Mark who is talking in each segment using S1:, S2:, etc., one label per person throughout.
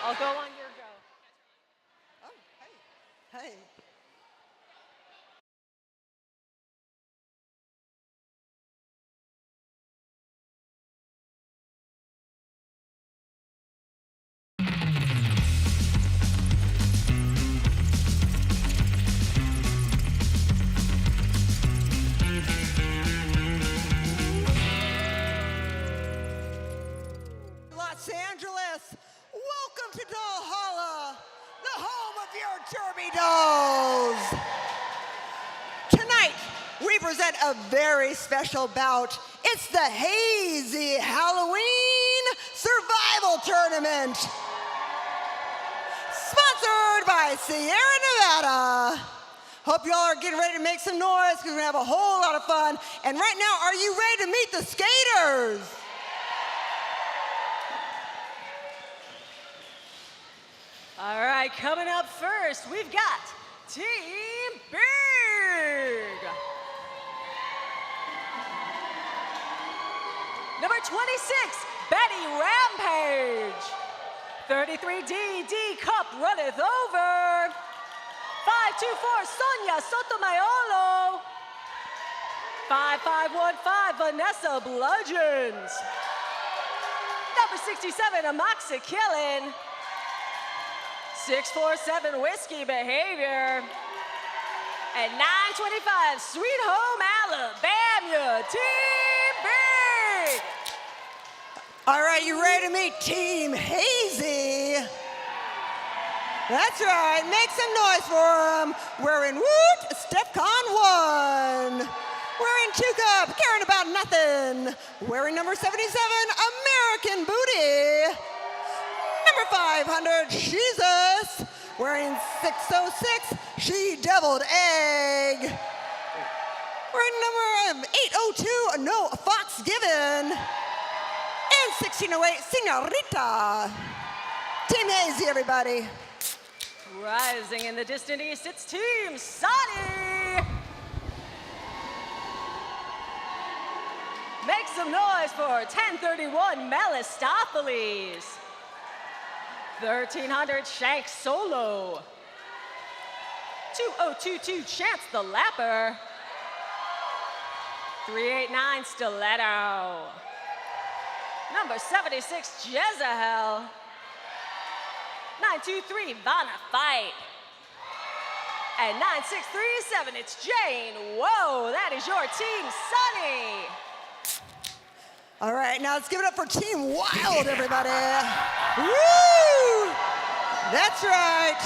S1: I'll go on your go.
S2: Oh, hey. Hey. Los Angeles, welcome to Valhalla, the home of your Derby dolls. Tonight, we present a very special bout. It's the Hazy Halloween Survival Tournament, sponsored by Sierra Nevada. Hope y'all are getting ready to make some noise because we're gonna have a whole lot of fun. And right now, are you ready to meet the skaters?
S1: All right, coming up first, we've got Team Big. Number 26, Betty Rampage. 33D, D Cup runneth over. 524, Sonia Sotomayor. 5515, Vanessa Bludgeons. Number 67, Amoxicillin. 647 Whiskey Behavior. And 925 Sweet Home Alabama. Team B.
S2: All right, you ready to meet Team Hazy? That's right, make some noise for them. We're in Woot, StepCon 1. We're in 2 Cup, caring about nothing. Wearing number 77, American Booty. Number 500, Jesus. Wearing 606, She Deviled Egg. Wearing number 802, No Fox Given. And 1608, Senorita. Team Hazy, everybody.
S1: Rising in the distant east, it's Team Sunny. Make some noise for 1031 Melistopheles. 1300 Shank Solo. 2022 Chance the Lapper. 389 Stiletto. Number 76 Jezebel. 923 Vanna Fight. And 9637 it's Jane. Whoa, that is your Team Sunny.
S2: All right, now let's give it up for Team Wild, everybody. Woo! That's right.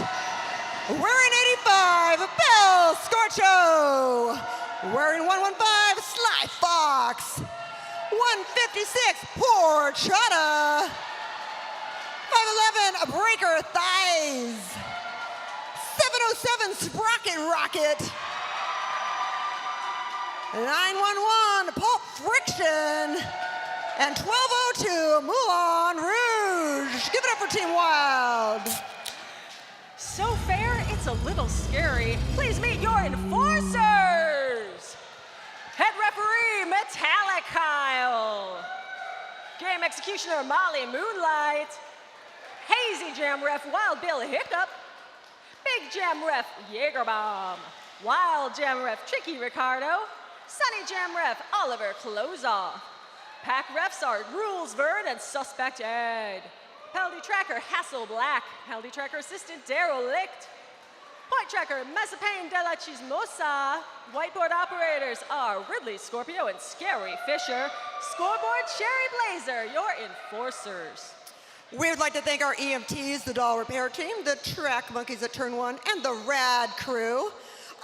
S2: Wearing 85, Bell Scorcho. Wearing 115, Sly Fox. 156, Horchata. 511, Breaker Thighs. 707, Sprocket Rocket. 911, Pulp Friction. And 1202, Moulin Rouge. Give it up for Team Wild.
S1: So fair, it's a little scary. Please meet your enforcers. Head referee, Metallic Kyle. Game executioner, Molly Moonlight. Hazy Jam ref, Wild Bill Hiccup. Big Jam ref, Jaeger Bomb. Wild Jam ref, Tricky Ricardo. Sunny Jam ref, Oliver Closeoff. Pack refs are Rules Vern and Suspect Ed. Penalty tracker, Hassel Black. Penalty tracker assistant, Derelict. Point tracker, Mazepin de la Chismosa. Whiteboard operators are Ridley Scorpio and Scary Fisher. Scoreboard, Cherry Blazer, your enforcers.
S2: We would like to thank our EMTs, the doll repair team, the track monkeys at Turn 1, and the Rad crew.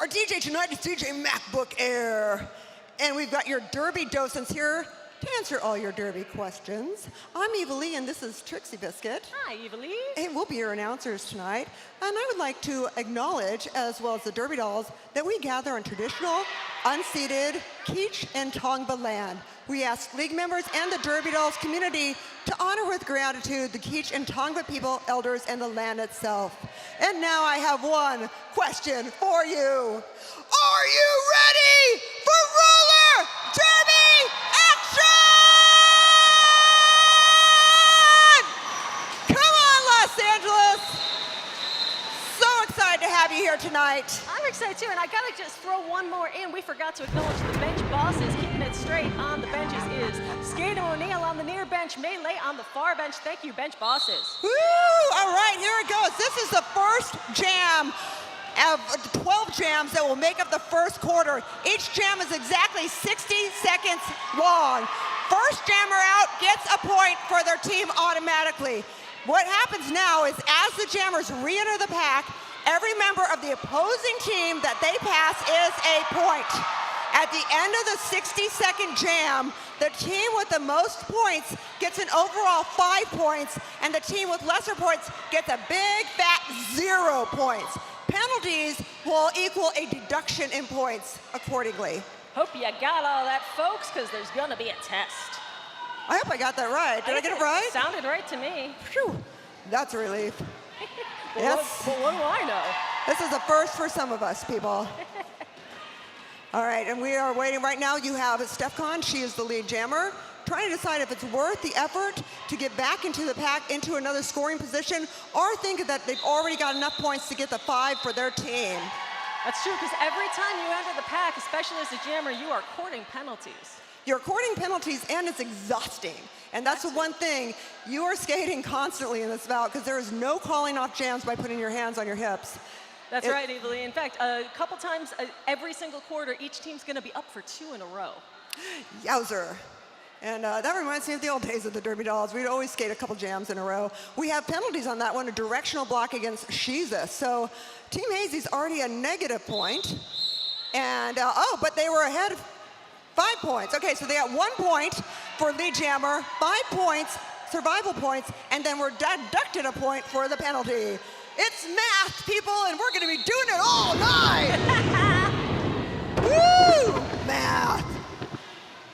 S2: Our DJ tonight is DJ MacBook Air. And we've got your Derby docents here to answer all your Derby questions. I'm Eva Lee, and this is Trixie Biscuit.
S1: Hi, Eva Lee.
S2: And we'll be your announcers tonight. And I would like to acknowledge, as well as the Derby dolls, that we gather on traditional, unceded Keech and Tongva land. We ask league members and the Derby dolls community to honor with gratitude the Keech and Tongva people, elders, and the land itself. And now I have one question for you. Are you ready for roller derby action? Come on, Los Angeles! there tonight.
S1: I'm excited too, and I gotta just throw one more in. We forgot to acknowledge the bench bosses. Keeping it straight on the benches is Skater O'Neill on the near bench, Melee on the far bench. Thank you, bench bosses.
S2: Woo! All right, here it goes. This is the first jam of 12 jams that will make up the first quarter. Each jam is exactly 60 seconds long. First jammer out gets a point for their team automatically. What happens now is as the jammers re-enter the pack, every member of the opposing team that they pass is a point. At the end of the 60-second jam, the team with the most points gets an overall 5 points, and the team with lesser points gets a big fat 0 points. Penalties will equal a deduction in points accordingly.
S1: Hope you got all that, folks, because there's gonna be a test.
S2: I hope I got that right. Did I get it right?
S1: Sounded right to me.
S2: Phew, that's a relief.
S1: Well,
S2: Yes.
S1: what do I know?
S2: This is a first for some of us, people. All right, and we are waiting right now. You have Stefcon, she is the lead jammer, trying to decide if it's worth the effort to get back into the pack, into another scoring position, or think that they've already got enough points to get the 5 for their team.
S1: That's true, because every time you enter the pack, especially as a jammer, you are courting penalties.
S2: You're courting penalties, and it's exhausting. And that's the one thing. You are skating constantly in this bout because there is no calling off jams by putting your hands on your hips.
S1: That's right, Evelyn. In fact, a couple times every single quarter, each team's going to be up for 2 in a row.
S2: Yowzer. And that reminds me of the old days of the Derby Dolls. We'd always skate a couple jams in a row. We have penalties on that one, a directional block against Shiza. So Team Hazy's already a negative point. And, but they were ahead 5 points. Okay, so they got 1 point for lead jammer, 5 points, survival points, and then we're deducted a point for the penalty. It's math, people, and we're gonna be doing it all night. Woo! Math.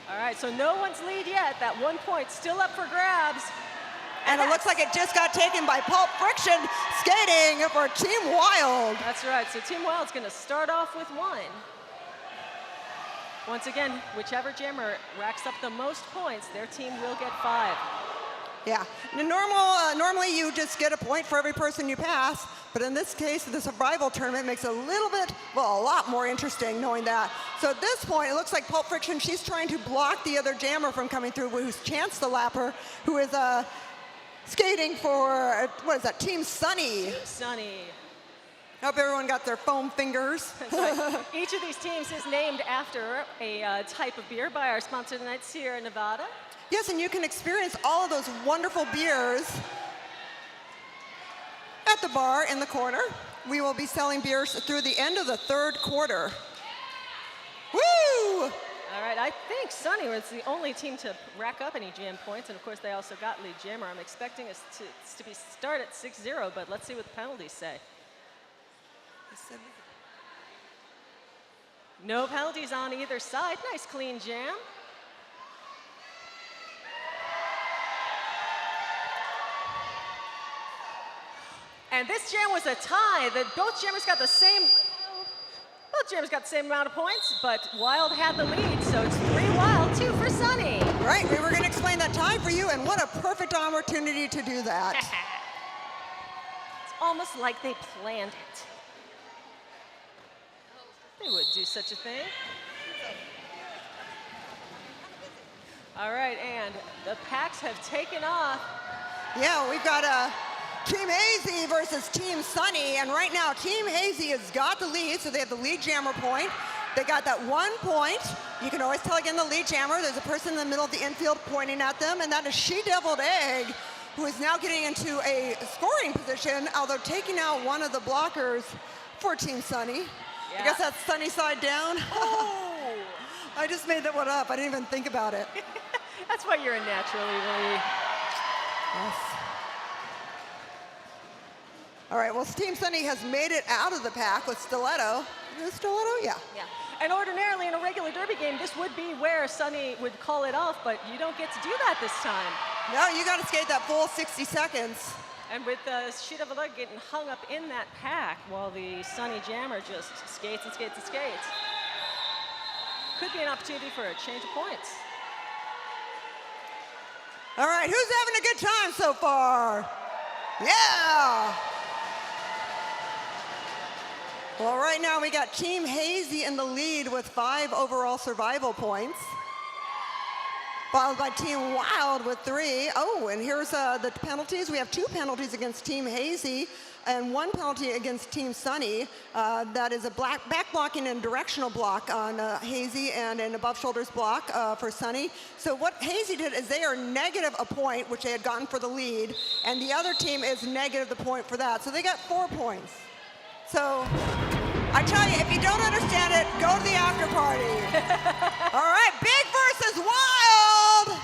S1: All right, so no one's lead yet. That 1 point still up for grabs.
S2: And it looks like it just got taken by Pulp Friction skating for Team Wild.
S1: That's right, so Team Wild's gonna start off with 1. Once again, whichever jammer racks up the most points, their team will get 5.
S2: Yeah, normally you just get a point for every person you pass, but in this case, the survival tournament makes it a little bit, well, a lot more interesting knowing that. So at this point, it looks like Pulp Friction, she's trying to block the other jammer from coming through, who's Chance the Lapper, who is skating for, what is that, Team Sunny.
S1: Team Sunny.
S2: Hope everyone got their foam fingers.
S1: Right. Each of these teams is named after a type of beer by our sponsor tonight, Sierra Nevada.
S2: Yes, and you can experience all of those wonderful beers at the bar in the corner. We will be selling beers through the end of the 3rd quarter. Woo!
S1: All right, I think Sunny was the only team to rack up any jam points, and of course they also got lead jammer. I'm expecting us to be start at 6-0, but let's see what the penalties say. No penalties on either side. Nice clean jam. And this jam was a tie. Both jammers got the same amount of points, but Wild had the lead, so it's 3 Wild, 2 for Sunny.
S2: Right, we were going to explain that tie for you, and what a perfect opportunity to do that.
S1: It's almost like they planned it. They would do such a thing. All right, and the packs have taken off.
S2: Yeah, we've got Team Hazy versus Team Sunny, and right now Team Hazy has got the lead, so they have the lead jammer point. They got that 1 point. You can always tell again the lead jammer. There's a person in the middle of the infield pointing at them, and that is She-Deviled Egg, who is now getting into a scoring position, although taking out one of the blockers for Team Sunny.
S1: Yeah.
S2: I guess that's Sunny side down.
S1: Oh!
S2: I just made that one up. I didn't even think about it.
S1: That's why you're a natural, Lee.
S2: Yes. All right, well, Team Sunny has made it out of the pack with Stiletto. Is it Stiletto? Yeah.
S1: Yeah. And ordinarily in a regular derby game, this would be where Sunny would call it off, but you don't get to do that this time.
S2: No, you got to skate that full 60 seconds.
S1: And with the sheet of a leg getting hung up in that pack while the Sunny jammer just skates and skates and skates. Could be an opportunity for a change of points.
S2: All right, who's having a good time so far? Yeah! Well, right now we got Team Hazy in the lead with 5 overall survival points, followed by Team Wild with 3. Oh, and here's the penalties. We have 2 penalties against Team Hazy and 1 penalty against Team Sunny. That is a back blocking and directional block on Hazy and an above shoulders block for Sunny. So what Hazy did is they are negative a point, which they had gotten for the lead, and the other team is negative the point for that. So they got 4 points. So I tell you, if you don't understand it, go to the after party. All right, Big versus Wild.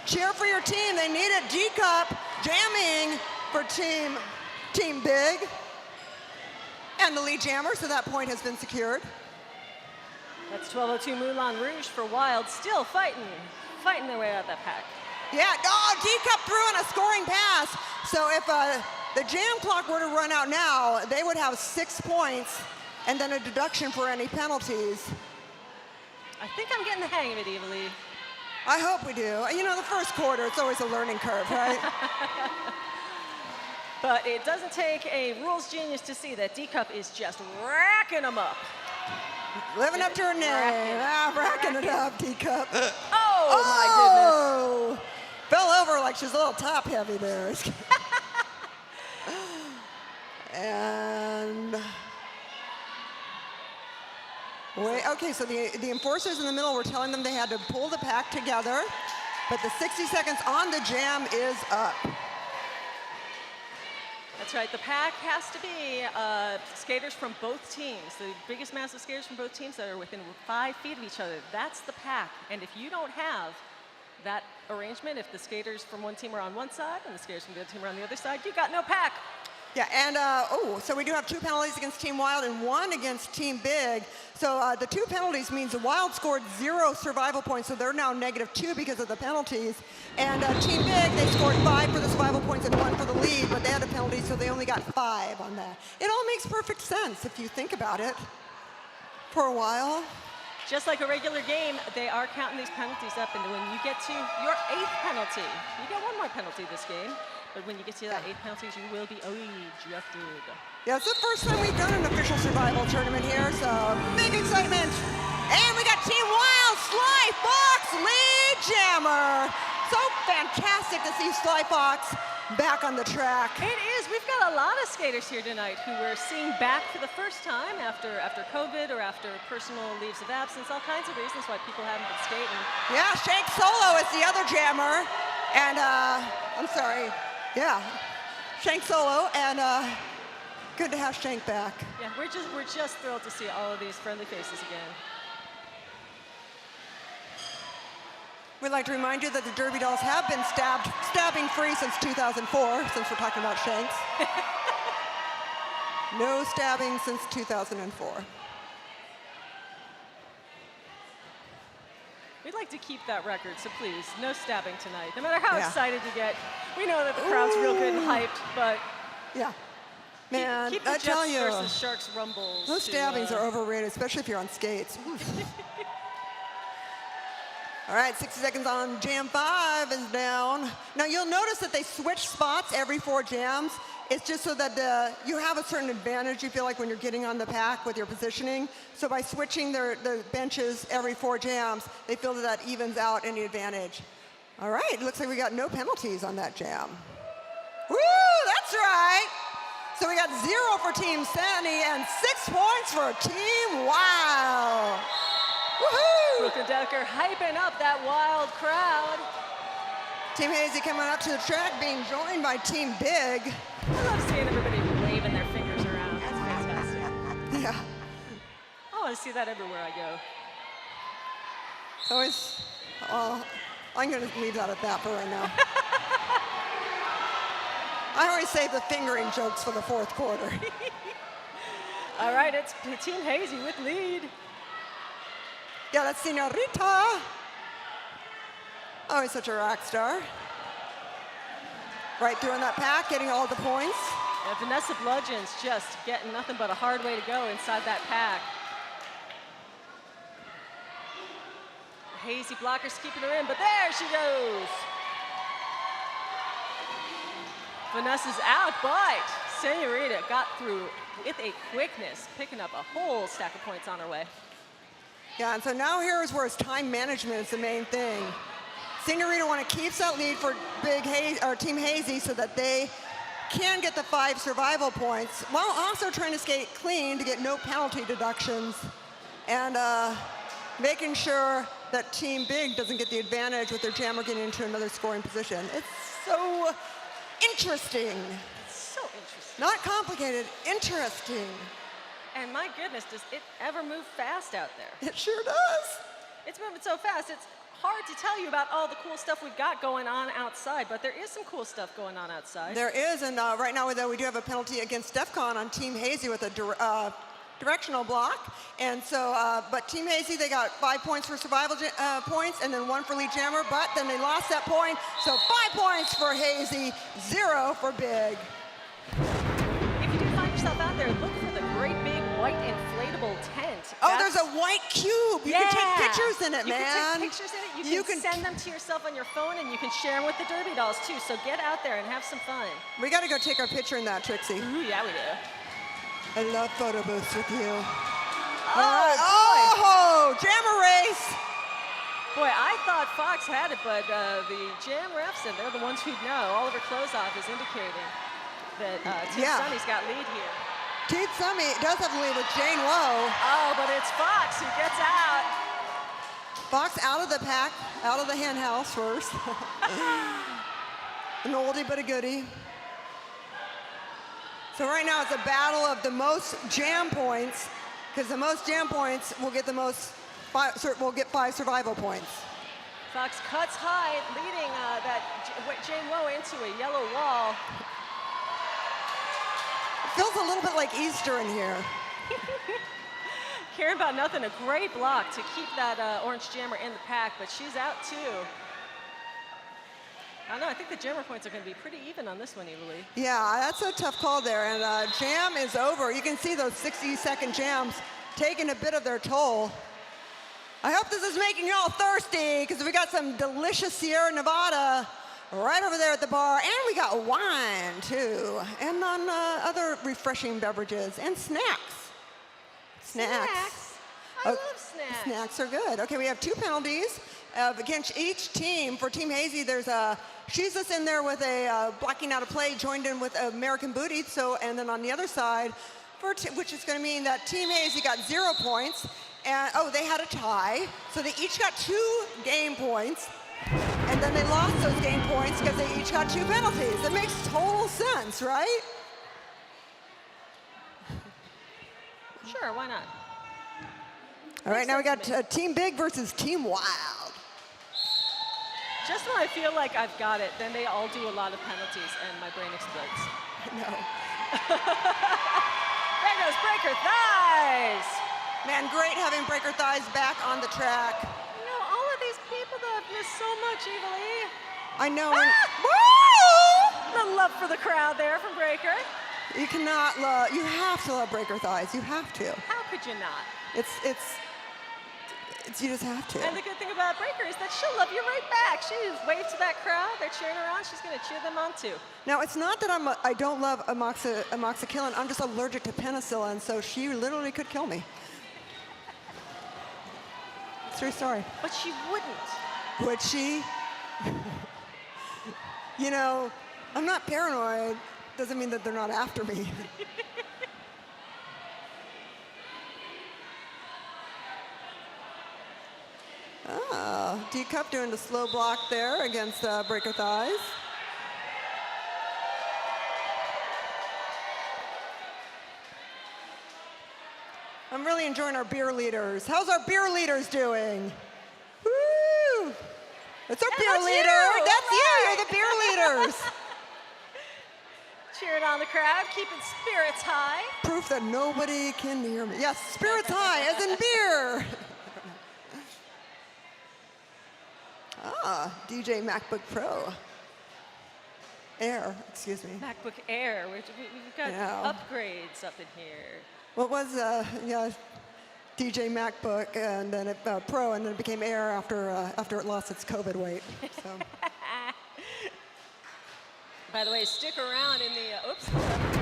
S2: Cheer for your team. They need it. D-Cup jamming for Team Big. And the lead jammer, so that point has been secured.
S1: That's 12:02 Moulin Rouge for Wild, still fighting their way out of that pack.
S2: Yeah, oh, D-Cup threw in a scoring pass. So if the jam clock were to run out now, they would have 6 points and then a deduction for any penalties.
S1: I think I'm getting the hang of it, Eva Lee.
S2: I hope we do. You know, the first quarter, it's always a learning curve, right?
S1: But it doesn't take a rules genius to see that D-Cup is just racking them up.
S2: Living up to her name. Racking it up, D-Cup.
S1: Oh, my goodness.
S2: Fell over like she's a little top heavy there. And wait, okay, so the enforcers in the middle were telling them they had to pull the pack together, but the 60 seconds on the jam is up.
S1: That's right, the pack has to be skaters from both teams, the biggest mass of skaters from both teams that are within 5 feet of each other. That's the pack, and if you don't have that arrangement, if the skaters from one team are on one side and the skaters from the other team are on the other side, you got no pack.
S2: Yeah, and so we do have 2 penalties against Team Wild and 1 against Team Big. So the 2 penalties means the Wild scored 0 survival points, so they're now -2 because of the penalties. And Team Big, they scored 5 for the survival points and 1 for the lead, but they had a penalty, so they only got 5 on that. It all makes perfect sense if you think about it for a while.
S1: Just like a regular game, they are counting these penalties up, and when you get to your 8th penalty, you get 1 more penalty this game, but when you get to that 8th penalty, you will be ejected.
S2: Yeah, it's the first time we've done an official survival tournament here, so big excitement. And we got Team Wild, Sly Fox, lead jammer. So fantastic to see Sly Fox back on the track.
S1: It is. We've got a lot of skaters here tonight who we're seeing back for the first time after COVID or after personal leaves of absence, all kinds of reasons why people haven't been skating.
S2: Yeah, Shank Solo is the other jammer. And, I'm sorry, yeah, Shank Solo, and good to have Shank back.
S1: Yeah, we're just thrilled to see all of these friendly faces again.
S2: We'd like to remind you that the Derby Dolls have been stabbing free since 2004, since we're talking about Shanks. No stabbing since 2004.
S1: We'd like to keep that record, so please, no stabbing tonight. No matter how
S2: Yeah.
S1: excited you get, we know that the crowd's real good and hyped, but
S2: Yeah, man,
S1: keep the
S2: I tell
S1: Jets
S2: you,
S1: versus Sharks rumbles.
S2: those stabbings are overrated, especially if you're on skates. All right, 60 seconds on jam 5 is down. Now you'll notice that they switch spots every 4 jams. It's just so that you have a certain advantage, you feel like, when you're getting on the pack with your positioning. So by switching the benches every 4 jams, they feel that evens out any advantage. All right, looks like we got no penalties on that jam. Woo, that's right. So we got 0 for Team Sunny and 6 points for Team Wild. Woohoo!
S1: Brooke and Decker hyping up that Wild crowd.
S2: Team Hazy coming up to the track, being joined by Team Big.
S1: I love seeing everybody waving their fingers around. That's fantastic.
S2: Yeah,
S1: I want to see that everywhere I go.
S2: it's always, I'm going to leave that at that for right now. I always save the fingering jokes for the 4th quarter.
S1: All right, it's Team Hazy with lead.
S2: Yeah, that's Senorita. Always such a rock star. Right through in that pack, getting all the points.
S1: Yeah, Vanessa Bludgeon's just getting nothing but a hard way to go inside that pack. Hazy blockers keeping her in, but there she goes. Vanessa's out, but Senorita got through with a quickness, picking up a whole stack of points on her way.
S2: Yeah, and so now here's where time management is the main thing. Senorita want to keep that lead for Team Hazy so that they can get the 5 survival points while also trying to skate clean to get no penalty deductions and making sure that Team Big doesn't get the advantage with their jammer getting into another scoring position. It's so interesting.
S1: So interesting.
S2: Not complicated, interesting.
S1: And my goodness, does it ever move fast out there?
S2: It sure does.
S1: It's moving so fast, it's hard to tell you about all the cool stuff we've got going on outside, but there is some cool stuff going on outside.
S2: There is, and right now we do have a penalty against DEFCON on Team Hazy with a directional block. And so, but Team Hazy, they got 5 points for survival points and then 1 for lead jammer, but then they lost that point. So 5 points for Hazy, 0 for Big.
S1: If you do find yourself out there, look for the great big white inflatable tent.
S2: Oh, there's a white cube. You can take pictures in it,
S1: you
S2: man.
S1: can take pictures in it. You can send them to yourself on your phone, and you can share them with the Derby dolls, too. So get out there and have some fun.
S2: We got to go take our picture in that, Trixie.
S1: Ooh, yeah, we do.
S2: I love photo booths with you.
S1: Oh, boy.
S2: Oh, jammer race.
S1: Boy, I thought Fox had it, but the jam refs, and they're the ones who'd know. Oliver Klozoff is indicating that Team Sunny's got lead here.
S2: Team Sunny does have the lead with Jane Woe.
S1: Oh, but it's Fox who gets out.
S2: Fox out of the pack, out of the hen house first. An oldie but a goodie. So right now it's a battle of the most jam points, because the most jam points will get will get 5 survival points.
S1: Fox cuts high, leading that Jane Woe into a yellow wall.
S2: It feels a little bit like Easter in here.
S1: Caring about nothing, a great block to keep that orange jammer in the pack, but she's out too. I don't know, I think the jammer points are going to be pretty even on this one, Evilly.
S2: Yeah, that's a tough call there, and jam is over. You can see those 60-second jams taking a bit of their toll. I hope this is making y'all thirsty, because we got some delicious Sierra Nevada right over there at the bar, and we got wine too, and on other refreshing beverages and snacks. Snacks.
S1: I love snacks.
S2: Snacks are good. Okay, we have 2 penalties against each team. For Team Hazy, there's a she's just in there with a blocking out of play, joined in with American Booty. So, and then on the other side, which is going to mean that Team Hazy got 0 points, and they had a tie, so they each got 2 game points. And then they lost those game points because they each got 2 penalties. That makes total sense, right?
S1: Sure, why not?
S2: All right, now we got Team Big versus Team Wild.
S1: Just when I feel like I've got it, then they all do a lot of penalties and my brain explodes.
S2: No.
S1: There goes Breaker Thighs!
S2: Man, great having Breaker Thighs back on the track.
S1: You know, all of these people that have missed so much, Evilly.
S2: I know.
S1: The love for the crowd there from Breaker.
S2: You cannot love, you have to love Breaker Thighs. You have to.
S1: How could you not?
S2: You just have to.
S1: And the good thing about Breaker is that she'll love you right back. She waves to that crowd. They're cheering her on. She's going to cheer them on too.
S2: Now, it's not that I don't love amoxicillin. I'm just allergic to penicillin, so she literally could kill me. True story.
S1: But she wouldn't.
S2: Would she? You know, I'm not paranoid. Doesn't mean that they're not after me. D-Cup doing the slow block there against Breaker Thighs. I'm really enjoying our beer leaders. How's our beer leaders doing? Woo! It's our beer leader.
S1: You.
S2: That's you. You're the beer leaders.
S1: Cheering on the crowd, keeping spirits high.
S2: Proof that nobody can hear me. Yes, spirits high, as in beer. DJ MacBook Pro. Air, excuse me.
S1: MacBook Air. We've got upgrades up in here.
S2: What was, DJ MacBook, and then Pro, and then it became Air after it lost its COVID weight. So.
S1: By the way, stick around in the, oops.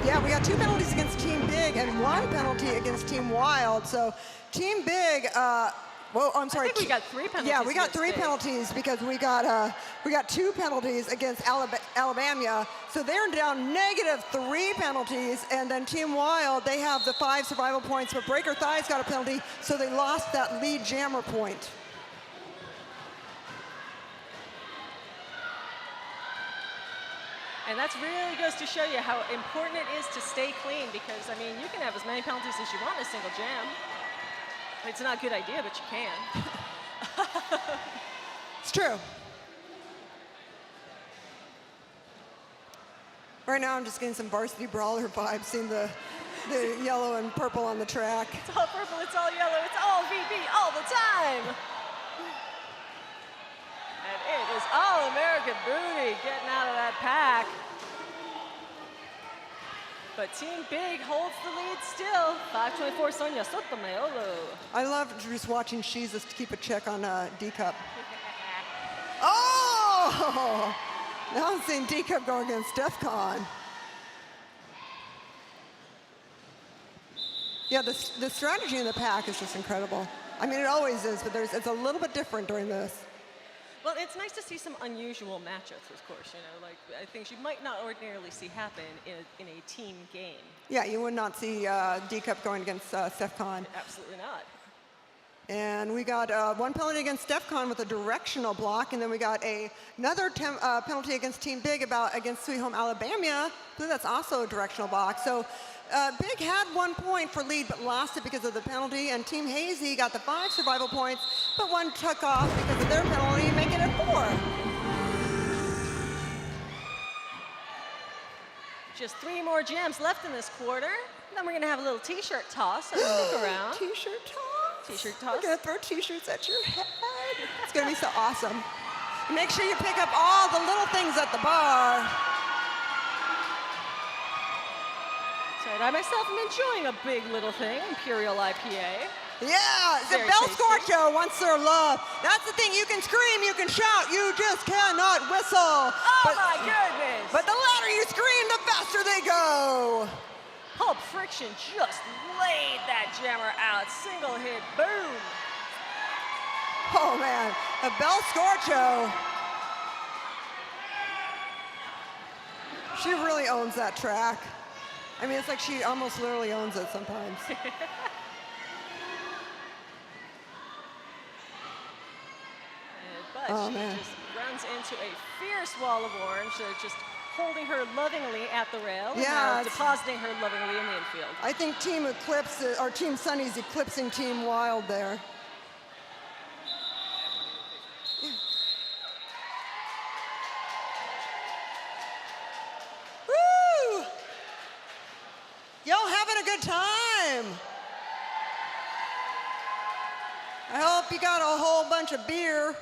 S2: Yeah, we got 2 penalties against Team Big and 1 penalty against Team Wild. So Team Big, well, I'm sorry.
S1: I think we got 3 penalties.
S2: Yeah, we got 3
S1: Big.
S2: penalties because we got 2 penalties against Alabama. So they're down -3 penalties, and then Team Wild, they have the 5 survival points, but Breaker Thighs got a penalty, so they lost that lead jammer point.
S1: And that really goes to show you how important it is to stay clean, because, I mean, you can have as many penalties as you want in a single jam. It's not a good idea, but you can.
S2: It's true. Right now, I'm just getting some varsity brawler vibes, seeing the yellow and purple on the track.
S1: It's all purple, it's all yellow, it's all VB all the time. And it is all American Booty getting out of that pack. But Team Big holds the lead still. 5:24 Sonia Sotomayor.
S2: I love just watching Jesus keep a check on D-Cup. Oh! Now I'm seeing D-Cup go against DEFCON. Yeah, the strategy in the pack is just incredible. I mean, it always is, but it's a little bit different during this.
S1: Well, it's nice to see some unusual matchups, of course, you know, like things you might not ordinarily see happen in a team game.
S2: Yeah, you would not see D-Cup going against DEFCON.
S1: Absolutely not.
S2: And we got 1 penalty against DEFCON with a directional block, and then we got another penalty against Team Big against Sweet Home Alabama. I believe that's also a directional block. So Big had 1 point for lead, but lost it because of the penalty, and Team Hazy got the 5 survival points, but 1 took off because of their penalty, making it 4.
S1: Just 3 more jams left in this quarter. Then we're gonna have a little t-shirt toss, so stick around.
S2: T-shirt toss?
S1: T-shirt toss.
S2: We're gonna throw t-shirts at your head. It's gonna be so awesome. Make sure you pick up all the little things at the bar.
S1: So I myself am enjoying a big little thing, Imperial IPA.
S2: Yeah, the
S1: Very
S2: Bell
S1: tasty.
S2: Scorcho wants their love. That's the thing, you can scream, you can shout, you just cannot whistle.
S1: Oh
S2: but,
S1: my goodness!
S2: But the louder you scream, the faster they go.
S1: Pulp Friction just laid that jammer out. Single hit, boom.
S2: Oh man, a Bell Scorcho. She really owns that track. I mean, it's like she almost literally owns it sometimes.
S1: But she just runs into a fierce wall of orange. They're just holding her lovingly at the rail, and now depositing her lovingly in the infield.
S2: I think Team Eclipse, or Team Sunny's eclipsing Team Wild there. Yeah. Woo! Y'all having a good time? I hope you got a whole bunch of beer.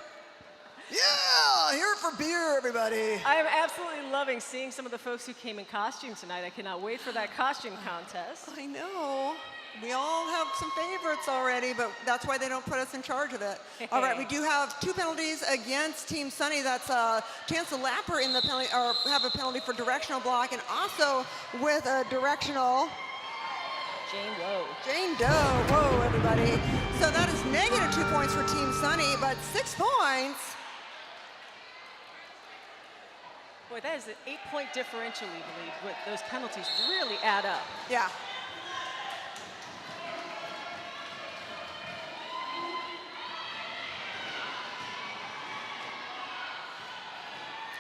S2: Yeah, here for beer, everybody.
S1: I am absolutely loving seeing some of the folks who came in costume tonight. I cannot wait for that costume contest.
S2: I know. We all have some favorites already, but that's why they don't put us in charge of it. All right, we do have 2 penalties against Team Sunny. That's Chance the Lapper in the penalty, or have a penalty for directional block, and also with a directional.
S1: Jane Doe.
S2: Jane Doe, whoa, everybody. So that is -2 points for Team Sunny, but 6 points.
S1: Boy, that is an 8-point differential, we believe, with those penalties really add up.
S2: Yeah.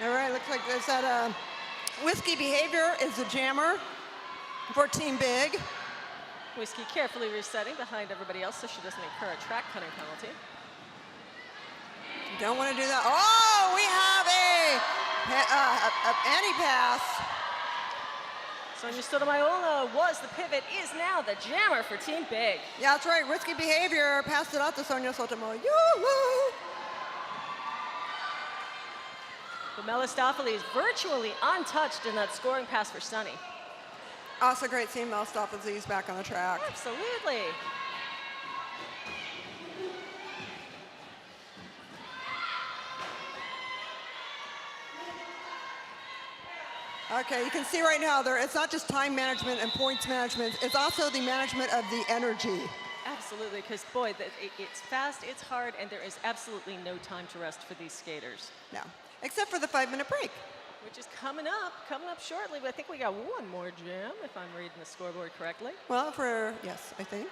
S2: All right, looks like there's that Whiskey Behavior is the jammer for Team Big.
S1: Whiskey carefully resetting behind everybody else so she doesn't incur a track cutting penalty.
S2: You don't want to do that. Oh, we have a anti-pass.
S1: Sonia Sotomayor was the pivot, is now the jammer for Team Big.
S2: Yeah, that's right. Risky Behavior passed it out to Sonia Sotomayor. Yoo-hoo!
S1: But Melistopheles virtually untouched in that scoring pass for Sunny.
S2: Also great seeing Melistopheles back on the track.
S1: Absolutely.
S2: Okay, you can see right now there. It's not just time management and points management. It's also the management of the energy.
S1: Absolutely, because boy, it's fast, it's hard, and there is absolutely no time to rest for these skaters.
S2: No, except for the 5-minute break.
S1: Which is coming up shortly, but I think we got one more jam, if I'm reading the scoreboard correctly.
S2: Well, yes, I think.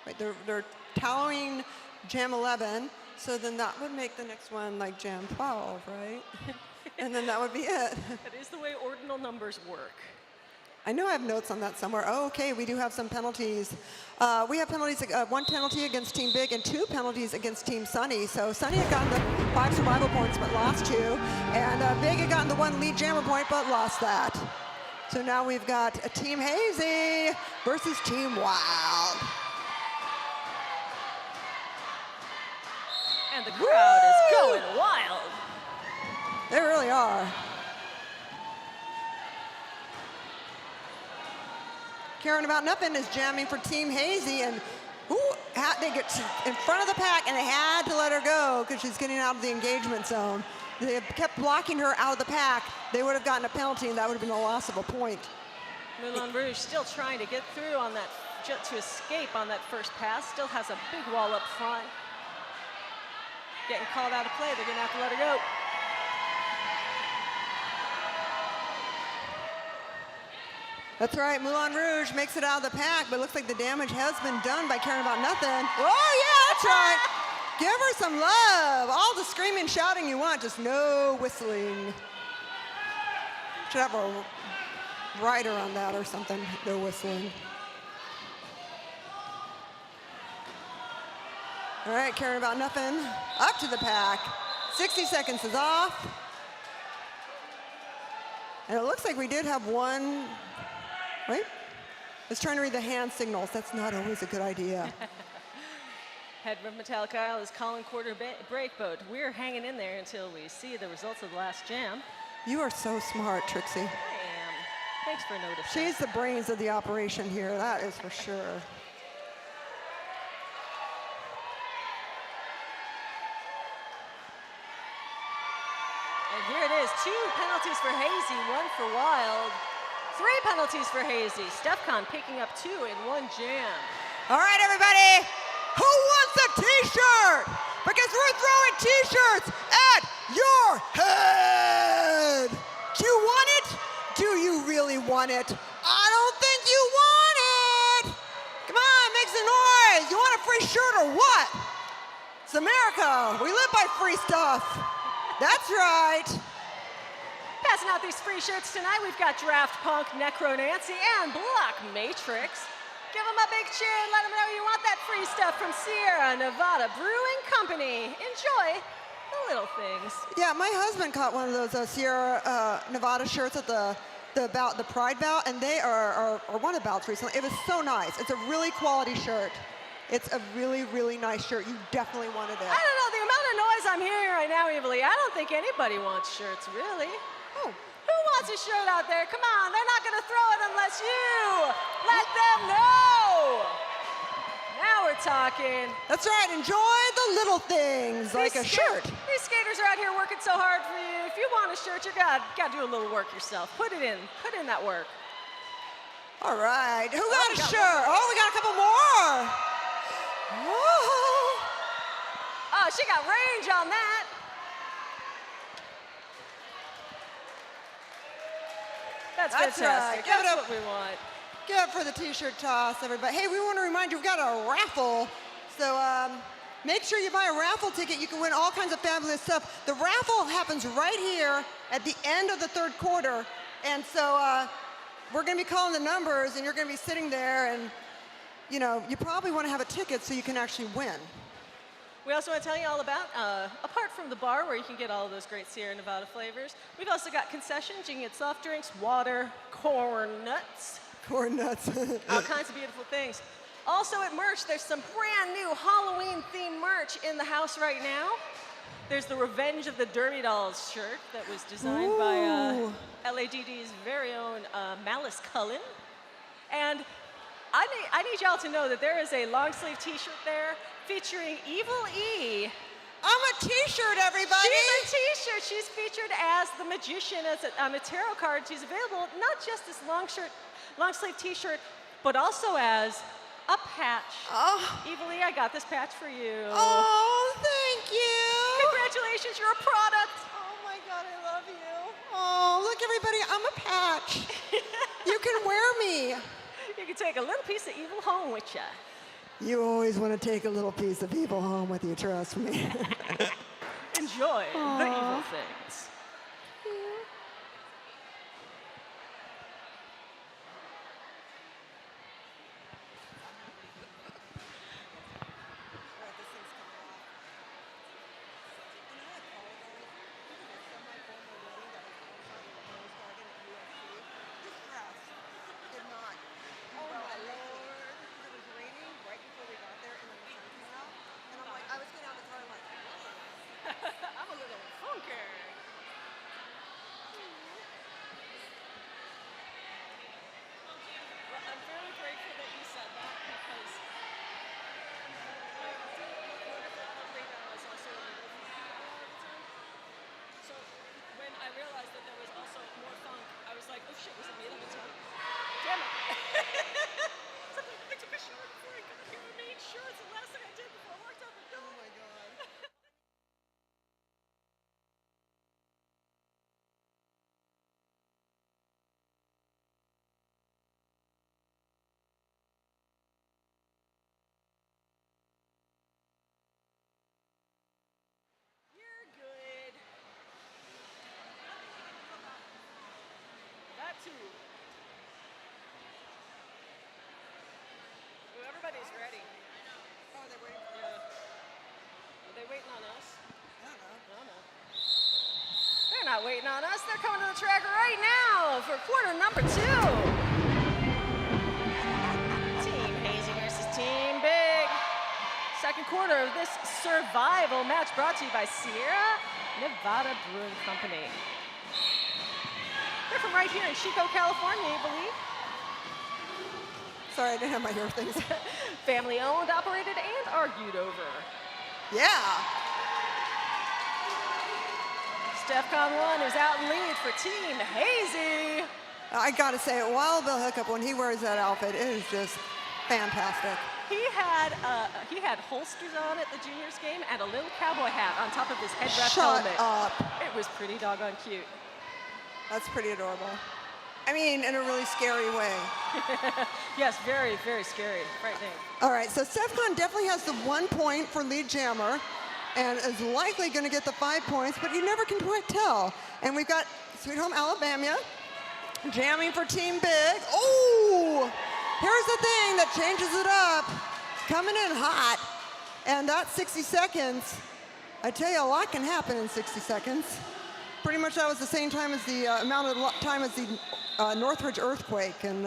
S2: Right, they're tallying jam 11, so then that would make the next one like jam 12, right? And then that would be it.
S1: That is the way ordinal numbers work.
S2: I know I have notes on that somewhere. Oh, okay, we do have some penalties. We have penalties, one penalty against Team Big and 2 penalties against Team Sunny. So Sunny had gotten the 5 survival points but lost 2. And Big had gotten the 1 lead jammer point but lost that. So now we've got a Team Hazy versus Team Wild.
S1: And the crowd is going wild.
S2: They really are. Caring About Nothing is jamming for Team Hazy, and they get in front of the pack, and they had to let her go because she's getting out of the engagement zone. They kept blocking her out of the pack. They would have gotten a penalty, and that would have been the loss of a point.
S1: Moulin Rouge still trying to get through on that, to escape on that first pass. Still has a big wall up front. Getting called out of play. They're going to have to let her go.
S2: That's right, Moulin Rouge makes it out of the pack, but it looks like the damage has been done by Caring About Nothing. Oh, yeah, that's right. Give her some love. All the screaming, shouting you want, just no whistling. Should have a rider on that or something, no whistling. All right, Caring About Nothing, up to the pack. 60 seconds is off. And it looks like we did have one. Right? I was trying to read the hand signals. That's not always a good idea.
S1: Head of Metallic Isle is calling quarter break, but we're hanging in there until we see the results of the last jam.
S2: You are so smart, Trixie.
S1: I am. Thanks for noticing.
S2: She's the brains of the operation here, that is for sure.
S1: And here it is, 2 penalties for Hazy, 1 for Wild. 3 penalties for Hazy. Stefcon picking up 2 in 1 jam.
S2: All right, everybody, who wants a T-shirt? Because we're throwing T-shirts at your head. Do you want it? Do you really want it? I don't think you want it. Come on, make some noise. You want a free shirt or what? It's America. We live by free stuff. That's right.
S1: Passing out these free shirts tonight, we've got Draft Punk, Necro Nancy, and Black Matrix. Give them a big cheer and let them know you want that free stuff from Sierra Nevada Brewing Company. Enjoy the little things.
S2: Yeah, my husband caught one of those Sierra Nevada shirts at the Pride bout, and they are one of the bouts recently. It was so nice. It's a really quality shirt. It's a really, really nice shirt. You definitely wanted it.
S1: I don't know, the amount of noise I'm hearing right now, Evilly, I don't think anybody wants shirts, really.
S2: Oh.
S1: Who wants a shirt out there? Come on, they're not gonna throw it unless you let them know. Now we're talking.
S2: That's right, enjoy the little things, like a shirt.
S1: These skaters are out here working so hard for you. If you want a shirt, you gotta do a little work yourself. Put in that work.
S2: All right, who got a shirt? Oh, we got a couple more. Oh.
S1: Oh, she got range on that. That's fantastic.
S2: Right. Give it up.
S1: That's what we want.
S2: Give it for the T-shirt toss, everybody. Hey, we want to remind you, we've got a raffle. So make sure you buy a raffle ticket. You can win all kinds of fabulous stuff. The raffle happens right here at the end of the 3rd quarter. And so we're going to be calling the numbers, and you're going to be sitting there, and you know, you probably want to have a ticket so you can actually win.
S1: We also want to tell you all about, apart from the bar where you can get all of those great Sierra Nevada flavors, we've also got concessions. You can get soft drinks, water, corn nuts.
S2: Corn nuts.
S1: All kinds of beautiful things. Also at merch, there's some brand new Halloween-themed merch in the house right now. There's the Revenge of the Derby Dolls shirt that was designed by LADD's very own Malice Cullen. And I need y'all to know that there is a long sleeve t-shirt there featuring Evil E
S2: I'm a t-shirt, everybody.
S1: She's a t-shirt. She's featured as the magician on a tarot card. She's available not just this long sleeve t-shirt, but also as a patch.
S2: Oh.
S1: Evilly, I got this patch for you.
S2: Oh, thank you.
S1: Congratulations, you're a product.
S2: Oh my God, I love you. Oh, look, everybody, I'm a patch. You can wear me.
S1: You can take a little piece of evil home with you.
S2: You always want to take a little piece of evil home with you, trust me.
S1: Enjoy the evil things. I'm a little funky. Well, I'm very grateful that you said that because I was also a little funky all the time. So when I realized that there was also more funk, I was like, oh shit, was it me that was funk? Damn it. So I took a shower before I got here. I made sure it's the last thing I did before I walked out the door. Oh my God. You're good. That too. Ooh, everybody's ready.
S2: Oh, they're waiting for
S1: Yeah. Are they waiting on us?
S2: I don't know.
S1: No, no. They're not waiting on us. They're coming to the track right now for quarter number 2. Team Hazy versus Team Big. Second quarter of this survival match brought to you by Sierra Nevada Brewing Company. They're from right here in Chico, California, you believe?
S2: Sorry, I didn't have my hair things.
S1: Family owned, operated, and argued over.
S2: Yeah.
S1: STEFCON 1 is out in lead for Team Hazy.
S2: I gotta say, Wild Bill Hiccup, when he wears that outfit, it is just fantastic.
S1: He had holsters on at the juniors game and a little cowboy hat on top of his head ref
S2: Shut
S1: helmet.
S2: up.
S1: It was pretty doggone cute.
S2: That's pretty adorable. I mean, in a really scary way.
S1: Yes, very, very scary, frightening.
S2: All right, so STEFCON definitely has the 1 point for lead jammer and is likely going to get the 5 points, but you never can quite tell. And we've got Sweet Home Alabama jamming for Team Big. Oh, here's the thing that changes it up. Coming in hot. And that's 60 seconds. I tell you, a lot can happen in 60 seconds. Pretty much that was the same time as the amount of time as the Northridge earthquake. And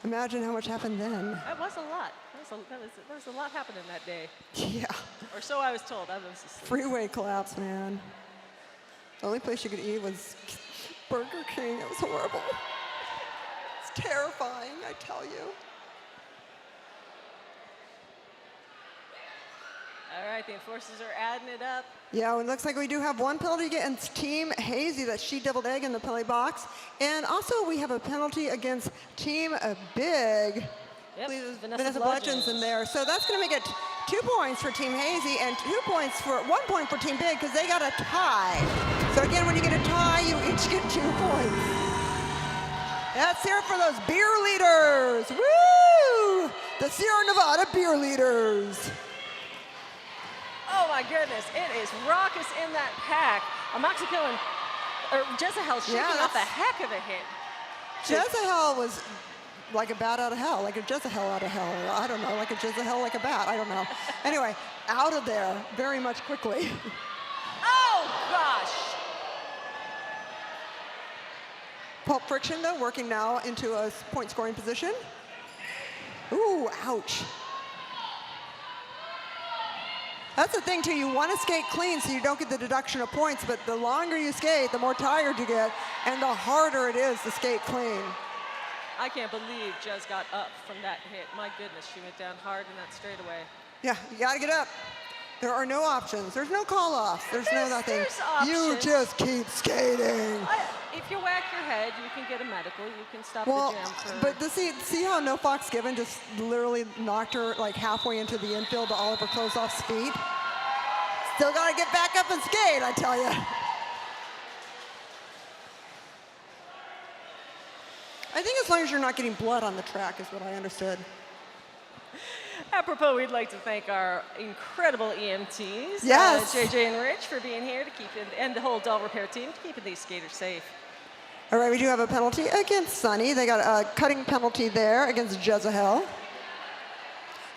S2: imagine how much happened then.
S1: That was a lot. There was a lot happening that day.
S2: Yeah.
S1: Or so I was told. I was asleep.
S2: Freeway collapse, man. The only place you could eat was Burger King. It was horrible. It's terrifying, I tell you.
S1: All right, the enforcers are adding it up.
S2: Yeah, it looks like we do have one penalty against Team Hazy. That's She Deviled Egg in the penalty box. And also we have a penalty against Team Big.
S1: Yep,
S2: I believe there's
S1: Vanessa
S2: Bludgeons in there. So that's going to make it 2 points for Team Hazy and 1 point for Team Big because they got a tie. So again, when you get a tie, you each get 2 points. Let's hear it for those beer leaders. Woo! The Sierra Nevada beer leaders.
S1: Oh my goodness, it is raucous in that pack. Amoxicillin, or Jezebel shaking off a heck of a hit.
S2: Jezebel was like a bat out of hell, like a Jezebel out of hell. I don't know, like a Jezebel like a bat, I don't know. Anyway, out of there very much quickly.
S1: Oh gosh.
S2: Pulp Friction though, working now into a point scoring position. Ooh, ouch. That's the thing too, you want to skate clean so you don't get the deduction of points, but the longer you skate, the more tired you get, and the harder it is to skate clean.
S1: I can't believe Jez got up from that hit. My goodness, she went down hard in that straightaway.
S2: Yeah, you gotta get up. There are no options. There's no call-offs. There's no nothing.
S1: There's
S2: You
S1: options.
S2: just keep skating.
S1: If you whack your head, you can get a medical. You can stop
S2: Well,
S1: the jam for...
S2: but see how No Fox Given just literally knocked her like halfway into the infield to Oliver Klozoff's feet? Still got to get back up and skate, I tell you. I think as long as you're not getting blood on the track is what I understood.
S1: Apropos, we'd like to thank our incredible EMTs,
S2: Yes.
S1: JJ and Rich, for being here to keep and the whole doll repair team to keeping these skaters safe.
S2: All right, we do have a penalty against Sunny. They got a cutting penalty there against Jezahel.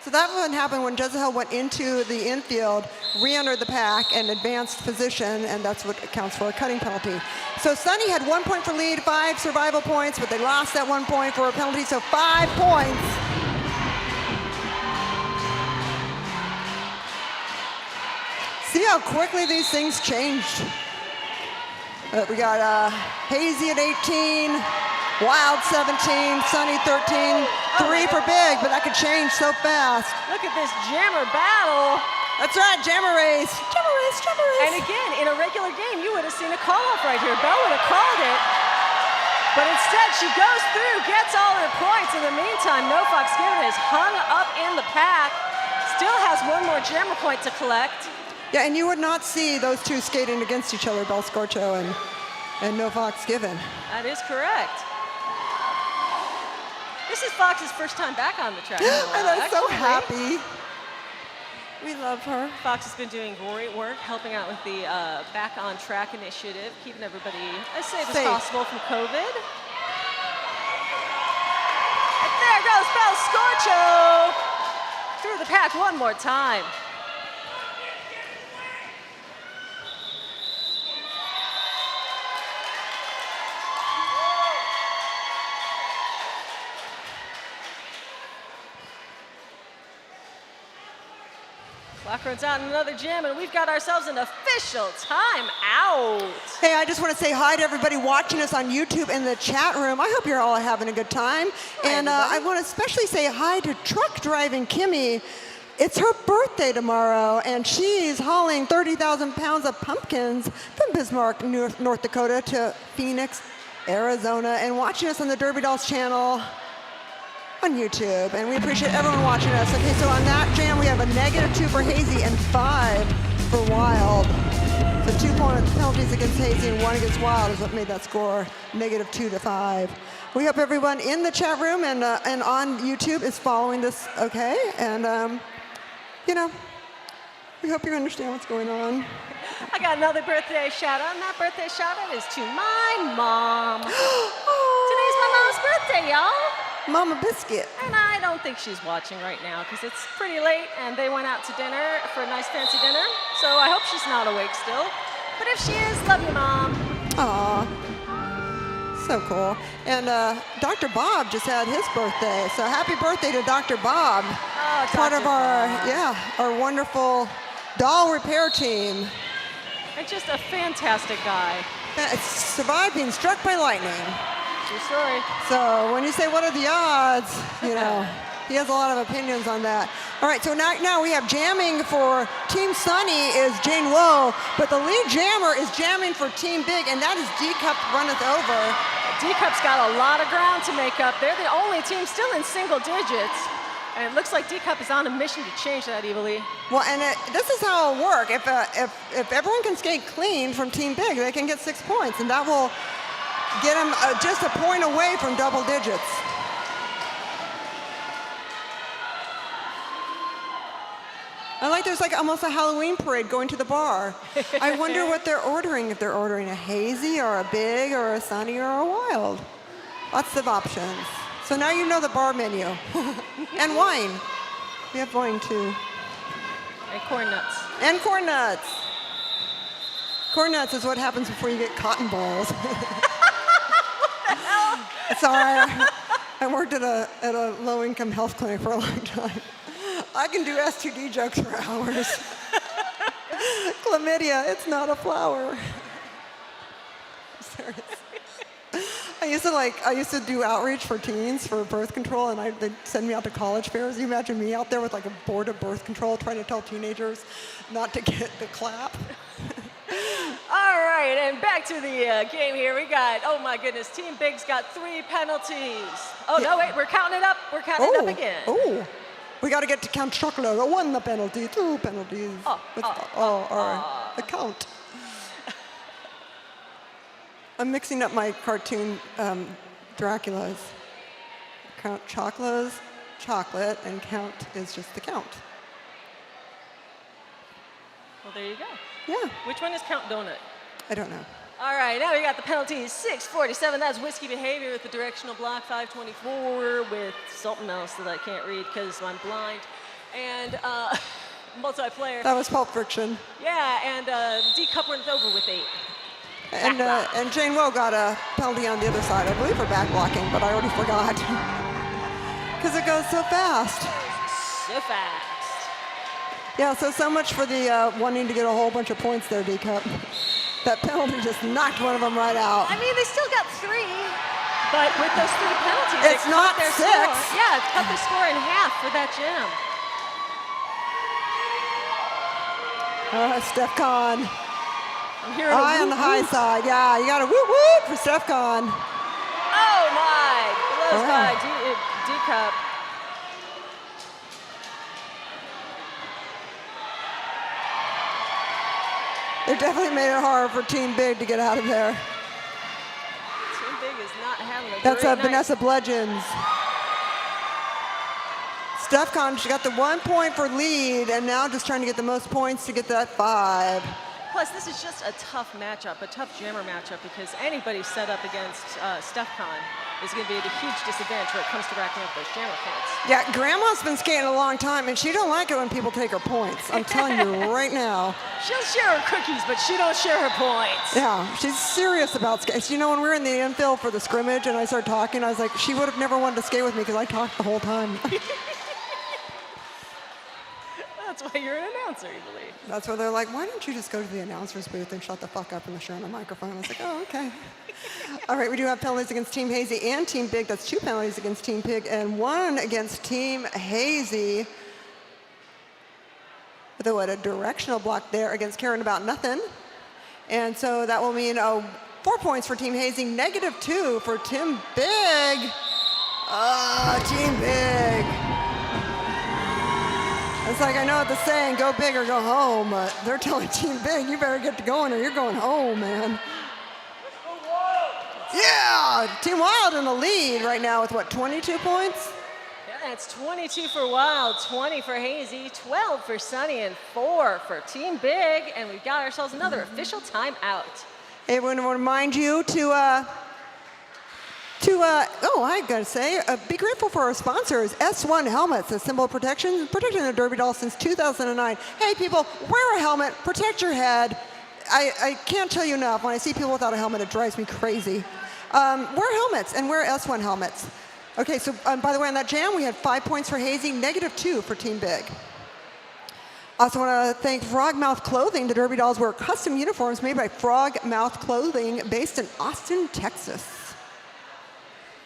S2: So that one happened when Jezahel went into the infield, re-entered the pack, and advanced position, and that's what counts for a cutting penalty. So Sunny had 1 point for lead, 5 survival points, but they lost that 1 point for a penalty, so 5 points. See how quickly these things changed. We got Hazy at 18, Wild 17, Sunny 13, 3 for Big, but that could change so fast.
S1: Look at this jammer battle.
S2: That's right, jammer race. Jammer race, jammer race.
S1: And again, in a regular game, you would have seen a call-off right here. Belle would have called it. But instead, she goes through, gets all her points. In the meantime, No Fox Given is hung up in the pack. Still has 1 more jammer point to collect.
S2: Yeah, and you would not see those two skating against each other, Belle Scorcho and No Fox Given.
S1: That is correct. This is Fox's first time back on the track.
S2: And I'm so happy. We love her.
S1: Fox has been doing great work helping out with the Back on Track initiative, keeping everybody as safe as possible from COVID. And there goes Belle Scorcho through the pack 1 more time. Clock runs out in another jam, and we've got ourselves an official timeout.
S2: Hey, I just want to say hi to everybody watching us on YouTube in the chat room. I hope you're all having a good time. And I want to especially say hi to truck driving Kimmy. It's her birthday tomorrow, and she's hauling 30,000 pounds of pumpkins from Bismarck, North Dakota to Phoenix, Arizona, and watching us on the Derby Dolls channel on YouTube, and we appreciate everyone watching us. Okay, so on that jam, we have a -2 for Hazy and 5 for Wild. So 2 penalties against Hazy and 1 against Wild is what made that score -2 to 5. We hope everyone in the chat room and on YouTube is following this okay, and you know, we hope you understand what's going on.
S1: I got another birthday shout out, and that birthday shout out is to my mom. Today's my mom's birthday, y'all.
S2: Mama Biscuit.
S1: And I don't think she's watching right now because it's pretty late and they went out to dinner for a nice fancy dinner. So I hope she's not awake still. But if she is, love you, Mom.
S2: Aw, so cool. And Dr. Bob just had his birthday. So happy birthday to Dr. Bob.
S1: Oh,
S2: Part of
S1: Dr.
S2: our,
S1: Bob.
S2: our wonderful doll repair team.
S1: And just a fantastic guy.
S2: Survived being struck by lightning.
S1: True story.
S2: So when you say, what are the odds? You know, he has a lot of opinions on that. All right, so now we have jamming for Team Sunny is Jane Woe, but the lead jammer is jamming for Team Big, and that is D-Cup runneth over.
S1: D-Cup's got a lot of ground to make up. They're the only team still in single digits. And it looks like D-Cup is on a mission to change that evilly.
S2: Well, and this is how it'll work. If everyone can skate clean from Team Big, they can get 6 points, and that will get them just a point away from double digits. I like there's like almost a Halloween parade going to the bar. I wonder what they're ordering, if they're ordering a Hazy or a Big or a Sunny or a Wild. Lots of options. So now you know the bar menu. And wine. We have wine too.
S1: And corn nuts.
S2: And corn nuts. Corn nuts is what happens before you get cotton balls. Sorry, I worked at a low-income health clinic for a long time. I can do STD jokes for hours. Chlamydia, it's not a flower. Seriously. I used to do outreach for teens for birth control, and they'd send me out to college fairs. You imagine me out there with like a board of birth control trying to tell teenagers not to get the clap.
S1: All right, and back to the game here. We got, oh my goodness, Team Big's got 3 penalties. Oh, no, wait, we're counting it up. We're counting it up again.
S2: Oh, we got to get to Count Chocula. 1 the penalty, 2 penalties. All right, the count. I'm mixing up my cartoon Draculas. Count Chocula's chocolate, and Count is just the count.
S1: Well, there you go.
S2: Yeah.
S1: Which one is Count Donut?
S2: I don't know.
S1: All right, now we got the penalties. 647, that's whiskey behavior with the directional block. 524 with something else that I can't read because I'm blind. And multiplayer.
S2: That was Pulp Fiction.
S1: Yeah, and decoupling it over with 8.
S2: And Jane Woe got a penalty on the other side, I believe, for back blocking, but I already forgot. Because it goes so fast.
S1: So fast.
S2: Yeah, so much for the wanting to get a whole bunch of points there, D-Cup. That penalty just knocked one of them right out.
S1: I mean, they still got 3, but with those 3 penalties,
S2: it's not
S1: their
S2: 6.
S1: Score. Yeah, it cut their score in half for that jam.
S2: Steph Con.
S1: I'm hearing
S2: Eye on the high side. Yeah, you got a woot-woot for Steph Con.
S1: Oh, my. Blows by D-Cup.
S2: They definitely made it hard for Team Big to get out of there.
S1: Team Big is not having a
S2: That's
S1: great night.
S2: Vanessa Bludgeons. Steph Con, she got the 1 point for lead, and now just trying to get the most points to get that 5.
S1: Plus, this is just a tough matchup, a tough jammer matchup, because anybody set up against Steph Con is going to be at a huge disadvantage when it comes to racking up those jammer points.
S2: Yeah, Grandma's been skating a long time, and she don't like it when people take her points. I'm telling you right now.
S1: She'll share her cookies, but she don't share her points.
S2: Yeah, she's serious about skating. You know, when we were in the infield for the scrimmage and I started talking, I was like, she would have never wanted to skate with me because I talked the whole time.
S1: That's why you're an announcer, you believe.
S2: That's why they're like, why don't you just go to the announcer's booth and shut the fuck up and share on the microphone? I was like, oh, okay. All right, we do have penalties against Team Hazy and Team Big. That's 2 penalties against Team Pig and 1 against Team Hazy. With a directional block there against Karen About Nothing. And so that will mean 4 points for Team Hazy, -2 for Team Big. Team Big. It's like, I know what the saying, go big or go home, but they're telling Team Big, you better get to going or you're going home, man. Yeah, Team Wild in the lead right now with 22 points?
S1: Yeah, it's 22 for Wild, 20 for Hazy, 12 for Sunny, and 4 for Team Big, and we've got ourselves another official timeout.
S2: I want to remind you I gotta say, be grateful for our sponsors. S1 Helmets, a symbol of protection, protecting the Derby Doll since 2009. Hey people, wear a helmet, protect your head. I can't tell you enough, when I see people without a helmet, it drives me crazy. Wear helmets and wear S1 helmets. Okay, so by the way, on that jam, we had 5 points for Hazy, -2 for Team Big. Also want to thank Frogmouth Clothing. The Derby Dolls wear custom uniforms made by Frogmouth Clothing based in Austin, Texas.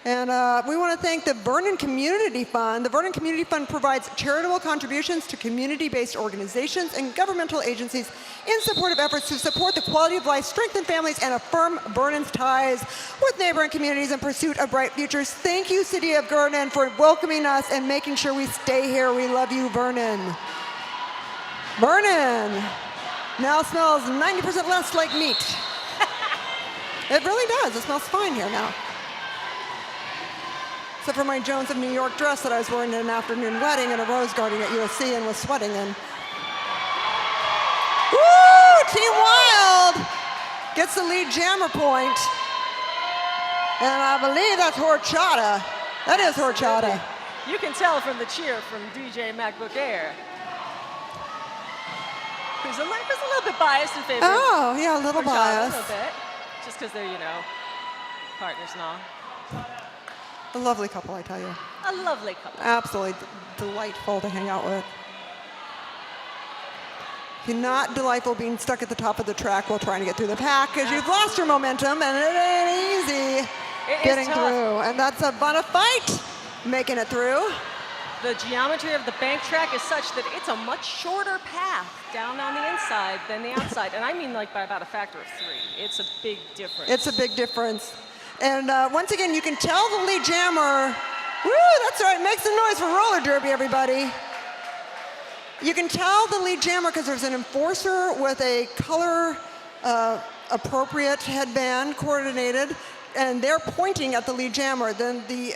S2: And we want to thank the Vernon Community Fund. The Vernon Community Fund provides charitable contributions to community-based organizations and governmental agencies in support of efforts to support the quality of life, strengthen families, and affirm Vernon's ties with neighboring communities in pursuit of bright futures. Thank you, City of Vernon, for welcoming us and making sure we stay here. We love you, Vernon. Vernon now smells 90% less like meat. It really does. It smells fine here now. Except for my Jones of New York dress that I was wearing at an afternoon wedding in a rose garden at USC and was sweating in. Woo! Team Wild gets the lead jammer point. And I believe that's horchata. That is horchata.
S1: You can tell from the cheer from DJ MacBook Air. Who's a little bit biased in favor
S2: Oh, yeah, a little
S1: horchata,
S2: biased.
S1: A little bit. Just because they're, partners and all.
S2: A lovely couple, I tell you.
S1: A lovely couple.
S2: Absolutely delightful to hang out with. If you're not delightful being stuck at the top of the track while trying to get through the pack because you've lost your momentum and it ain't easy. getting through. And that's a fight making it through.
S1: The geometry of the bank track is such that it's a much shorter path down on the inside than the outside. And I mean like by about a factor of 3. It's a big difference.
S2: It's a big difference. And once again, you can tell the lead jammer, woo, that's right, make some noise for roller derby, everybody. You can tell the lead jammer because there's an enforcer with a color appropriate headband coordinated, and they're pointing at the lead jammer. Then the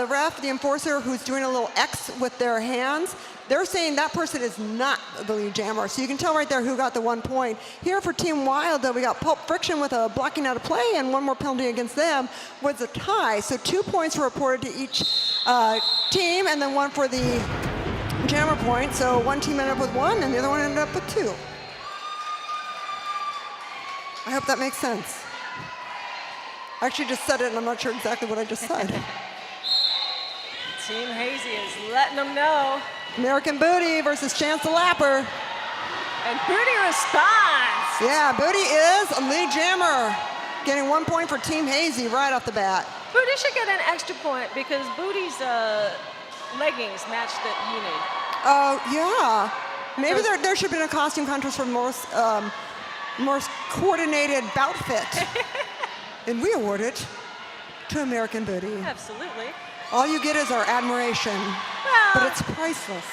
S2: ref, the enforcer, who's doing a little X with their hands, they're saying that person is not the lead jammer. So you can tell right there who got the 1 point. Here for Team Wild, though, we got Pulp Friction with a blocking out of play, and one more penalty against them was a tie. So 2 points were reported to each team, and then 1 for the jammer point. So one team ended up with 1, and the other one ended up with 2. I hope that makes sense. I actually just said it, and I'm not sure exactly what I just said.
S1: Team Hazy is letting them know.
S2: American Booty versus Chance the Lapper.
S1: And Booty responds.
S2: Yeah, Booty is a lead jammer, getting 1 point for Team Hazy right off the bat.
S1: Booty should get an extra point because Booty's leggings match the uni.
S2: Oh, yeah. Maybe there should have been a costume contest for most coordinated bout fit. And we award it to American Booty.
S1: Absolutely.
S2: All you get is our admiration, but it's priceless.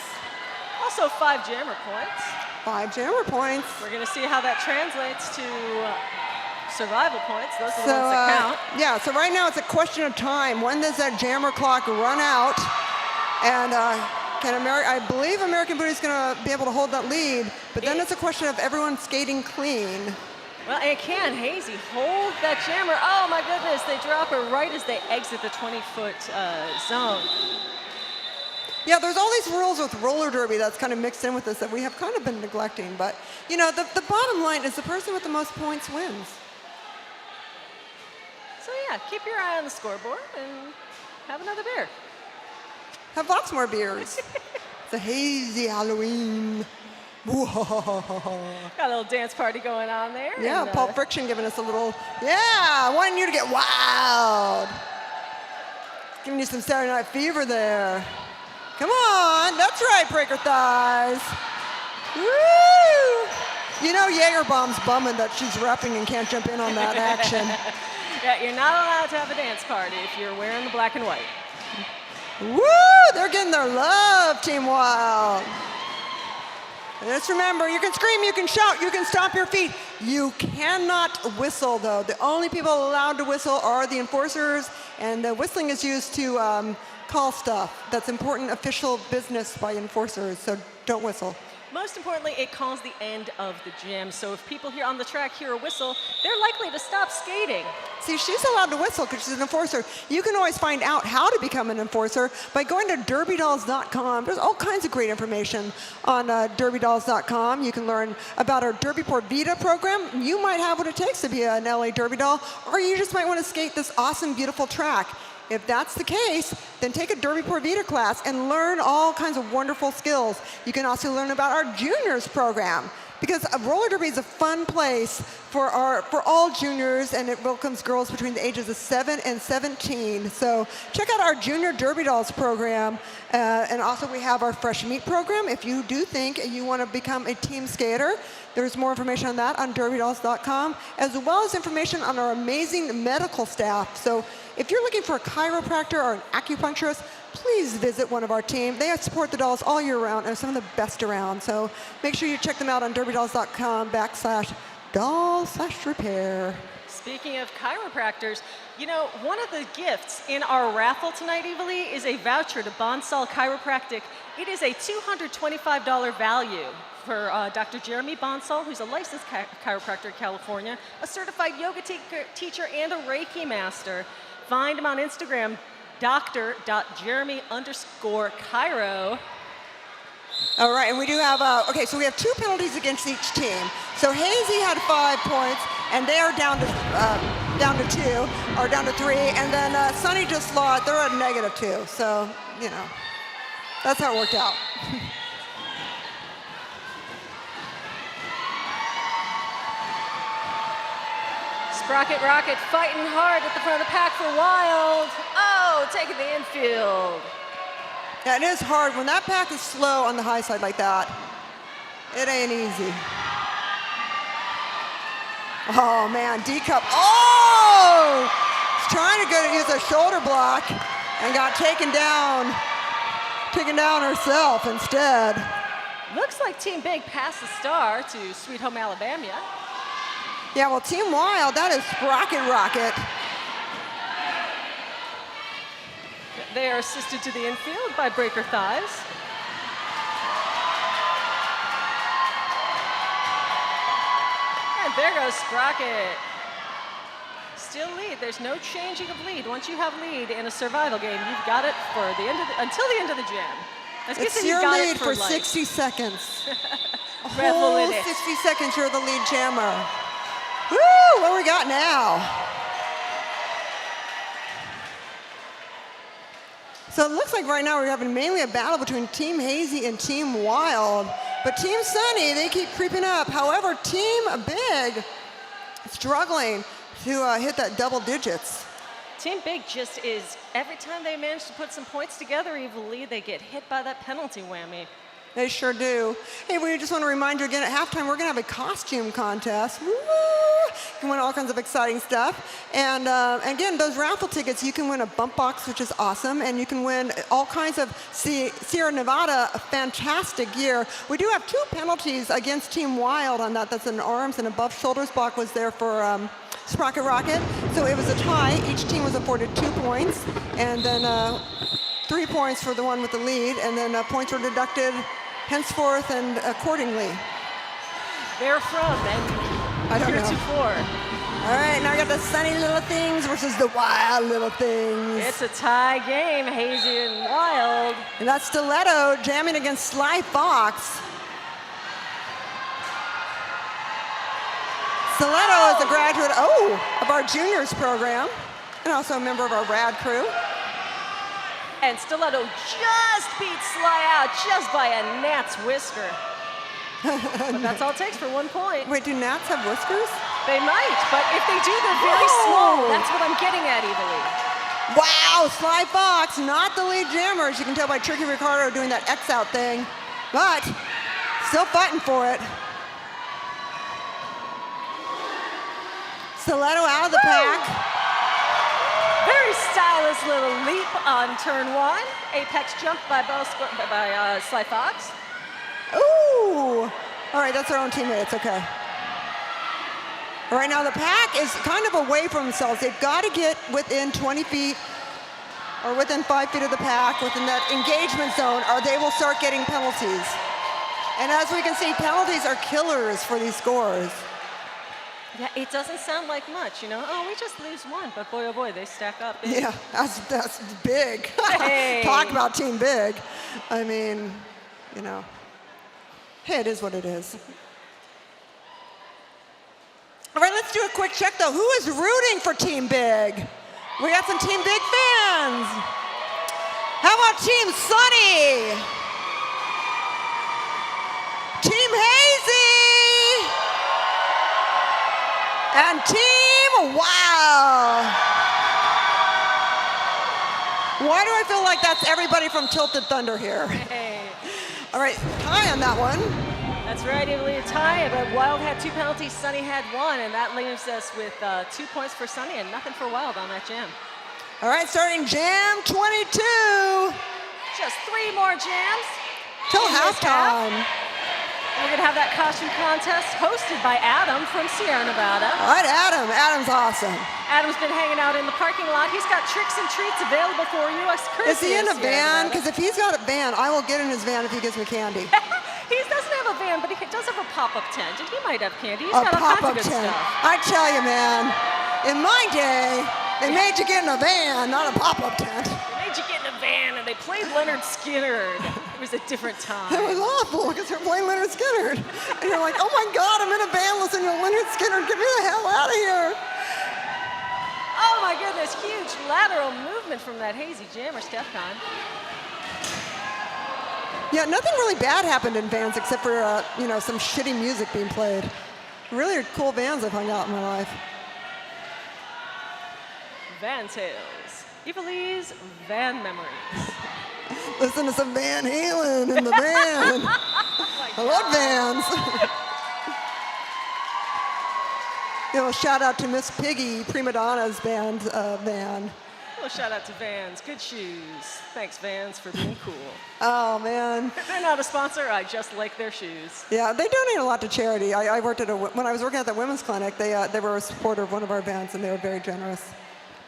S1: Also 5 jammer points.
S2: 5 jammer points.
S1: We're going to see how that translates to survival points. Those are the ones that count.
S2: Yeah, so right now it's a question of time. When does that jammer clock run out? And I believe American Booty is going to be able to hold that lead, but then it's a question of everyone skating clean.
S1: Well, and can Hazy hold that jammer? Oh my goodness, they drop her right as they exit the 20-foot zone.
S2: Yeah, there's all these rules with roller derby that's kind of mixed in with this that we have kind of been neglecting. But, you know, the bottom line is the person with the most points wins.
S1: So yeah, keep your eye on the scoreboard and have another beer.
S2: Have lots more beers. It's a Hazy Halloween.
S1: Got a little dance party going on there.
S2: Yeah, and, Pulp Friction giving us a little, wanting you to get wild. Giving you some Saturday Night Fever there. Come on, that's right, breaker thighs. Woo! You know Jaegerbomb's bumming that she's repping and can't jump in on that action.
S1: Yeah, you're not allowed to have a dance party if you're wearing the black and white.
S2: Woo! They're getting their love, Team Wild. Just remember, you can scream, you can shout, you can stomp your feet. You cannot whistle, though. The only people allowed to whistle are the enforcers, and the whistling is used to call stuff. That's important official business by enforcers, so don't whistle.
S1: Most importantly, it calls the end of the jam. So if people here on the track hear a whistle, they're likely to stop skating.
S2: See, she's allowed to whistle because she's an enforcer. You can always find out how to become an enforcer by going to derbydolls.com. There's all kinds of great information on derbydolls.com. You can learn about our Derby Por Vida program. You might have what it takes to be an LA Derby doll, or you just might want to skate this awesome, beautiful track. If that's the case, then take a Derby Por Vida class and learn all kinds of wonderful skills. You can also learn about our juniors program, because roller derby is a fun place for all juniors, and it welcomes girls between the ages of 7 and 17. So check out our Junior Derby Dolls program, and also we have our Fresh Meat program. If you do think you want to become a team skater, there's more information on that on derbydolls.com, as well as information on our amazing medical staff. So if you're looking for a chiropractor or an acupuncturist, please visit one of our team. They support the dolls all year round and are some of the best around. So make sure you check them out on derbydolls.com/doll/repair.
S1: Speaking of chiropractors, you know, one of the gifts in our raffle tonight, Evalie, is a voucher to Bonsall Chiropractic. It is a $225 value for Dr. Jeremy Bonsall, who's a licensed chiropractor in California, a certified yoga teacher, and a Reiki master. Find him on Instagram, dr.jeremy_chiro.
S2: All right, and we do have, okay, so we have 2 penalties against each team. So Hazy had 5 points, and they are down to 2, or down to 3, and then Sunny just lost, they're at -2, so, you know, that's how it worked out.
S1: Sprocket Rocket fighting hard at the front of the pack for Wild. Oh, taking the infield.
S2: Yeah, it is hard. When that pack is slow on the high side like that, it ain't easy. Oh, man, D-Cup. Oh! He's trying to go to use a shoulder block and got taken down herself instead.
S1: Looks like Team Big passed the star to Sweet Home Alabama.
S2: Yeah, well, Team Wild, that is Sprocket Rocket.
S1: They are assisted to the infield by Breaker Thighs. And there goes Sprocket. Still lead. There's no changing of lead. Once you have lead in a survival game, you've got it for the end of until the end of the jam.
S2: It's your lead for 60 seconds. A
S1: Revel
S2: whole
S1: in it.
S2: 60 seconds, you're the lead jammer. Woo, what do we got now? So it looks like right now we're having mainly a battle between Team Hazy and Team Wild. But Team Sunny, they keep creeping up. However, Team Big struggling to hit that double digits.
S1: Team Big just is, every time they manage to put some points together evenly, they get hit by that penalty whammy.
S2: They sure do. Hey, we just want to remind you again, at halftime, we're going to have a costume contest. Woo! You can win all kinds of exciting stuff. And again, those raffle tickets, you can win a bump box, which is awesome. And you can win all kinds of Sierra Nevada, a fantastic year. We do have 2 penalties against Team Wild on that. That's an arms and above shoulders block was there for Sprocket Rocket. So it was a tie. Each team was afforded 2 points. And then 3 points for the one with the lead. And then points were deducted henceforth and accordingly.
S1: They're from, and
S2: I don't know.
S1: heretofore.
S2: All right, now we got the Sunny Little Things versus the Wild Little Things.
S1: It's a tie game, Hazy and Wild.
S2: And that's Stiletto jamming against Sly Fox. Stiletto is a graduate, of our juniors program, and also a member of our RAD crew.
S1: And Stiletto just beats Sly out just by a gnat's whisker. But that's all it takes for 1 point.
S2: Wait, do gnats have whiskers?
S1: They might, but if they do, they're very small. That's what I'm getting at, Evilly.
S2: Wow, Sly Fox, not the lead jammer, as you can tell by Tricky Ricardo doing that X out thing, but still fighting for it. Stiletto out of the pack.
S1: Very stylish little leap on turn 1. Apex jump by Sly Fox.
S2: Ooh. All right, that's our own teammate. It's okay. All right, now the pack is kind of away from themselves. They've got to get within 20 feet or within 5 feet of the pack, within that engagement zone, or they will start getting penalties. And as we can see, penalties are killers for these scores.
S1: Yeah, it doesn't sound like much, you know? Oh, we just lose 1, but boy, oh boy, they stack up.
S2: Yeah, that's big.
S1: Hey.
S2: Talk about Team Big. I mean, you know, hey, it is what it is. All right, let's do a quick check, though. Who is rooting for Team Big? We got some Team Big fans. How about Team Sunny? Team Hazy? And Team Wow. Why do I feel like that's everybody from Tilted Thunder here?
S1: Hey.
S2: All right, tie on that one.
S1: That's right, Italy, a tie, but Wild had 2 penalties, Sunny had 1, and that leaves us with 2 points for Sunny and nothing for Wild on that jam.
S2: All right, starting jam 22.
S1: Just 3 more jams.
S2: Till
S1: in this half.
S2: halftime.
S1: We're going to have that costume contest hosted by Adam from Sierra Nevada.
S2: All right, Adam. Adam's awesome.
S1: Adam's been hanging out in the parking lot. He's got tricks and treats available for you.
S2: Is he in a van? Because if he's got a van, I will get in his van if he gives me candy.
S1: He doesn't have a van, but he does have a pop-up tent, and he might have candy. He's
S2: A
S1: got all kinds
S2: pop-up
S1: of good
S2: tent.
S1: stuff.
S2: I tell you, man, in my day, they made you get in a van, not a pop-up tent.
S1: They made you get in a van, and they played Leonard Skinner. It was a different time.
S2: It was awful because they're playing Leonard Skinner. And you're like, oh my God, I'm in a band listening to Leonard Skinner. Get me the hell out of here.
S1: Oh my goodness, huge lateral movement from that Hazy Jammer, Stefcon.
S2: Yeah, nothing really bad happened in bands except for, some shitty music being played. Really cool bands I've hung out in my life.
S1: Van Tales. Evilise Van Memories.
S2: Listen to some Van Halen in the van. I love Vans. You know, shout out to Miss Piggy, Prima Donna's band, Van.
S1: Well, shout out to Vans. Good shoes. Thanks, Vans, for being cool.
S2: Oh, man.
S1: They're not a sponsor. I just like their shoes.
S2: Yeah, they donate a lot to charity. I worked at when I was working at the women's clinic, they were a supporter of one of our bands, and they were very generous.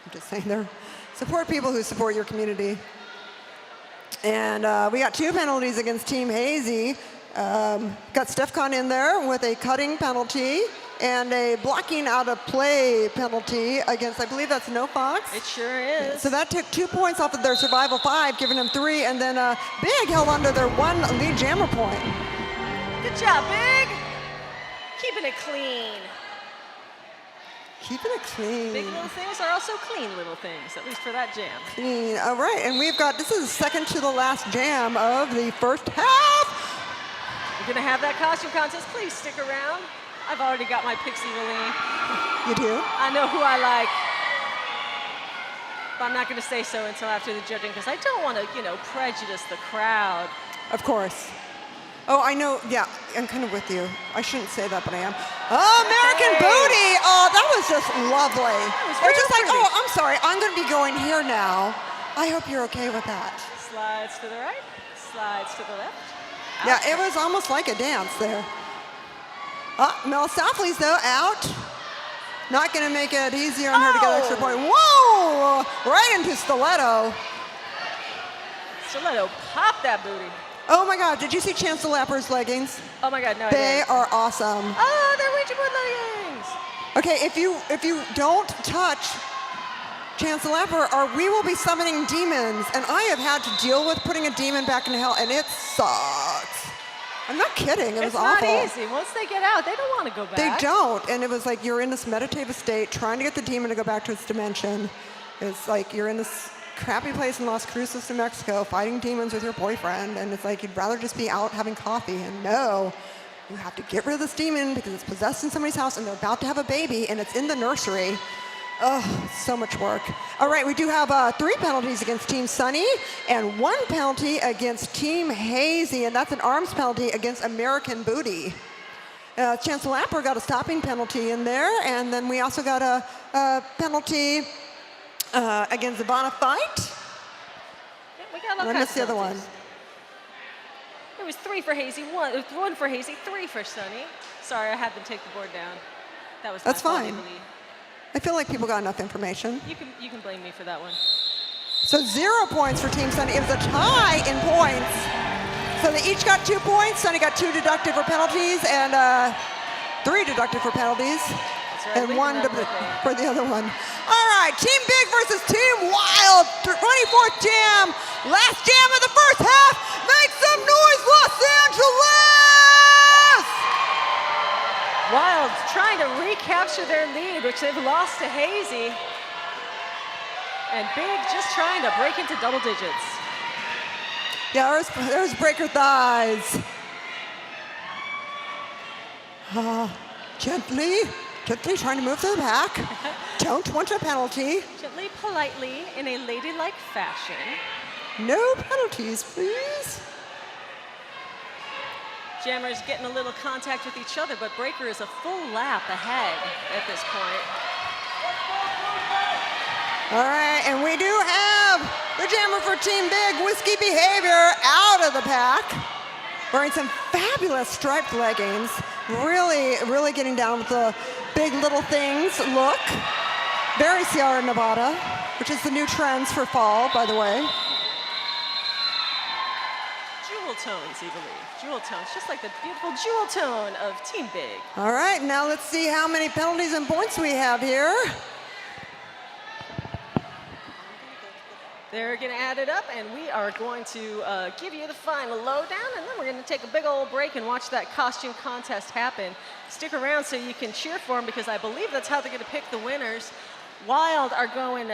S2: I'm just saying, they support people who support your community. And we got 2 penalties against Team Hazy. Got Stefcon in there with a cutting penalty and a blocking out of play penalty against, I believe that's No Fox.
S1: It sure is.
S2: So that took 2 points off of their survival 5, giving them 3, and then Big held onto their 1 lead jammer point.
S1: Good job, Big. Keeping it clean.
S2: Keeping it clean.
S1: Big little things are also clean little things, at least for that jam.
S2: Clean. All right, and we've got, this is the second to the last jam of the first half.
S1: We're gonna have that costume contest. Please stick around. I've already got my Pixie Lily.
S2: You do?
S1: I know who I like. But I'm not gonna say so until after the judging because I don't wanna, prejudice the crowd.
S2: Of course. Oh, I know, yeah, I'm kind of with you. I shouldn't say that, but I am. Oh, American Booty! Oh, that was just lovely.
S1: That was
S2: It's just like,
S1: pretty.
S2: oh, I'm sorry, I'm gonna be going here now. I hope you're okay with that.
S1: Slides to the right, slides to the left.
S2: Yeah, it was almost like a dance there. Mel Softly's though out. Not gonna make it easier on her to get an extra point. Whoa! Right into Stiletto.
S1: Stiletto, pop that booty.
S2: Oh my God, did you see Chance the Rapper's leggings?
S1: Oh my God, no, I
S2: They
S1: didn't.
S2: are awesome.
S1: Oh, they're Ouija board leggings.
S2: Okay, if you don't touch Chance the Rapper, or we will be summoning demons, and I have had to deal with putting a demon back in hell, and it sucks. I'm not kidding, it was awful.
S1: It's not easy. Once they get out, they don't want to go back.
S2: They don't, and it was like you're in this meditative state, trying to get the demon to go back to its dimension. It's like you're in this crappy place in Las Cruces, New Mexico, fighting demons with your boyfriend, and it's like you'd rather just be out having coffee, and no, you have to get rid of this demon because it's possessed in somebody's house, and they're about to have a baby, and it's in the nursery. Oh, so much work. All right, we do have 3 penalties against Team Sunny and 1 penalty against Team Hazy, and that's an arms penalty against American Booty. Chance the Rapper got a stopping penalty in there, and then we also got a penalty against Ivana Fight.
S1: Yeah, we got all
S2: I
S1: kinds
S2: missed the
S1: of
S2: other one.
S1: penalties. It was 3 for Hazy, 1 for Hazy, 3 for Sunny. Sorry, I had them take the board down. That was
S2: That's
S1: my fault,
S2: fine.
S1: Emily.
S2: I feel like people got enough information.
S1: You can blame me for that one.
S2: So 0 points for Team Sunny. It was a tie in points. So they each got 2 points. Sunny got 2 deducted for penalties and 3 deducted for penalties.
S1: That's right,
S2: And
S1: leaving
S2: 1
S1: them with a-
S2: for the other one. All right, Team Big versus Team Wild. 24th jam. Last jam of the first half. Make some noise, Los Angeles!
S1: Wild trying to recapture their lead, which they've lost to Hazy. And Big just trying to break into double digits.
S2: Yeah, there's breaker thighs. Gently trying to move to the back. Don't want a penalty.
S1: Gently, politely, in a ladylike fashion.
S2: No penalties, please.
S1: Jammers getting a little contact with each other, but Breaker is a full lap ahead at this point.
S2: All right, and we do have the jammer for Team Big, Whiskey Behavior, out of the pack. Wearing some fabulous striped leggings. Really getting down with the big little things look. Very Sierra Nevada, which is the new trends for fall, by the way.
S1: Jewel tones, Evilise. Jewel tones, just like the beautiful jewel tone of Team Big.
S2: All right, now let's see how many penalties and points we have here.
S1: They're gonna add it up, and we are going to give you the final lowdown, and then we're gonna take a big old break and watch that costume contest happen. Stick around so you can cheer for them, because I believe that's how they're gonna pick the winners. Wild are going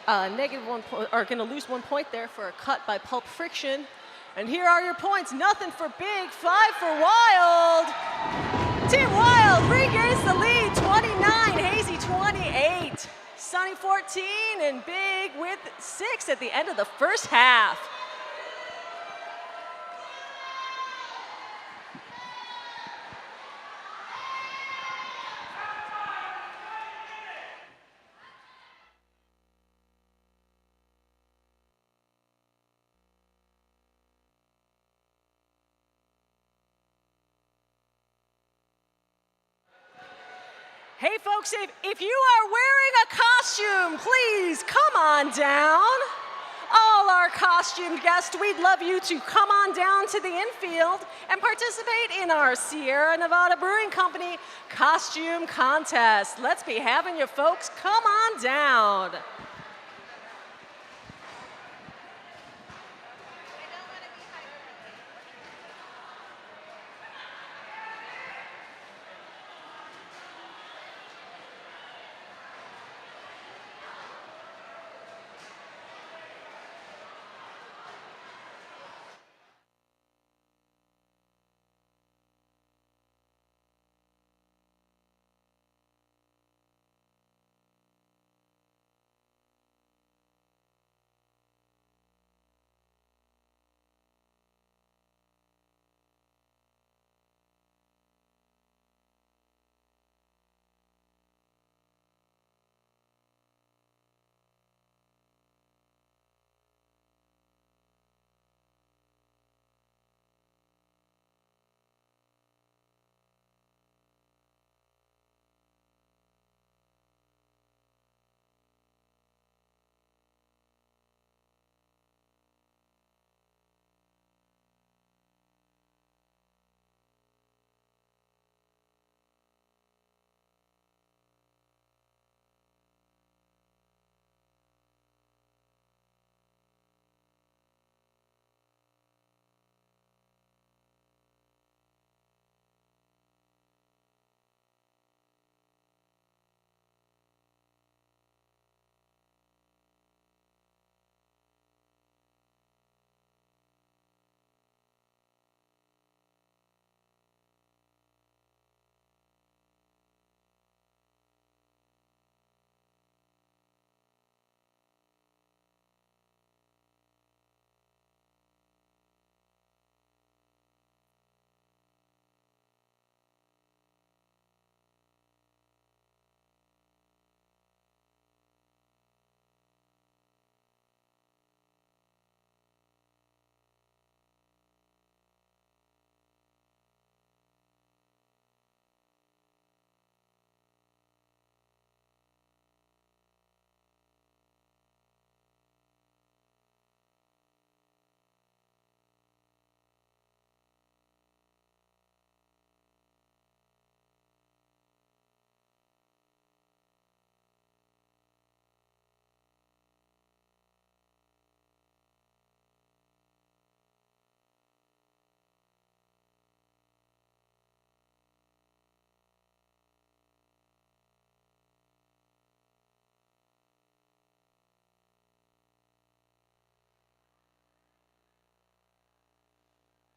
S1: are gonna lose 1 point there for a cut by Pulp Friction. And here are your points. Nothing for Big, 5 for Wild. Team Wild regains the lead, 29, Hazy 28. Sunny 4 14 and big with 6 at the end of the first half. Hey folks, if you are wearing a costume, please come on down. All our costumed guests, we'd love you to come on down to the infield and participate in our Sierra Nevada Brewing Company costume contest. Let's be having you folks come on down.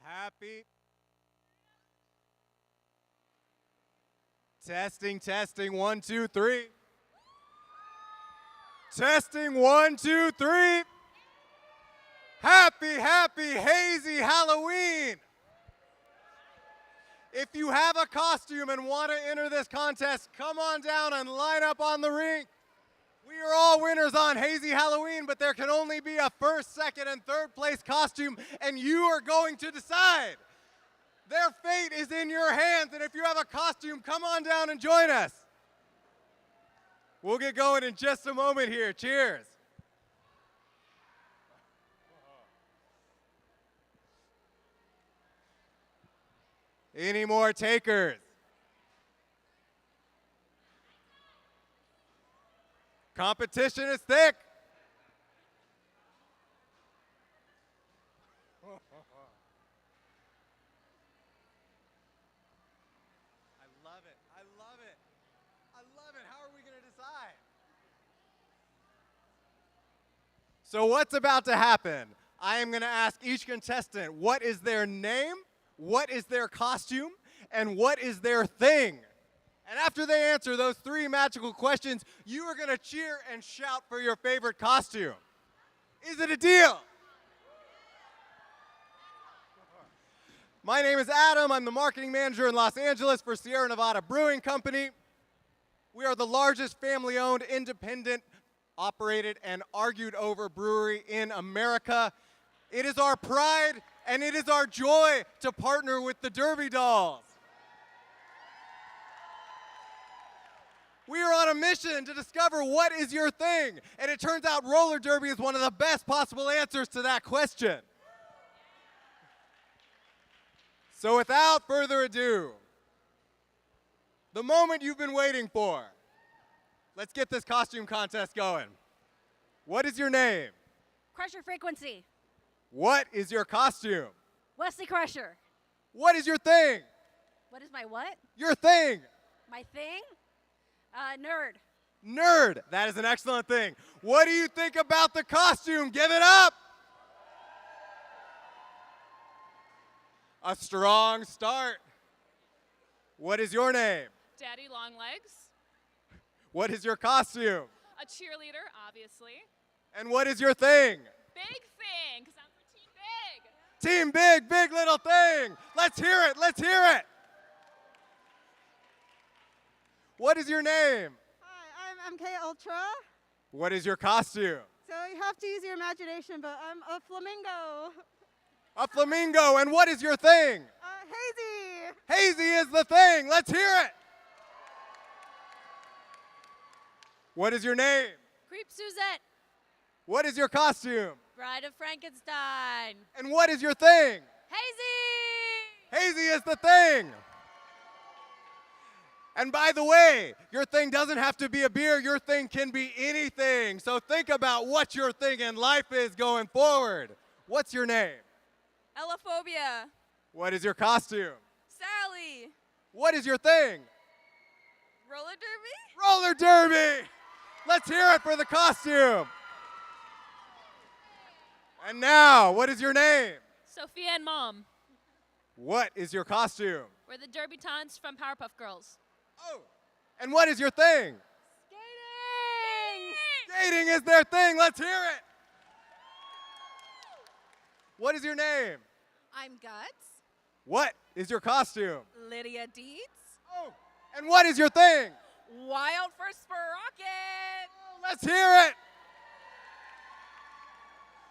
S3: Happy. Testing, testing, 1, 2, 3. Testing, 1, 2, 3. Happy, happy, hazy Halloween. If you have a costume and want to enter this contest, come on down and line up on the rink. We are all winners on Hazy Halloween, but there can only be a first, second, and third place costume, and you are going to decide. Their fate is in your hands, and if you have a costume, come on down and join us. We'll get going in just a moment here. Cheers. Any more takers? Competition is thick. I love it. I love it. I love it. How are we going to decide? So what's about to happen? I am going to ask each contestant what is their name, what is their costume, and what is their thing. And after they answer those 3 magical questions, you are going to cheer and shout for your favorite costume. Is it a deal? My name is Adam. I'm the marketing manager in Los Angeles for Sierra Nevada Brewing Company. We are the largest family-owned, independent, operated, and argued over brewery in America. It is our pride and it is our joy to partner with the Derby Dolls. We are on a mission to discover what is your thing, and it turns out roller derby is one of the best possible answers to that question. So without further ado, the moment you've been waiting for, let's get this costume contest going. What is your name?
S4: Crusher Frequency.
S3: What is your costume?
S4: Wesley Crusher.
S3: What is your thing?
S4: What is my what?
S3: Your thing.
S4: My thing? Nerd.
S3: Nerd. That is an excellent thing. What do you think about the costume? Give it up. A strong start. What is your name?
S5: Daddy Longlegs.
S3: What is your costume?
S5: A cheerleader, obviously.
S3: And what is your thing?
S5: Big thing, because I'm for Team Big.
S3: Team Big, big little thing. Let's hear it, let's hear it. What is your name?
S6: Hi, I'm MK Ultra.
S3: What is your costume?
S6: So you have to use your imagination, but I'm a flamingo.
S3: A flamingo. And what is your thing?
S6: Hazy.
S3: Hazy is the thing. Let's hear it. What is your name?
S4: Creep Suzette.
S3: What is your costume?
S4: Bride of Frankenstein.
S3: And what is your thing?
S4: Hazy!
S3: Hazy is the thing. And by the way, your thing doesn't have to be a beer. Your thing can be anything. So think about what your thing in life is going forward. What's your name?
S4: Ellaphobia.
S3: What is your costume?
S4: Sally.
S3: What is your thing?
S4: Roller derby?
S3: Roller derby. Let's hear it for the costume. And now, what is your name?
S5: Sophia and Mom.
S3: What is your costume?
S5: We're the Derbitants from Powerpuff Girls.
S3: Oh, and what is your thing?
S4: Skating!
S3: Skating is their thing. Let's hear it. What is your name?
S4: I'm Guts.
S3: What is your costume?
S4: Lydia Dietz.
S3: Oh, and what is your thing?
S4: Wild for Sprocket.
S3: Oh, let's hear it.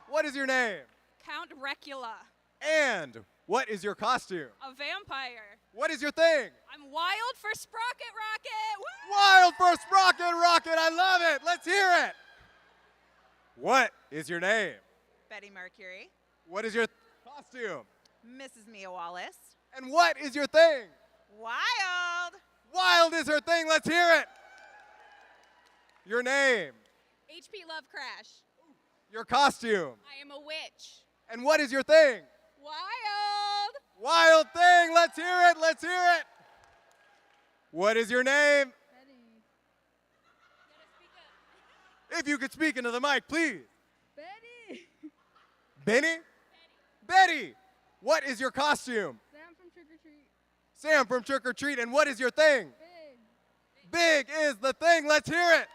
S3: What is your name?
S4: Count Recula.
S3: And what is your costume?
S4: A vampire.
S3: What is your thing?
S4: I'm wild for Sprocket Rocket. Woo!
S3: Wild for Sprocket Rocket. I love it. Let's hear it. What is your name?
S7: Betty Mercury.
S3: What is your costume?
S7: Mrs. Mia Wallace.
S3: And what is your thing?
S7: Wild.
S3: Wild is her thing. Let's hear it. Your name.
S4: HP Love Crash.
S3: Your costume.
S4: I am a witch.
S3: And what is your thing?
S4: Wild.
S3: Wild thing. Let's hear it. Let's hear it. What is your name? If you could speak into the mic, please.
S6: Betty.
S3: Benny? Betty. What is your costume?
S6: Sam from Trick or Treat.
S3: Sam from Trick or Treat. And what is your thing?
S6: Big.
S3: Big is the thing. Let's hear it.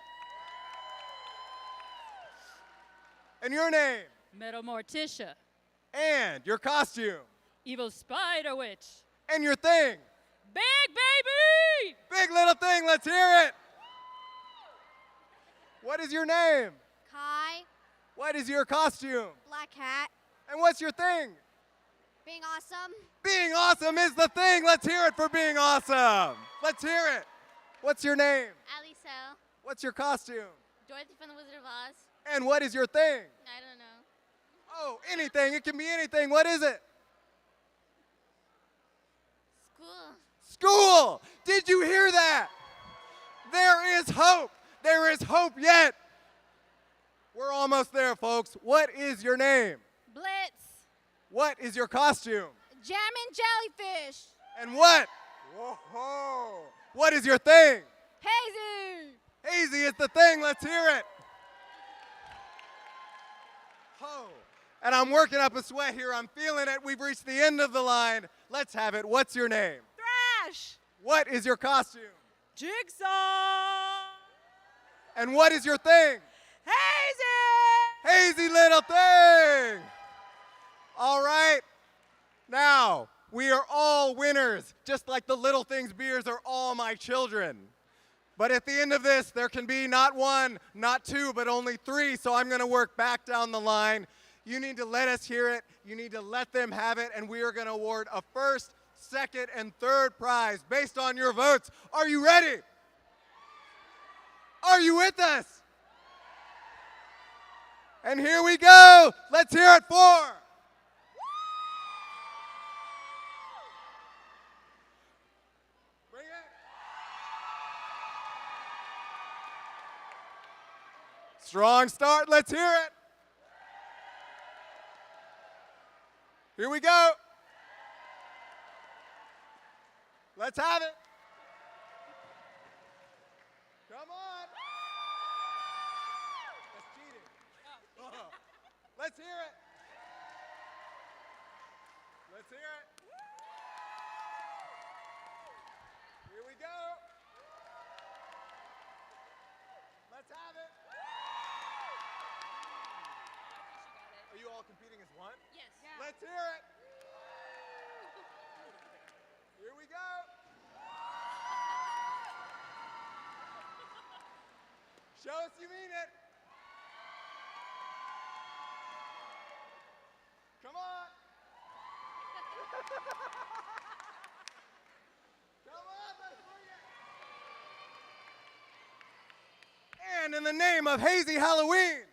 S3: And your name?
S5: Metal Morticia.
S3: And your costume?
S5: Evil Spider Witch.
S3: And your thing?
S5: Big Baby!
S3: Big little thing. Let's hear it. What is your name?
S8: Kai,
S3: What is your costume?
S8: Black Hat,
S3: And what's your thing?
S8: being awesome.
S3: Being awesome is the thing. Let's hear it for being awesome. Let's hear it. What's your name?
S8: Ali Sell,
S3: What's your costume?
S8: Dorothy from the Wizard of Oz.
S3: And what is your thing?
S8: I don't know.
S3: Oh, anything. It can be anything. What is it?
S8: School.
S3: School. Did you hear that? There is hope. There is hope yet. We're almost there, folks. What is your name?
S4: Blitz.
S3: What is your costume?
S4: Jammin' Jellyfish.
S3: And what? Whoa. What is your thing?
S4: Hazy.
S3: Hazy is the thing. Let's hear it. Oh. And I'm working up a sweat here. I'm feeling it. We've reached the end of the line. Let's have it. What's your name?
S4: Thrash.
S3: What is your costume?
S1: Jigsaw.
S3: And what is your thing?
S1: Hazy.
S3: Hazy little thing. All right. Now, we are all winners, just like the Little Things beers are all my children. But at the end of this, there can be not one, not two, but only three, so I'm going to work back down the line. You need to let us hear it. You need to let them have it, and we are going to award a first, second, and third prize based on your votes. Are you ready? Are you with us? And here we go. Let's hear it for... Bring it. Strong start. Let's hear it. Here we go. Let's have it. Come on. That's cheating. Let's hear it. Let's hear it. Here we go. Let's have it. Are you all competing as one?
S5: Yes.
S3: Let's hear it. Here we go. Show us you mean it. Come on. Come on, let's bring it. And in the name of Hazy Halloween.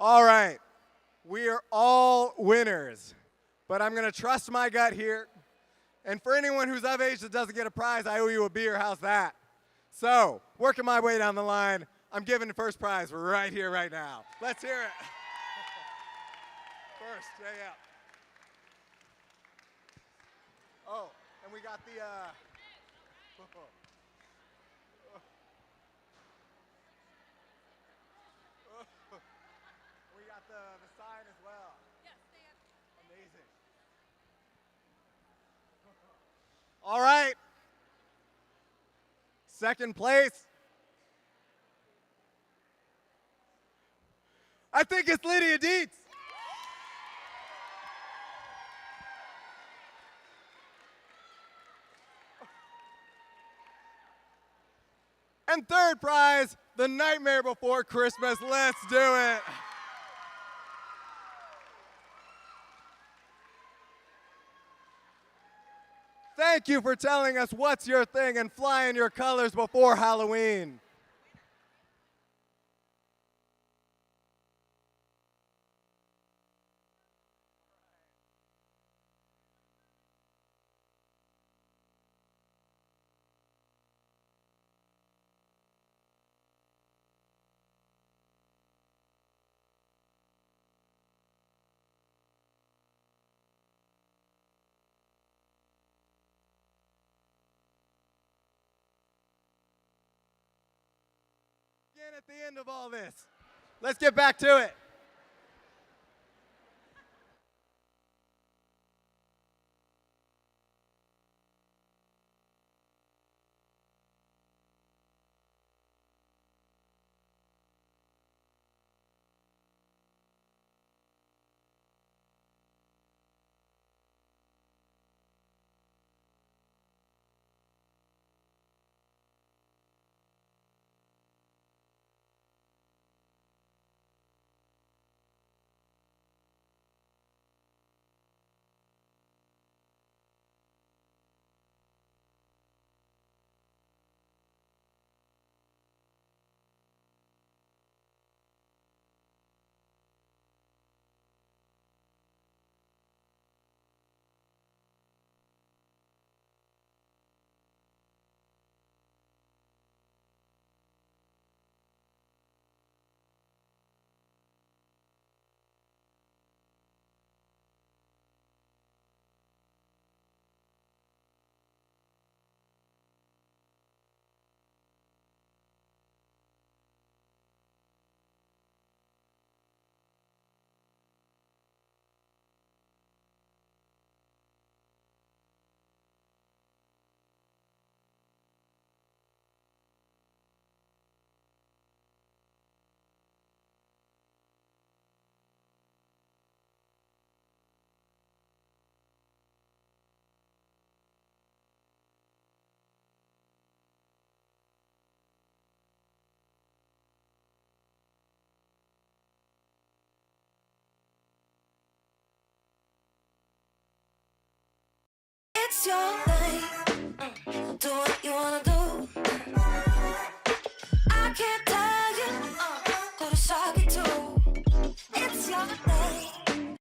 S3: All right, we are all winners, but I'm gonna trust my gut here. And for anyone who's of age that doesn't get a prize, I owe you a beer, how's that? So, working my way down the line, I'm giving the first prize right here, right now. Let's hear it. First, yeah. Oh, and we got the, we got the sign as well.
S5: Yes, they have.
S3: Amazing. All right. Second place. I think it's Lydia Dietz. And third prize, The Nightmare Before Christmas. Let's do it. Thank you for telling us what's your thing and flying your colors before Halloween. Again at the end of all this. Let's get back to it.
S9: It's your thing. Do what you wanna do. I can't tell you who to shock it to. It's your thing.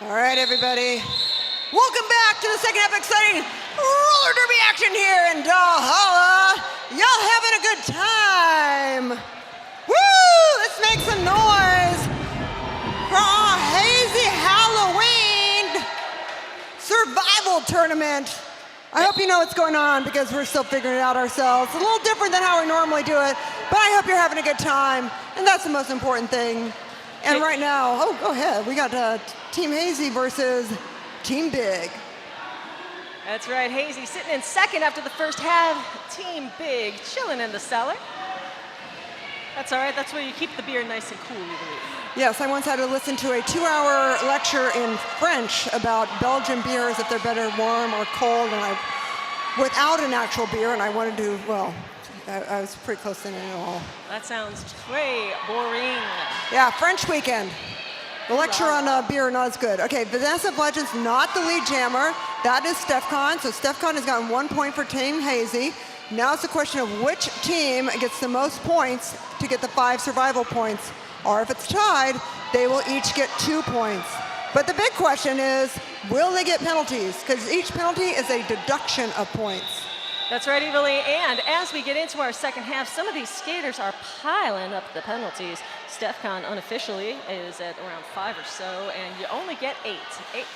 S2: All right, everybody. Welcome back to the second half of exciting roller derby action here in Valhalla. Y'all having a good time? Woo! Let's make some noise for our Hazy Halloween survival tournament. I hope you know what's going on because we're still figuring it out ourselves. It's a little different than how we normally do it, but I hope you're having a good time, and that's the most important thing. And right now, oh, go ahead. We got Team Hazy versus Team Big.
S1: That's right, Hazy sitting in second after the first half. Team Big chilling in the cellar. That's all right, that's where you keep the beer nice and cool, we believe.
S2: Yes, I once had to listen to a 2-hour lecture in French about Belgian beers, if they're better warm or cold, and without an actual beer, and I wanted to, well, I was pretty close in it all.
S1: That sounds très boring.
S2: Yeah, French weekend. The lecture on beer, not as good. Okay, Vanessa Legends, not the lead jammer. That is Stefcon. So Stefcon has gotten 1 point for Team Hazy. Now it's a question of which team gets the most points to get the 5 survival points. Or if it's tied, they will each get 2 points. But the big question is, will they get penalties? Because each penalty is a deduction of points.
S1: That's right, Evilly. And as we get into our second half, some of these skaters are piling up the penalties. Stefcon unofficially is at around 5 or so, and you only get 8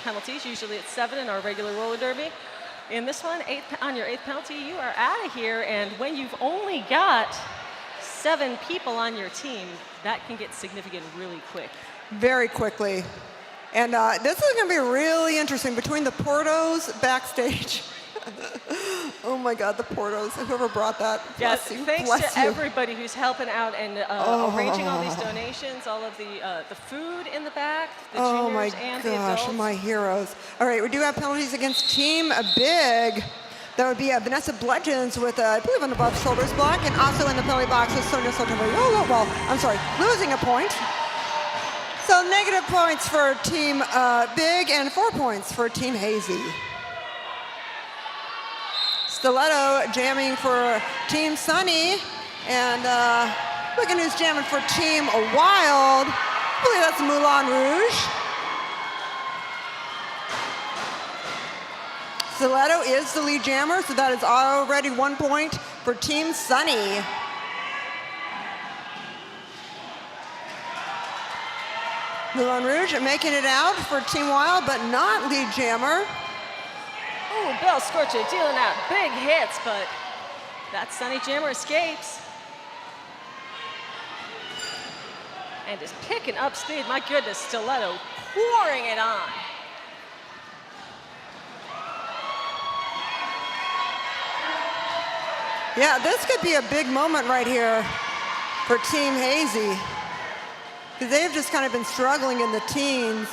S1: penalties. Usually it's 7 in our regular roller derby. In this one, on your 8th penalty, you are out of here. And when you've only got 7 people on your team, that can get significant really quick.
S2: Very quickly. And this is going to be really interesting between the Portos backstage. Oh my God, the Portos, whoever brought that.
S1: Yes,
S2: Bless you.
S1: thanks
S2: Bless
S1: to
S2: you.
S1: everybody who's helping out and arranging all these donations, all of the food in the back, the
S2: Oh my
S1: juniors and the
S2: gosh,
S1: adults.
S2: my heroes. All right, we do have penalties against Team Big. That would be Vanessa Legends with, I believe, an above shoulders block, and also in the penalty box with Sonia Sotomayor. Well, I'm sorry, losing a point. So negative points for Team Big and 4 points for Team Hazy. Stiletto jamming for Team Sunny, and look at who's jamming for Team Wild. I believe that's Moulin Rouge. Stiletto is the lead jammer, so that is already 1 point for Team Sunny. Moulin Rouge making it out for Team Wild, but not lead jammer.
S1: Ooh, Bell Scorcher dealing out big hits, but that Sunny Jammer escapes. And is picking up speed. My goodness, Stiletto pouring it on.
S2: Yeah, this could be a big moment right here for Team Hazy, because they've just kind of been struggling in the teens,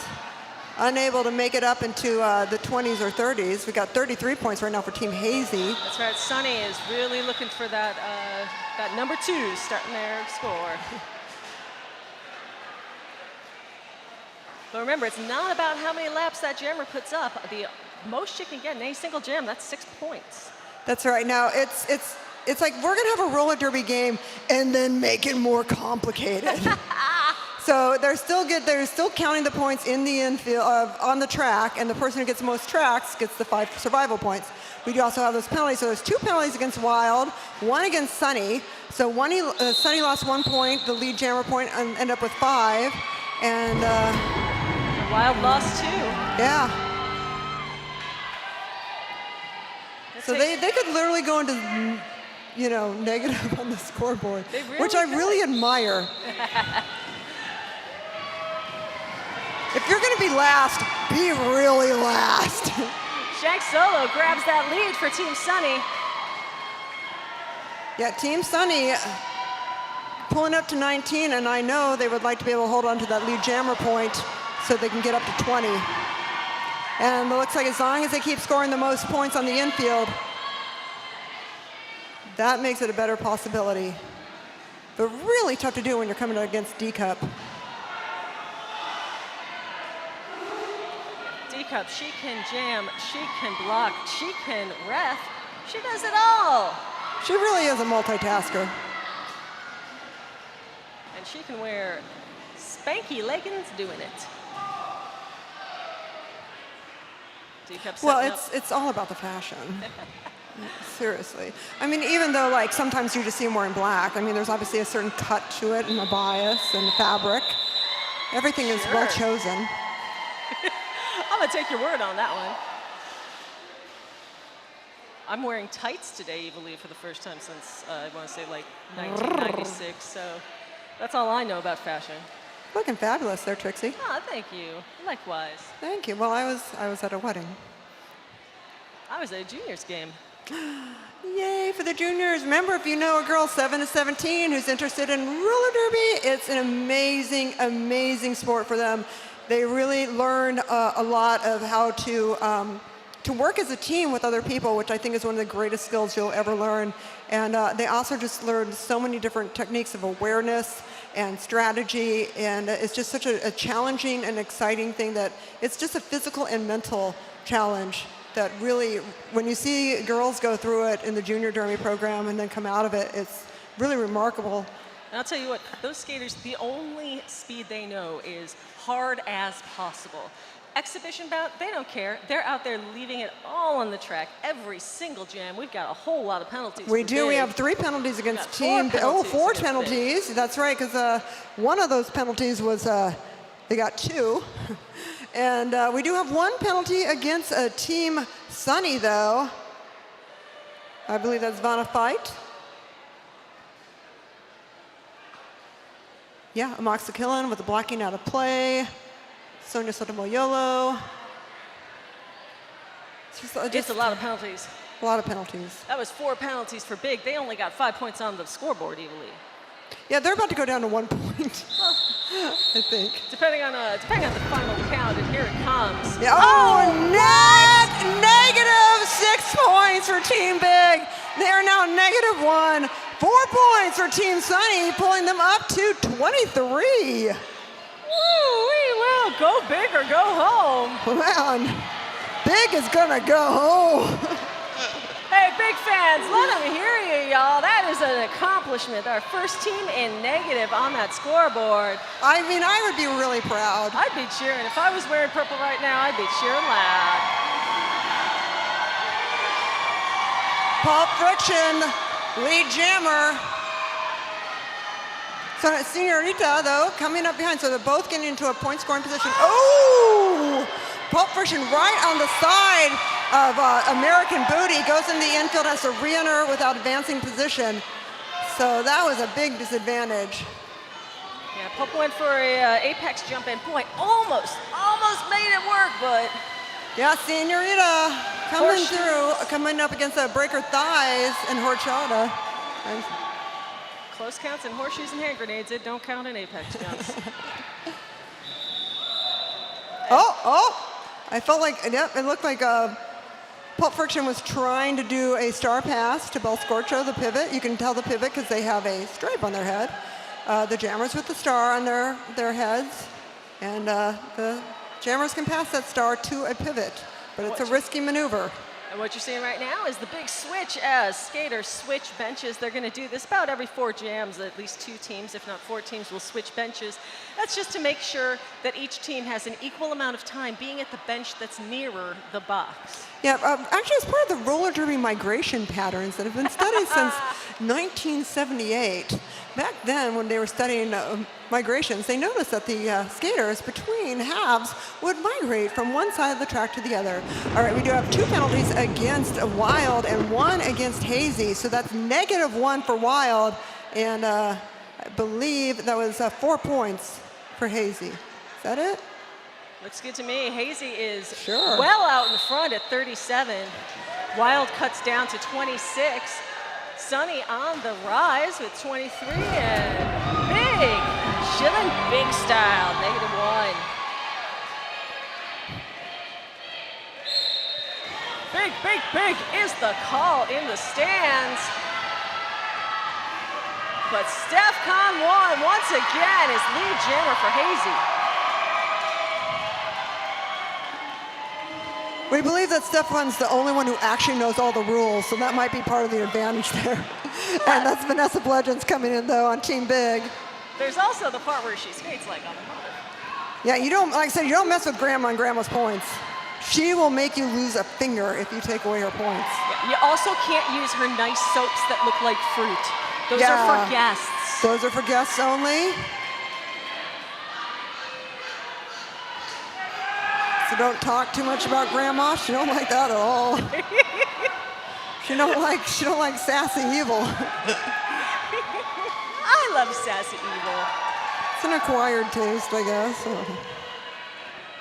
S2: unable to make it up into the 20s or 30s. We got 33 points right now for Team Hazy.
S1: That's right, Sunny is really looking for that, that number 2 starting their score. But remember, it's not about how many laps that jammer puts up. The most you can get in any single jam, that's 6 points.
S2: That's right. Now, it's like we're going to have a roller derby game and then make it more complicated. So they're still counting the points in the infield on the track, and the person who gets the most tracks gets the 5 survival points. We do also have those penalties. So there's 2 penalties against Wild, 1 against Sunny. So Sunny lost 1 point, the lead jammer point, and end up with 5. And
S1: Wild lost 2.
S2: Yeah. So they could literally go into, negative on the scoreboard, which I really admire. If you're going to be last, be really last.
S1: Shank Solo grabs that lead for Team Sunny.
S2: Yeah, Team Sunny pulling up to 19, and I know they would like to be able to hold on to that lead jammer point so they can get up to 20. And it looks like as long as they keep scoring the most points on the infield, that makes it a better possibility. But really tough to do when you're coming against D-Cup.
S1: D-Cup, she can jam, she can block, she can ref. She does it all.
S2: She really is a multitasker.
S1: And she can wear spanky leggings doing it. D-Cup
S2: Well,
S1: setting up.
S2: it's all about the fashion. Seriously. I mean, even though like sometimes you just see them wearing black, I mean, there's obviously a certain cut to it and a bias and the fabric. Everything is well chosen.
S1: I'm gonna take your word on that one. I'm wearing tights today, Eva Lee, for the first time since I want to say like 1996. So that's all I know about fashion.
S2: Looking fabulous there, Trixie.
S1: Oh, thank you. Likewise.
S2: Thank you. Well, I was at a wedding.
S1: I was at a juniors game.
S2: Yay for the juniors. Remember, if you know a girl 7 to 17 who's interested in roller derby, it's an amazing, amazing sport for them. They really learn a lot of how to work as a team with other people, which I think is one of the greatest skills you'll ever learn. And they also just learn so many different techniques of awareness and strategy, and it's just such a challenging and exciting thing that it's just a physical and mental challenge that really, when you see girls go through it in the junior derby program and then come out of it, it's really remarkable.
S1: And I'll tell you what, those skaters, the only speed they know is hard as possible. Exhibition bout, they don't care. They're out there leaving it all on the track. Every single jam, we've got a whole lot of penalties.
S2: We
S1: for
S2: do. We
S1: big.
S2: have 3 penalties against
S1: Got
S2: Team.
S1: 4
S2: 4 penalties. That's right, because one of those penalties was they got 2. And we do have 1 penalty against Team Sunny, though. I believe that's Vanna Fight. Yeah, Amoxa Killen with the blocking out of play. Sonia Sotomoyolo.
S1: Just a lot of penalties.
S2: A lot of penalties.
S1: That was 4 penalties for big. They only got 5 points on the scoreboard, Eva Lee.
S2: Yeah, they're about to go down to 1 point, I think.
S1: Depending on the final count, and here it comes.
S2: Yeah. Oh, negative 6 points for Team Big. They are now -1. 4 points for Team Sunny, pulling them up to 23.
S1: Well, go big or go home.
S2: Man, Big is gonna go home.
S1: Hey, big fans, let them hear you, y'all. That is an accomplishment. Our first team in negative on that scoreboard.
S2: I mean, I would be really proud.
S1: I'd be cheering. If I was wearing purple right now, I'd be cheering loud.
S2: Pulp Friction, lead jammer. So Senorita, though, coming up behind. So they're both getting into a point scoring position. Oh! Pulp Friction right on the side of American Booty. Goes in the infield, has to re-enter without advancing position. So that was a big disadvantage.
S1: Yeah, Pulp went for a apex jump in point. Almost made it work, but.
S2: Yeah, Senorita coming through, coming up against breaker thighs and horchata.
S1: Close counts and horseshoes and hand grenades, it don't count in apex jumps.
S2: Oh! I felt like, yep, it looked like Pulp Friction was trying to do a star pass to Bel Scorcho, the pivot. You can tell the pivot because they have a stripe on their head. The jammers with the star on their heads. And the jammers can pass that star to a pivot, but it's a risky maneuver.
S1: And what you're seeing right now is the big switch as skaters switch benches. They're going to do this about every 4 jams. At least 2 teams, if not 4 teams, will switch benches. That's just to make sure that each team has an equal amount of time being at the bench that's nearer the box.
S2: Yeah, actually it's part of the roller derby migration patterns that have been studied since 1978. Back then, when they were studying migrations, they noticed that the skaters between halves would migrate from one side of the track to the other. All right, we do have 2 penalties against Wild and 1 against Hazy. So that's -1 for Wild, and I believe that was 4 points for Hazy. Is that it?
S1: Looks good to me. Hazy is
S2: Sure.
S1: well out in front at 37. Wild cuts down to 26. Sunny on the rise with 23, and Big, chilling big style, -1. Big, big, big is the call in the stands. But Steph Con won once again as lead jammer for Hazy.
S2: We believe that Stefan's the only one who actually knows all the rules, so that might be part of the advantage there. And that's Vanessa Bludgeons coming in, though, on Team Big.
S1: There's also the part where she skates like on a mother.
S2: Yeah, you don't, like I said, you don't mess with Grandma and Grandma's points. She will make you lose a finger if you take away her points.
S1: Yeah, you also can't use her nice soaps that look like fruit. Those are for guests.
S2: Those are for guests only. So don't talk too much about Grandma. She don't like that at all. She don't like sassy evil.
S1: I love sassy evil.
S2: It's an acquired taste, I guess.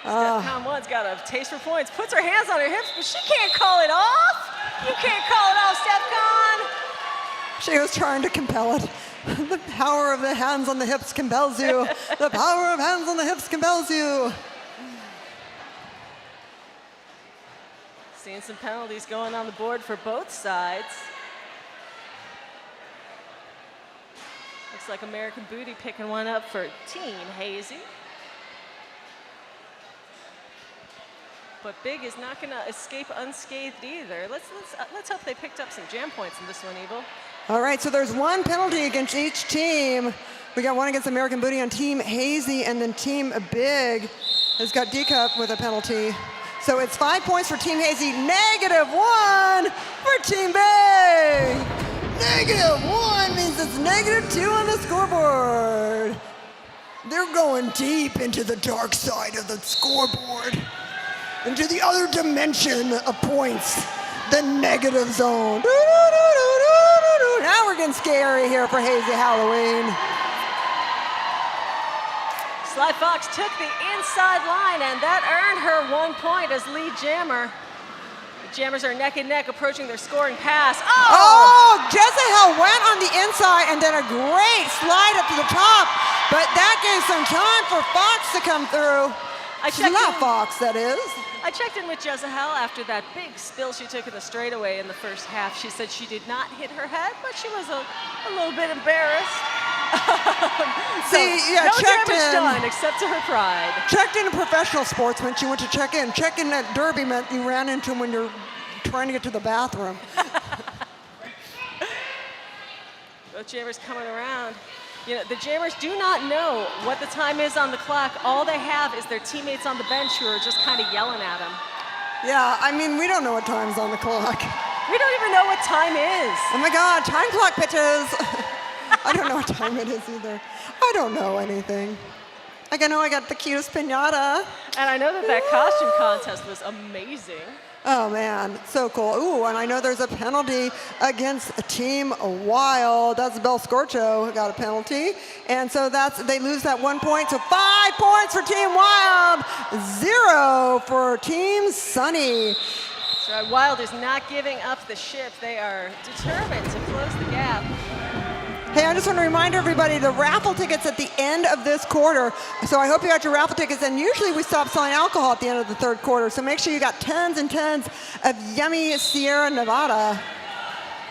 S1: Steph Con one's got a taste for points. Puts her hands on her hips, but she can't call it off. You can't call it off, Steph Con.
S2: She was trying to compel it. The power of the hands on the hips compels you. The power of hands on the hips compels you.
S1: Seeing some penalties going on the board for both sides. Looks like American Booty picking one up for Team Hazy. But Big is not going to escape unscathed either. Let's hope they picked up some jam points in this one, Evil.
S2: All right, so there's one penalty against each team. We got one against American Booty on Team Hazy, and then Team Big has got D-Cup with a penalty. So it's 5 points for Team Hazy, -1 for Team Big. -1 means it's -2 on the scoreboard. They're going deep into the dark side of the scoreboard, into the other dimension of points, the negative zone. Now we're getting scary here for Hazy Halloween.
S1: Sly Fox took the inside line, and that earned her 1 point as lead jammer. The jammers are neck and neck approaching their scoring pass.
S2: Oh, Jezebel went on the inside and then a great slide up to the top, but that gave some time for Fox to come through. Not Fox, that is.
S1: I checked in with Jezebel after that big spill she took in the straightaway in the first half. She said she did not hit her head, but she was a little bit embarrassed.
S2: See, yeah,
S1: no
S2: checked
S1: damage
S2: in.
S1: done except to her pride.
S2: Checked in a professional sports when she went to check in. Check in at Derby meant you ran into him when you're trying to get to the bathroom.
S1: Both jammers coming around. You know, the jammers do not know what the time is on the clock. All they have is their teammates on the bench who are just kind of yelling at them.
S2: Yeah, I mean, we don't know what time's on the clock.
S1: We don't even know what time is.
S2: Oh my God, time clock bitches. I don't know what time it is either. I don't know anything. Like I know I got the cutest pinata.
S1: And I know that costume contest was amazing.
S2: Oh man, so cool. Ooh, and I know there's a penalty against Team Wild. That's Bel Scorcho who got a penalty. And so they lose that 1 point. So 5 points for Team Wild, 0 for Team Sunny.
S1: That's right, Wild is not giving up the ship. They are determined to close the gap.
S2: Hey, I just want to remind everybody the raffle tickets at the end of this quarter. So I hope you got your raffle tickets. And usually we stop selling alcohol at the end of the third quarter. So make sure you got tons and tons of yummy Sierra Nevada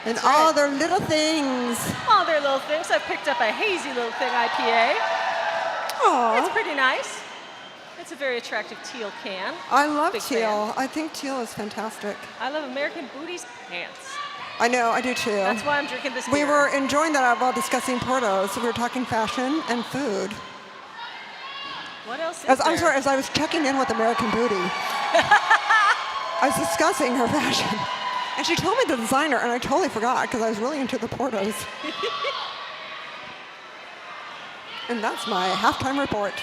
S2: and all their little things.
S1: All their little things. I picked up a Hazy Little Thing IPA.
S2: Aww.
S1: It's pretty nice. It's a very attractive teal can.
S2: I love
S1: Big
S2: teal.
S1: fan.
S2: I think teal is fantastic.
S1: I love American Booty's pants.
S2: I know, I do too.
S1: That's why I'm drinking this beer.
S2: We were enjoying that while discussing Portos. So we were talking fashion and food.
S1: What else is
S2: I'm
S1: there?
S2: sorry, as I was checking in with American Booty, I was discussing her fashion. And she told me the designer, and I totally forgot because I was really into the Portos. And that's my halftime report.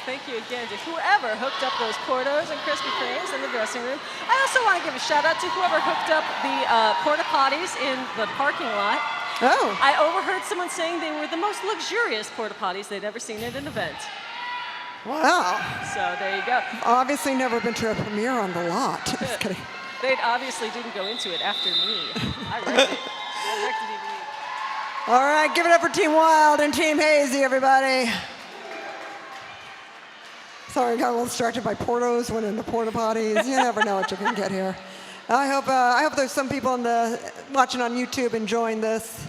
S1: Thank you again to whoever hooked up those Portos and Krispy Kremes in the dressing room. I also want to give a shout out to whoever hooked up the porta potties in the parking lot.
S2: Oh.
S1: I overheard someone saying they were the most luxurious porta potties they'd ever seen at an event.
S2: Wow.
S1: So there you go.
S2: Obviously never been to a premiere on the lot. Just kidding.
S1: They obviously didn't go into it after me. I wrecked it. I wrecked the DVD.
S2: All right, give it up for Team Wild and Team Hazy, everybody. Sorry, I got a little distracted by Portos, went into porta potties. You never know what you can get here. I hope there's some people watching on YouTube enjoying this.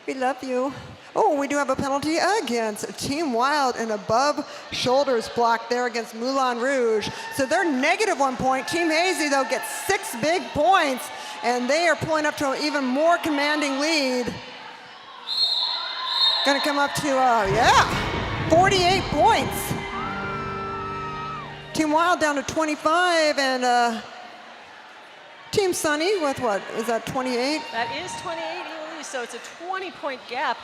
S2: We love you. Oh, we do have a penalty against Team Wild, an above shoulders block there against Moulin Rouge. So they're negative 1 point. Team Hazy, though, gets 6 big points, and they are pulling up to an even more commanding lead. Gonna come up to, 48 points. Team Wild down to 25, and Team Sunny with what? Is that 28?
S1: That is 28, Elise, so it's a 20-point gap.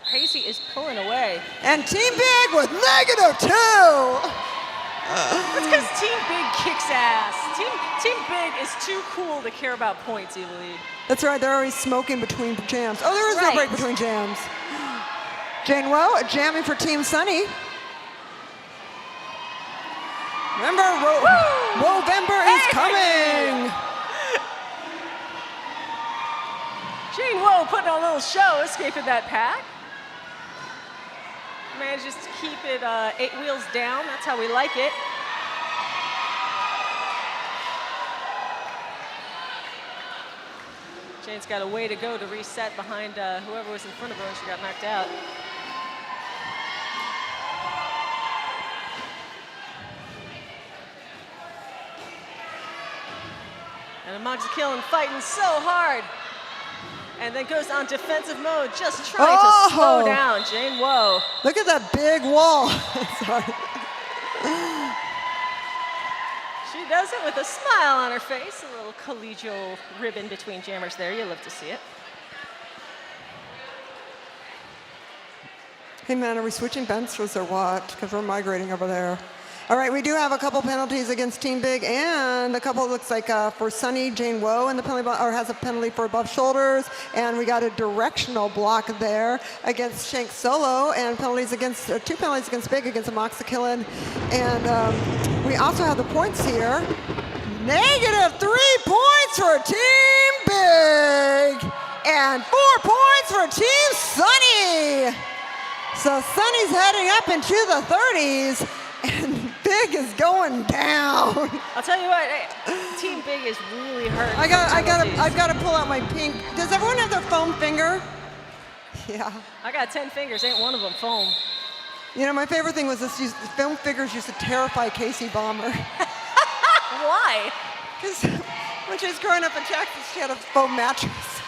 S1: Hazy is pulling away.
S2: And Team Big with -2.
S1: That's because Team Big kicks ass. Team Big is too cool to care about points, Elise.
S2: That's right, they're already smoking between jams. Oh, there is no
S1: Right.
S2: break between jams. Jane Woe jamming for Team Sunny. Remember, Wovember is coming.
S1: Jane Woe putting on a little show, escaping that pack. Manages to keep it 8 wheels down. That's how we like it. Jane's got a way to go to reset behind whoever was in front of her when she got knocked out. And Amag's killing, fighting so hard. And then goes on defensive mode, just trying to slow down Jane Woe.
S2: Look at that big wall. Sorry.
S1: She does it with a smile on her face, a little collegial ribbon between jammers there. You love to see it.
S2: Hey man, are we switching benches or what? Because we're migrating over there. All right, we do have a couple penalties against Team Big, and a couple, looks like for Sunny, Jane Woe in the penalty or has a penalty for above shoulders, and we got a directional block there against Shank Solo, and penalties against 2 penalties against Big against Amoxicillin, and we also have the points here. -3 points for Team Big, and 4 points for Team Sunny. So Sunny's heading up into the 30s, and Big is going down.
S1: I'll tell you what, Team Big is really hurt.
S2: I've got to pull out my pink. Does everyone have their foam finger? Yeah.
S1: I got 10 fingers, ain't one of them foam.
S2: You know, my favorite thing was this. Foam fingers used to terrify Casey Bomber.
S1: Why?
S2: Because when she was growing up in Texas, she had a foam mattress.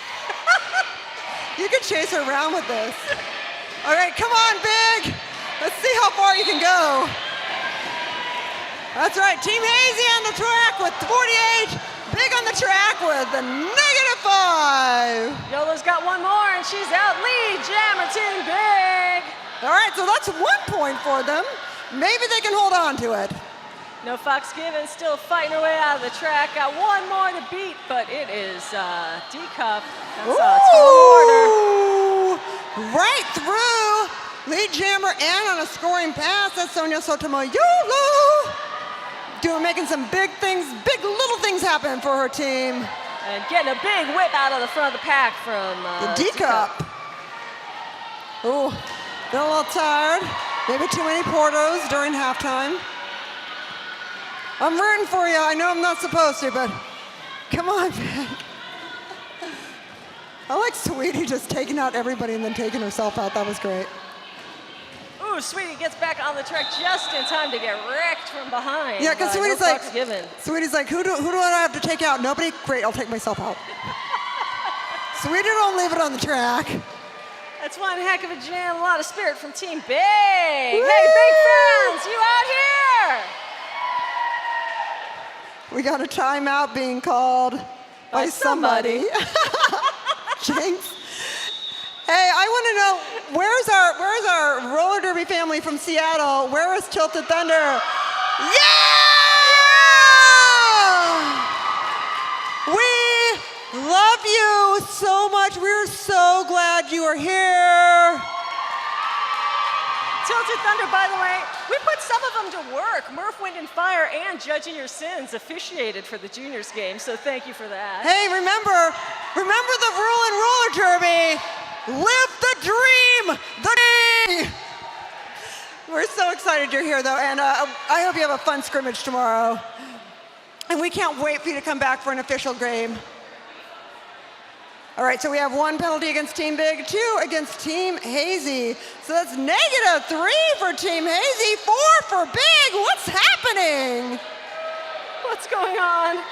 S2: You could chase her around with this. All right, come on, Big. Let's see how far you can go. That's right, Team Hazy on the track with 48. Big on the track with a -5.
S1: Yolo's got one more, and she's out lead jammer Team Big.
S2: All right, so that's 1 point for them. Maybe they can hold on to it.
S1: No Fox Given, still fighting her way out of the track. Got one more to beat, but it is D-Cup. That's a tall order.
S2: Right through. Lead jammer and on a scoring pass. That's Sonia Sotomayor. Making some big things, big little things happen for her team.
S1: And getting a big whip out of the front of the pack from
S2: the D-Cup. Ooh, they're a little tired. Maybe too many Portos during halftime. I'm rooting for you. I know I'm not supposed to, but come on, man. I like Sweetie just taking out everybody and then taking herself out. That was great.
S1: Ooh, Sweetie gets back on the track just in time to get wrecked from behind.
S2: Yeah, because Sweetie's
S1: no
S2: like,
S1: Fox Given.
S2: Sweetie's like, who do I have to take out? Nobody? Great, I'll take myself out. Sweetie, don't leave it on the track.
S1: That's one heck of a jam, a lot of spirit from Team Big. Woo! Hey, Big fans, you out here?
S2: We got a timeout being called by somebody. Jinx. Hey, I want to know, where's our roller derby family from Seattle? Where is Tilted Thunder? Yeah! We love you so much. We're so glad you are here.
S1: Tilted Thunder, by the way, we put some of them to work. Murph, Wind, and Fire and Judging Your Sins officiated for the juniors game, so thank you for that.
S2: Hey, remember the rule in roller derby. Live the dream! We're so excited you're here, though, and I hope you have a fun scrimmage tomorrow. And we can't wait for you to come back for an official game. All right, so we have 1 penalty against Team Big, 2 against Team Hazy. So that's -3 for Team Hazy, 4 for Big. What's happening?
S1: What's going on?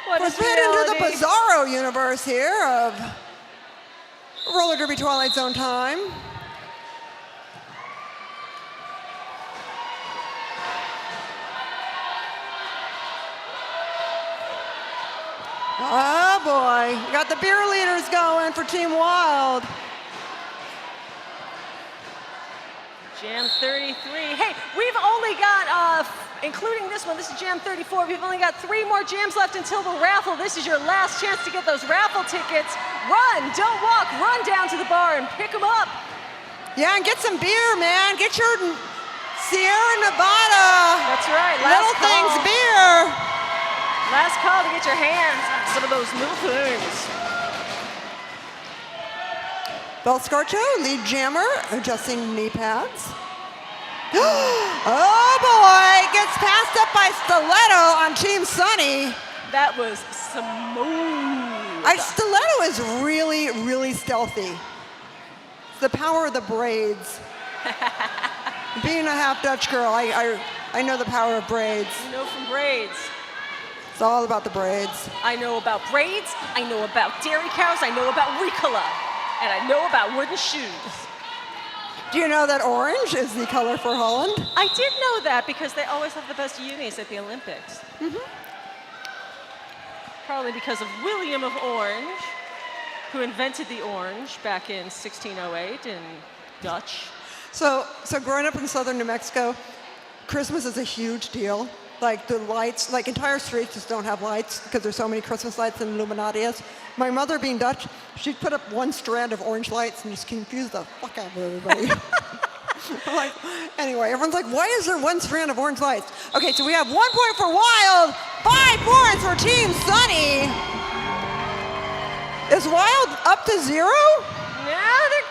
S1: What
S2: Let's
S1: is
S2: head into the
S1: reality?
S2: bizarro universe here of roller derby Twilight Zone time. Oh boy, we got the beer leaders going for Team Wild.
S1: Jam 33. Hey, we've only got, including this one, this is Jam 34. We've only got 3 more jams left until the raffle. This is your last chance to get those raffle tickets. Run, don't walk, run down to the bar and pick them up.
S2: Yeah, and get some beer, man. Get your Sierra Nevada
S1: That's right,
S2: Little
S1: last
S2: Things
S1: call.
S2: beer.
S1: Last call to get your hands on some of those little things.
S2: Belscarcho, lead jammer, adjusting knee pads. Oh boy, gets passed up by Stiletto on Team Sunny.
S1: That was smooth.
S2: Stiletto is really, really stealthy. It's the power of the braids. Being a half Dutch girl, I know the power of braids.
S1: You know from braids.
S2: It's all about the braids.
S1: I know about braids, I know about dairy cows, I know about Ricola, and I know about wooden shoes.
S2: Do you know that orange is the color for Holland?
S1: I did know that because they always have the best unis at the Olympics. Probably because of William of Orange, who invented the orange back in 1608 in Dutch.
S2: So growing up in southern New Mexico, Christmas is a huge deal. Like the lights, like entire streets just don't have lights because there's so many Christmas lights and Illuminati's. My mother being Dutch, she'd put up 1 strand of orange lights and just confuse the fuck out of everybody. Like, anyway, everyone's like, why is there 1 strand of orange lights? Okay, so we have 1 point for Wild, 5 points for Team Sunny. Is Wild up to 0?
S1: Now they're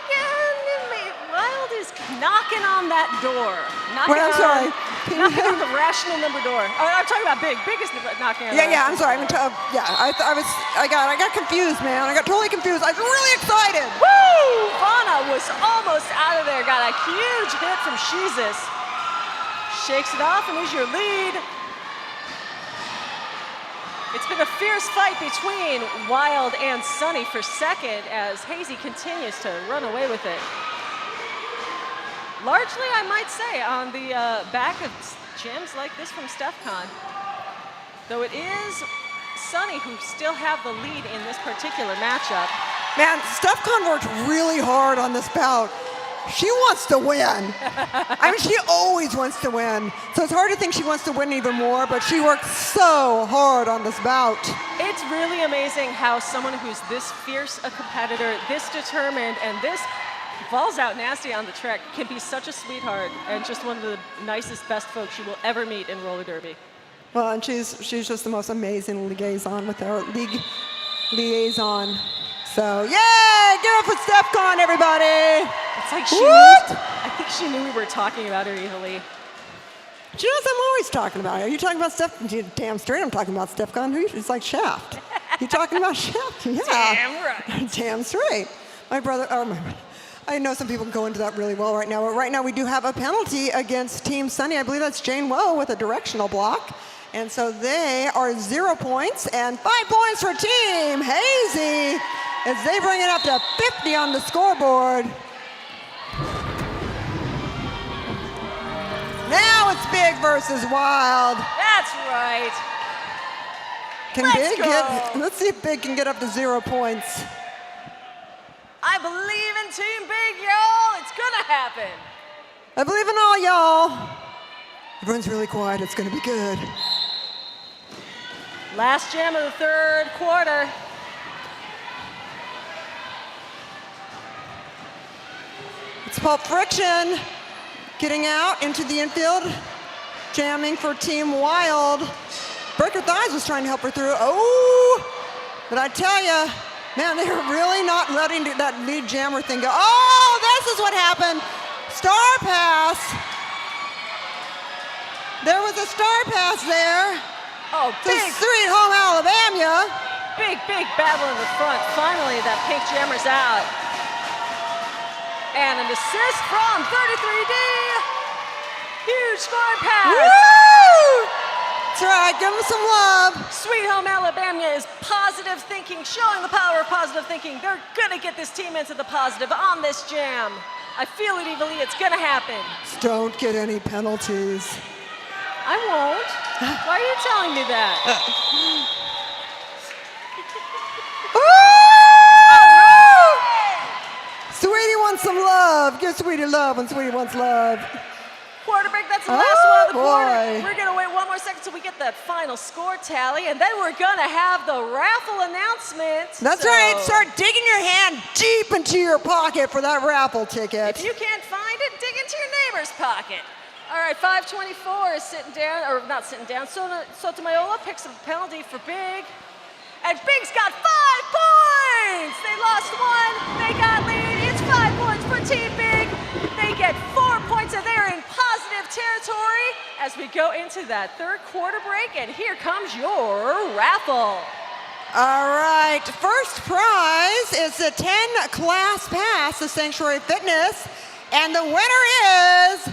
S1: Wild is knocking on that door.
S2: Wait, I'm sorry.
S1: Knocking on the rational number door. Oh, I'm talking about Big. Big is knocking on the
S2: Yeah, I'm
S1: rational
S2: sorry.
S1: number door.
S2: I got confused, man. I got totally confused. I was really excited.
S1: Woo! Vana was almost out of there. Got a huge hit from Sheezus. Shakes it off and is your lead. It's been a fierce fight between Wild and Sunny for second as Hazy continues to run away with it. Largely, I might say, on the back of jams like this from StefCon. Though it is Sunny who still have the lead in this particular matchup.
S2: Man, StefCon worked really hard on this bout. She wants to win. I mean, she always wants to win. So it's hard to think she wants to win even more, but she worked so hard on this bout.
S1: It's really amazing how someone who's this fierce a competitor, this determined, and this balls out nasty on the track can be such a sweetheart and just one of the nicest, best folks you will ever meet in roller derby.
S2: Well, and she's just the most amazing liaison with our league liaison. So, yay! Give it up for StefCon, everybody!
S1: It's like she knew,
S2: What?
S1: I think she knew we were talking about her easily.
S2: She knows I'm always talking about her. Are you talking about Steph? Damn straight I'm talking about StefCon. It's like Shaft. You talking about Shaft? Yeah.
S1: Damn right.
S2: Damn straight. My brother, I know some people can go into that really well right now, but right now we do have a penalty against Team Sunny. I believe that's Jane Woe with a directional block. And so they are 0 points and 5 points for Team Hazy as they bring it up to 50 on the scoreboard. Now it's Big versus Wild.
S1: That's right.
S2: Let's see if Big can get up to 0 points.
S1: I believe in Team Big, y'all. It's gonna happen.
S2: I believe in all y'all. Everyone's really quiet. It's gonna be good.
S1: Last jam of the third quarter.
S2: It's Pulp Friction getting out into the infield, jamming for Team Wild. Breaker Thighs was trying to help her through. Oh, but I tell you, man, they were really not letting that lead jammer thing go. Oh, this is what happened. Star pass. There was a star pass there.
S1: Oh,
S2: to
S1: big,
S2: Sweet Home Alabama.
S1: big battle in the front. Finally, that pink jammer's out. And an assist from 33D. Huge scoring pass.
S2: Woo! That's right, give them some love.
S1: Sweet Home Alabama is positive thinking, showing the power of positive thinking. They're gonna get this team into the positive on this jam. I feel it evilly, it's gonna happen.
S2: Just don't get any penalties.
S1: I won't. Why are you telling me that?
S2: Sweetie wants some love. Give Sweetie love when Sweetie wants love.
S1: Quarter break, that's the last one of the quarter.
S2: Boy.
S1: We're gonna wait one more second till we get that final score tally, and then we're gonna have the raffle announcement.
S2: That's
S1: So,
S2: right, start digging your hand deep into your pocket for that raffle ticket.
S1: If you can't find it, dig into your neighbor's pocket. All right, 524 is sitting down, or not sitting down. Sotomayor picks up a penalty for Big. And Big's got 5 points! They lost 1, they got lead. It's 5 points for Team Big. They get 4 points, and they're in positive territory as we go into that third quarter break. And here comes your raffle.
S2: All right, first prize is a 10-class pass to Sanctuary Fitness. And the winner is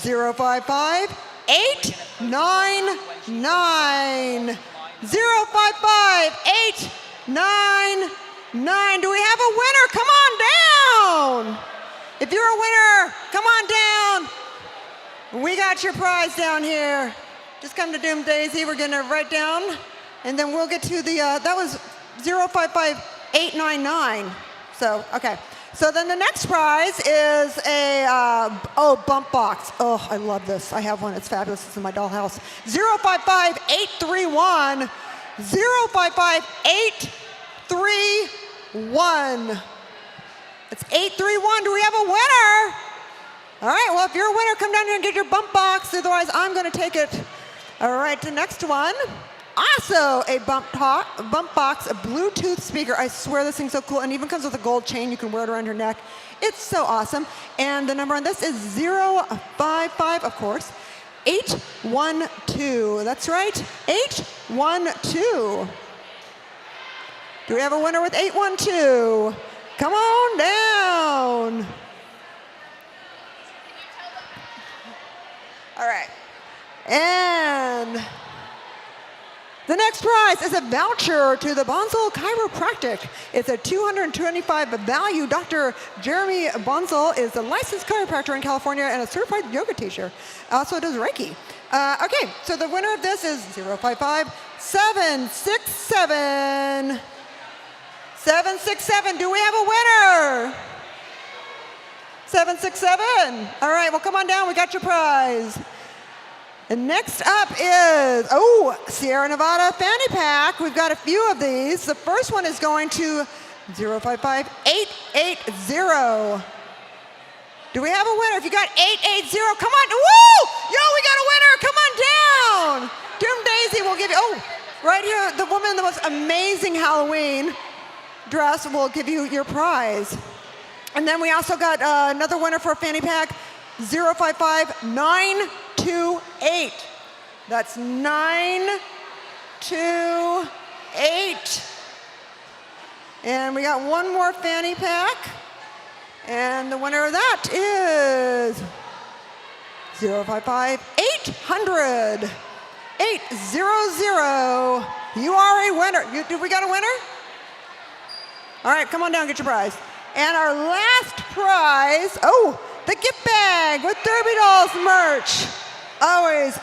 S2: 055-899. 055-899. Do we have a winner? Come on down. If you're a winner, come on down. We got your prize down here. Just come to Doom Daisy. We're going to write down, and then we'll get to the, that was 055-899. So, okay. So then the next prize is a, bump box. Oh, I love this. I have one. It's fabulous. It's in my dollhouse. 055-831. 055-831. It's 831. Do we have a winner? All right, well, if you're a winner, come down here and get your bump box. Otherwise, I'm going to take it. All right, the next one. Also a bump box, a Bluetooth speaker. I swear this thing's so cool. And even comes with a gold chain. You can wear it around your neck. It's so awesome. And the number on this is 055, of course, 812. That's right, 812. Do we have a winner with 812? Come on down. All right. And the next prize is a voucher to the Bonzel Chiropractic. It's a $225 value. Dr. Jeremy Bonzel is a licensed chiropractor in California and a certified yoga teacher. Also does Reiki. Okay, so the winner of this is 055-767. 767, do we have a winner? 767. All right, well, come on down. We got your prize. And next up is, Sierra Nevada Fanny Pack. We've got a few of these. The first one is going to 055-880. Do we have a winner? If you got 880, come on. Woo! Yo, we got a winner. Come on down. Doom Daisy will give you, right here, the woman in the most amazing Halloween dress will give you your prize. And then we also got another winner for a fanny pack, 055-928. That's 928. And we got one more fanny pack. And the winner of that is 055-800. 800. You are a winner. Did we got a winner? All right, come on down, get your prize. And our last prize, the gift bag with Derby Dolls merch. Always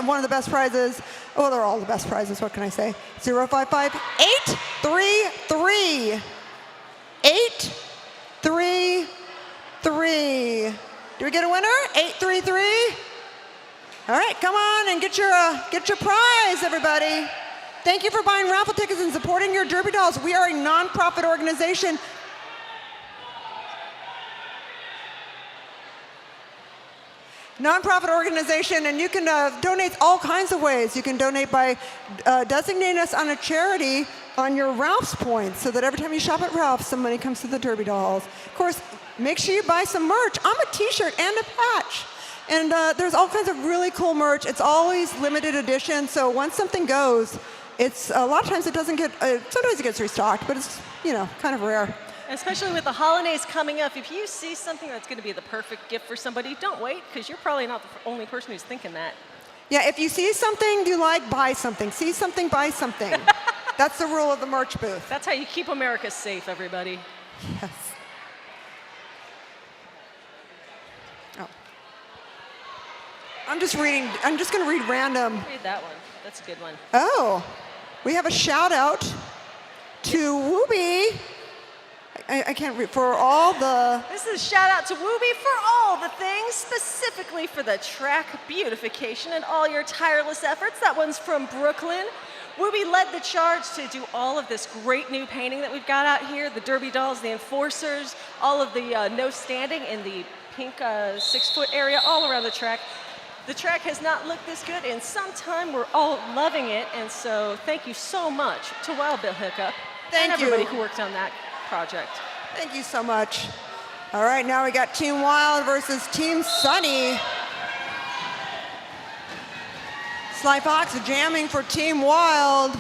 S2: one of the best prizes. Oh, they're all the best prizes, what can I say? 055-833. 833. Do we get a winner? 833. All right, come on and get your prize, everybody. Thank you for buying raffle tickets and supporting your Derby Dolls. We are a nonprofit organization. Nonprofit organization, and you can donate all kinds of ways. You can donate by designating us on a charity on your Ralph's points, so that every time you shop at Ralph's, some money comes to the Derby Dolls. Of course, make sure you buy some merch. I'm a t-shirt and a patch. And there's all kinds of really cool merch. It's always limited edition, so once something goes, it's a lot of times it doesn't get, sometimes it gets restocked, but it's, kind of rare.
S1: Especially with the holidays coming up, if you see something that's going to be the perfect gift for somebody, don't wait, because you're probably not the only person who's thinking that.
S2: Yeah, if you see something you like, buy something. See something, buy something. That's the rule of the merch booth.
S1: That's how you keep America safe, everybody.
S2: Yes. Oh. I'm just going to read random.
S1: Read that one. That's a good one.
S2: Oh, we have a shout out to Wooby. I can't read, for all the...
S1: This is a shout out to Wooby for all the things, specifically for the track beautification and all your tireless efforts. That one's from Brooklyn. Wooby led the charge to do all of this great new painting that we've got out here, the Derby dolls, the enforcers, all of the no standing in the pink 6-foot area all around the track. The track has not looked this good in some time. We're all loving it, and so thank you so much to Wild Bill Hiccup and everybody who worked on that project.
S2: Thank you so much. All right, now we got Team Wild versus Team Sunny. Sly Fox jamming for Team Wild.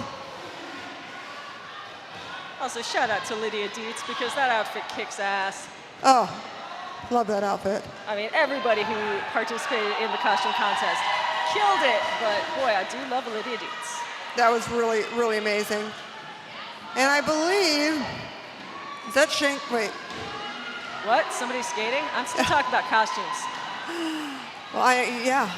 S1: Also, shout out to Lydia Dietz, because that outfit kicks ass.
S2: Oh, love that outfit.
S1: I mean, everybody who participated in the costume contest killed it, but boy, I do love Lydia Dietz.
S2: That was really, really amazing. And I believe, is that Shank? Wait.
S1: What? Somebody's skating? I'm still talking about costumes.
S2: Well, yeah.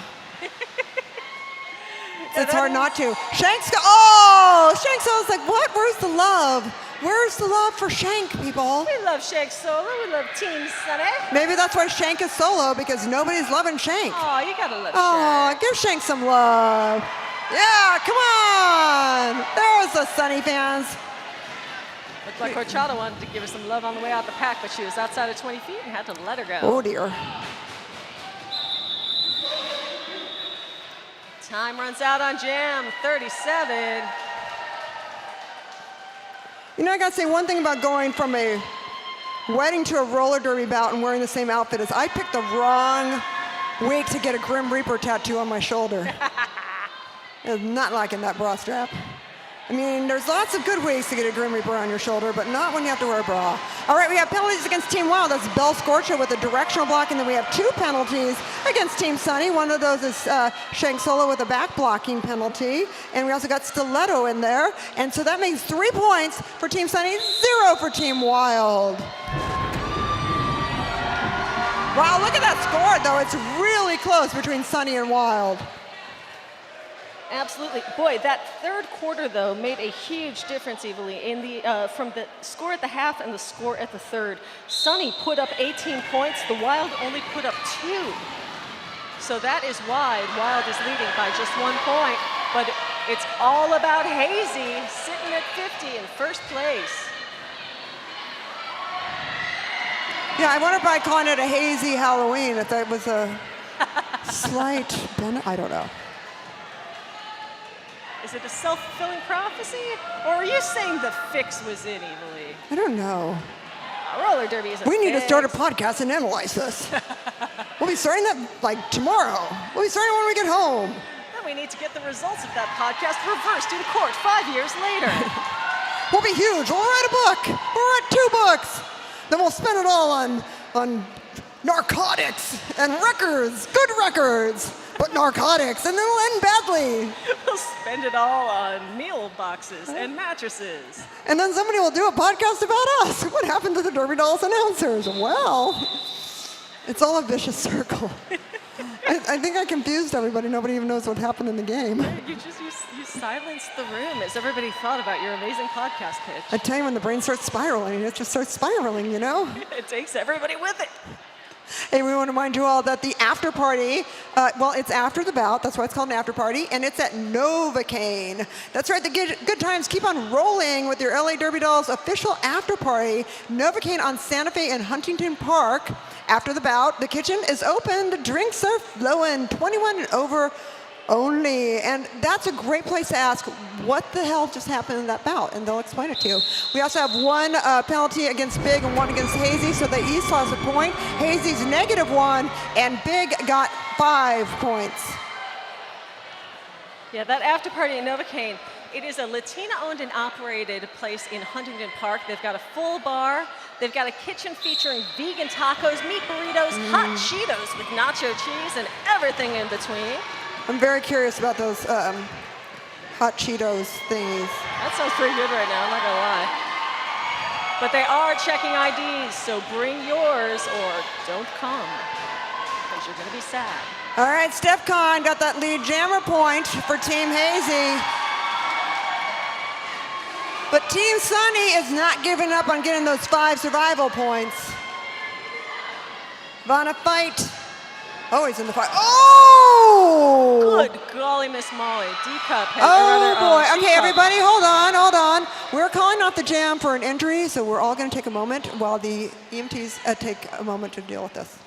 S2: It's hard not to. Shank's, I was like, what? Where's the love? Where's the love for Shank, people?
S1: We love Shank Solo. We love Team Sunny.
S2: Maybe that's why Shank is solo, because nobody's loving Shank.
S1: Oh, you gotta love Shank.
S2: Oh, give Shank some love. Yeah, come on. There's the Sunny fans.
S1: Looked like Horchata wanted to give her some love on the way out the pack, but she was outside of 20 feet and had to let her go.
S2: Oh, dear.
S1: Time runs out on Jam, 37.
S2: I gotta say one thing about going from a wedding to a roller derby bout and wearing the same outfit is I picked the wrong week to get a Grim Reaper tattoo on my shoulder. I was not liking that bra strap. I mean, there's lots of good ways to get a Grim Reaper on your shoulder, but not when you have to wear a bra. All right, we have penalties against Team Wild. That's Bell Scorcha with a directional block, and then we have 2 penalties against Team Sunny. One of those is Shank Solo with a back blocking penalty, and we also got Stiletto in there. And so that makes 3 points for Team Sunny, 0 for Team Wild. Wow, look at that score, though. It's really close between Sunny and Wild.
S1: Absolutely. Boy, that third quarter, though, made a huge difference, Evilly, in the, from the score at the half and the score at the third. Sunny put up 18 points. The Wild only put up 2. So that is why Wild is leading by just 1 point. But it's all about Hazy sitting at 50 in first place.
S2: Yeah, I wonder if by calling it a Hazy Halloween, if that was a slight, I don't know.
S1: Is it a self-fulfilling prophecy? Or are you saying the fix was in, Evilly?
S2: I don't know.
S1: Roller derby is a
S2: We need to
S1: fix.
S2: start a podcast and analyze this. We'll be starting that tomorrow. We'll be starting when we get home.
S1: Then we need to get the results of that podcast reversed in court 5 years later.
S2: We'll be huge. We'll write a book. We'll write 2 books. Then we'll spend it all on narcotics and records, good records, but narcotics, and then we'll end badly.
S1: We'll spend it all on meal boxes and mattresses.
S2: And then somebody will do a podcast about us. What happened to the Derby Dolls announcers? Well, it's all a vicious circle. I think I confused everybody. Nobody even knows what happened in the game.
S1: You silenced the room as everybody thought about your amazing podcast pitch.
S2: I tell you, when the brain starts spiraling, it just starts spiraling, you know?
S1: It takes everybody with it.
S2: Hey, we want to remind you all that the after party, it's after the bout. That's why it's called an after party, and it's at Novocaine. That's right, the good times keep on rolling with your LA Derby Dolls official after party, Novocaine on Santa Fe and Huntington Park. After the bout, the kitchen is open, the drinks are flowing, 21 and over only. And that's a great place to ask, what the hell just happened in that bout? And they'll explain it to you. We also have one penalty against Big and one against Hazy, so they each lost a point. Hazy's -1, and Big got 5 points.
S1: Yeah, that after party in Novocaine, it is a Latina-owned and operated place in Huntington Park. They've got a full bar. They've got a kitchen featuring vegan tacos, meat burritos, hot Cheetos with nacho cheese, and everything in between.
S2: I'm very curious about those hot Cheetos thingies.
S1: That sounds pretty good right now, I'm not gonna lie. But they are checking IDs, so bring yours or don't come, because you're gonna be sad.
S2: All right, Steph Kahn got that lead jammer point for Team Hazy. But Team Sunny is not giving up on getting those 5 survival points. Vanna fight. Oh, he's in the fight. Oh!
S1: Good golly, Miss Molly. D-Cup has
S2: Oh boy. Okay,
S1: C-Cup.
S2: everybody, hold on. We're calling off the jam for an injury, so we're all going to take a moment while the EMTs take a moment to deal with this.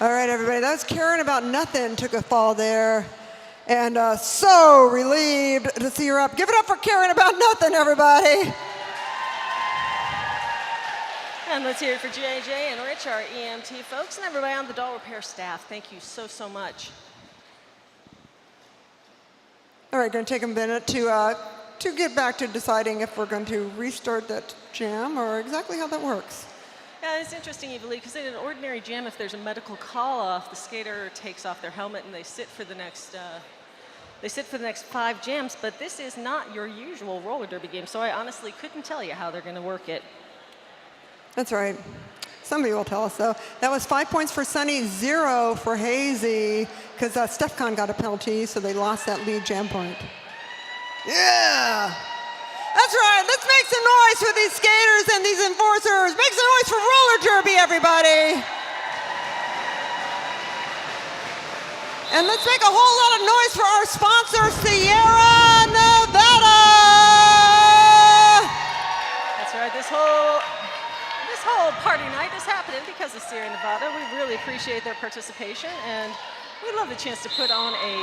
S2: All right, everybody, that was Karen About Nothing, took a fall there. And so relieved to see her up. Give it up for Karen About Nothing, everybody.
S1: And let's hear it for JJ and Rich, our EMT folks, and everybody on the doll repair staff. Thank you so, so much.
S2: All right, going to take a minute to get back to deciding if we're going to restart that jam or exactly how that works.
S1: Yeah, it's interesting, Eva Lee, because in an ordinary jam, if there's a medical call-off, the skater takes off their helmet and they sit for the next 5 jams. But this is not your usual roller derby game, so I honestly couldn't tell you how they're going to work it.
S2: That's right. Somebody will tell us, though. That was 5 points for Sunny, 0 for Hazy, because Steph Kahn got a penalty, so they lost that lead jam point. Yeah! That's right. Let's make some noise for these skaters and these enforcers. Make some noise for roller derby, everybody. And let's make a whole lot of noise for our sponsor, Sierra Nevada.
S1: That's right. This whole party night is happening because of Sierra Nevada. We really appreciate their participation, and we love the chance to put on a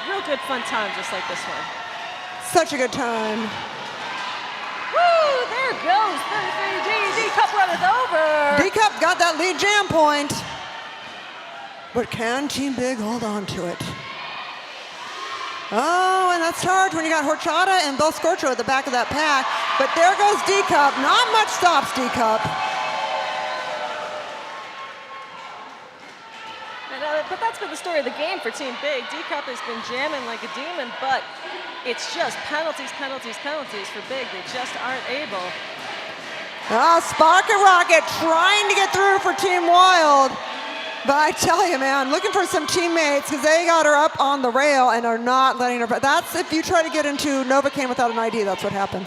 S1: real good fun time just like this one.
S2: Such a good time.
S1: Woo! There goes 33D. D-Cup runneth over.
S2: D-Cup got that lead jam point. But can Team Big hold on to it? Oh, and that's hard when you got Horchata and Bel Scorcho at the back of that pack. But there goes D-Cup. Not much stops D-Cup.
S1: But that's been the story of the game for Team Big. D-Cup has been jamming like a demon, but it's just penalties for Big. They just aren't able.
S2: Oh, Spark and Rocket trying to get through for Team Wild. But I tell you, man, looking for some teammates because they got her up on the rail and are not letting her. That's if you try to get into Novocaine without an ID, that's what happens.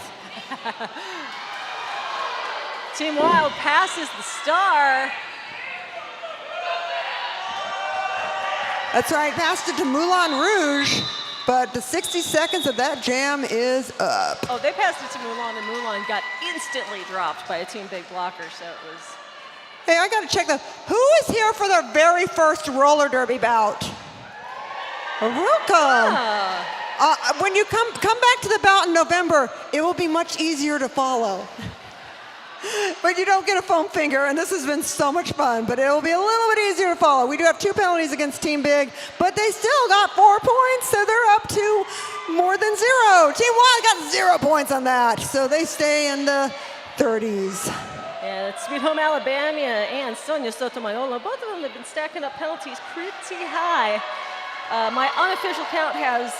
S1: Team Wild passes the star.
S2: That's right, passed it to Moulin Rouge, but the 60 seconds of that jam is up.
S1: Oh, they passed it to Moulin, and Moulin got instantly dropped by a Team Big blocker, so it was...
S2: Hey, I gotta check who is here for their very first roller derby bout? Welcome. When you come back to the bout in November, it will be much easier to follow. But you don't get a foam finger, and this has been so much fun, but it'll be a little bit easier to follow. We do have 2 penalties against Team Big, but they still got 4 points, so they're up to more than 0. Team Wild got 0 points on that, so they stay in the 30s.
S1: Yeah, it's Sweet Home Alabama and Sonia Sotomayor. Both of them have been stacking up penalties pretty high. My unofficial count has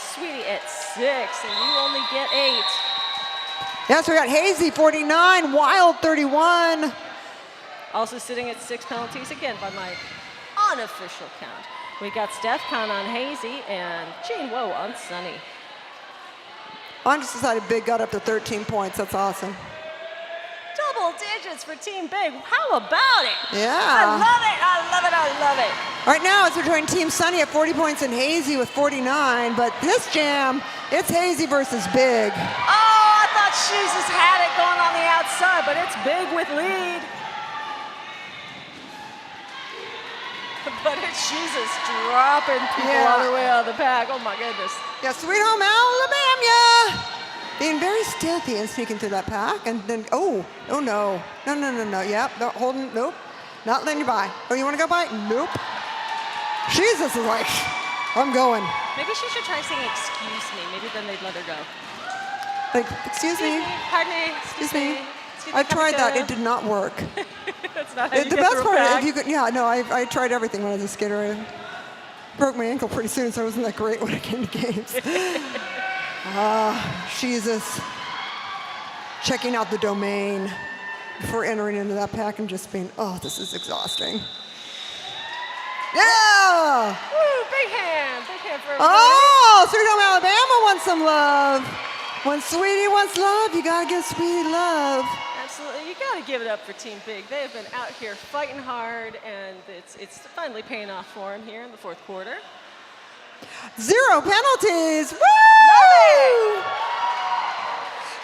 S1: Sweetie at 6, and you only get 8.
S2: Yes, we got Hazy 49, Wild 31.
S1: Also sitting at 6 penalties, again, by my unofficial count. We got Steph Con on Hazy and Jane Woe on Sunny.
S2: I just decided Big got up to 13 points. That's awesome.
S1: Double digits for Team Big. How about it?
S2: Yeah.
S1: I love it, I love it, I love it.
S2: Right now, it's between Team Sunny at 40 points and Hazy with 49, but this jam, it's Hazy versus Big.
S1: Oh, I thought Jesus had it going on the outside, but it's Big with lead. But it's Jesus dropping people all the way out of the pack. Oh my goodness.
S2: Yeah, Sweet Home Alabama. Being very stealthy and sneaking through that pack, and then, oh no. No, yep, no, holding, nope. Not letting you by. Oh, you wanna go by? Nope. Jesus is like, I'm going.
S1: Maybe she should try saying excuse me. Maybe then they'd let her go.
S2: Like, excuse me.
S1: Pardon me.
S2: Excuse me. I've tried that, it did not work.
S1: That's not how you
S2: The
S1: get
S2: best
S1: through a
S2: part,
S1: pack.
S2: if you could, yeah, no, I tried everything when I was a skater. I broke my ankle pretty soon, so I wasn't that great when it came to games. Jesus. Checking out the domain before entering into that pack and just being, oh, this is exhausting. Yeah!
S1: Woo, big hand for everybody.
S2: Oh, Sweet Home Alabama wants some love. When Sweetie wants love, you gotta give Sweetie love.
S1: Absolutely, you gotta give it up for Team Big. They have been out here fighting hard, and it's finally paying off for them here in the 4th quarter.
S2: 0 penalties. Woo!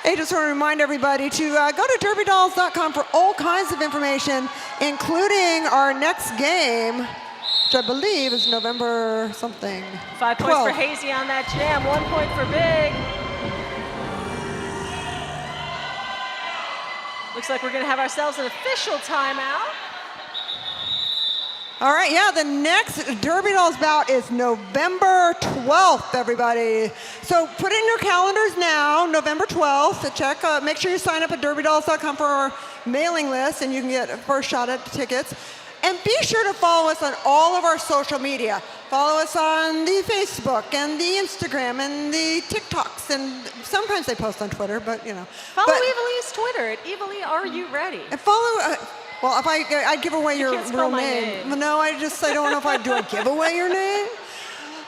S2: Hey, just want to remind everybody to go to derbydolls.com for all kinds of information, including our next game, which I believe is November something.
S1: 5 points for Hazy on that jam, 1 point for Big. Looks like we're gonna have ourselves an official timeout.
S2: All right, yeah, the next Derby Dolls bout is November 12th, everybody. So put it in your calendars now, November 12th, to check. Make sure you sign up at derbydolls.com for our mailing list, and you can get a first shot at the tickets. And be sure to follow us on all of our social media. Follow us on the Facebook and the Instagram and the TikToks, and sometimes they post on Twitter, but you know.
S1: Follow Evilee's Twitter at Evilee, are you ready?
S2: And follow, well, if I'd give away your
S1: can't spell
S2: real
S1: my
S2: name.
S1: name.
S2: No, I don't know if I'd do a give away your name.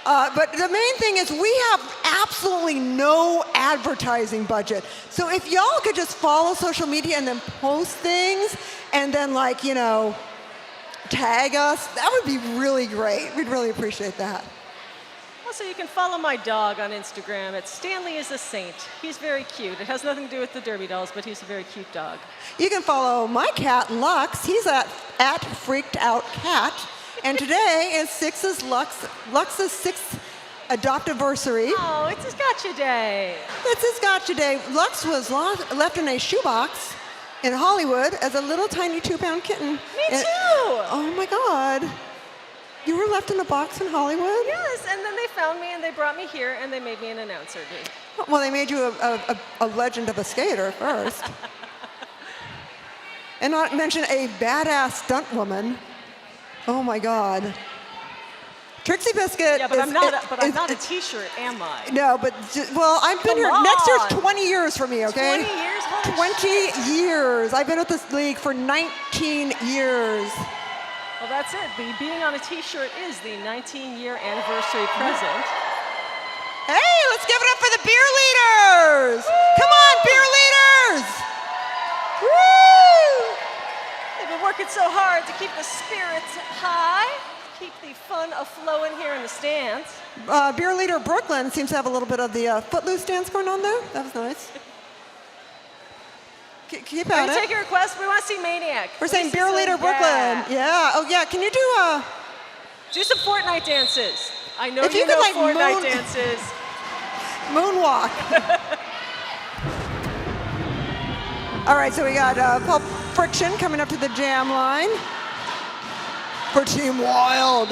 S2: But the main thing is we have absolutely no advertising budget. So if y'all could just follow social media and then post things and then like, you know, tag us, that would be really great. We'd really appreciate that.
S1: Also, you can follow my dog on Instagram at Stanley is a Saint. He's very cute. It has nothing to do with the Derby Dolls, but he's a very cute dog.
S2: You can follow my cat, Lux. He's at Freaked Out Cat. And today is Lux's 6th adoptiversary.
S1: Oh, it's his gotcha day.
S2: It's his gotcha day. Lux was left in a shoebox in Hollywood as a little tiny 2-pound kitten.
S1: Me too.
S2: Oh my God. You were left in a box in Hollywood?
S1: Yes, and then they found me and they brought me here and they made me an announcer.
S2: Well, they made you a legend of a skater first. And not mention a badass stunt woman. Oh my God. Trixie Biscuit.
S1: Yeah, but I'm not a T-shirt, am I?
S2: No, but well, I've been here. Next year's 20 years for me, okay?
S1: 20 years? Holy
S2: 20
S1: shit.
S2: years. I've been with this league for 19 years.
S1: Well, that's it. Being on a T-shirt is the 19-year anniversary present.
S2: Hey, let's give it up for the beer leaders. Woo! Come on, beer leaders. Woo!
S1: They've been working so hard to keep the spirits high, keep the fun aflowing here in the stands.
S2: Beer leader Brooklyn seems to have a little bit of the footloose dance going on there. That was nice. Keep
S1: Are
S2: at
S1: you
S2: it.
S1: taking a request? We want to see Maniac.
S2: We're saying
S1: Lisa
S2: beer
S1: said
S2: leader Brooklyn. Yeah. Oh yeah. Can you
S1: Do some Fortnite dances. I know
S2: If you
S1: you
S2: could,
S1: know
S2: like,
S1: Fortnite
S2: moon-
S1: dances.
S2: moonwalk? All right, so we got Pulp Friction coming up to the jam line for Team Wild.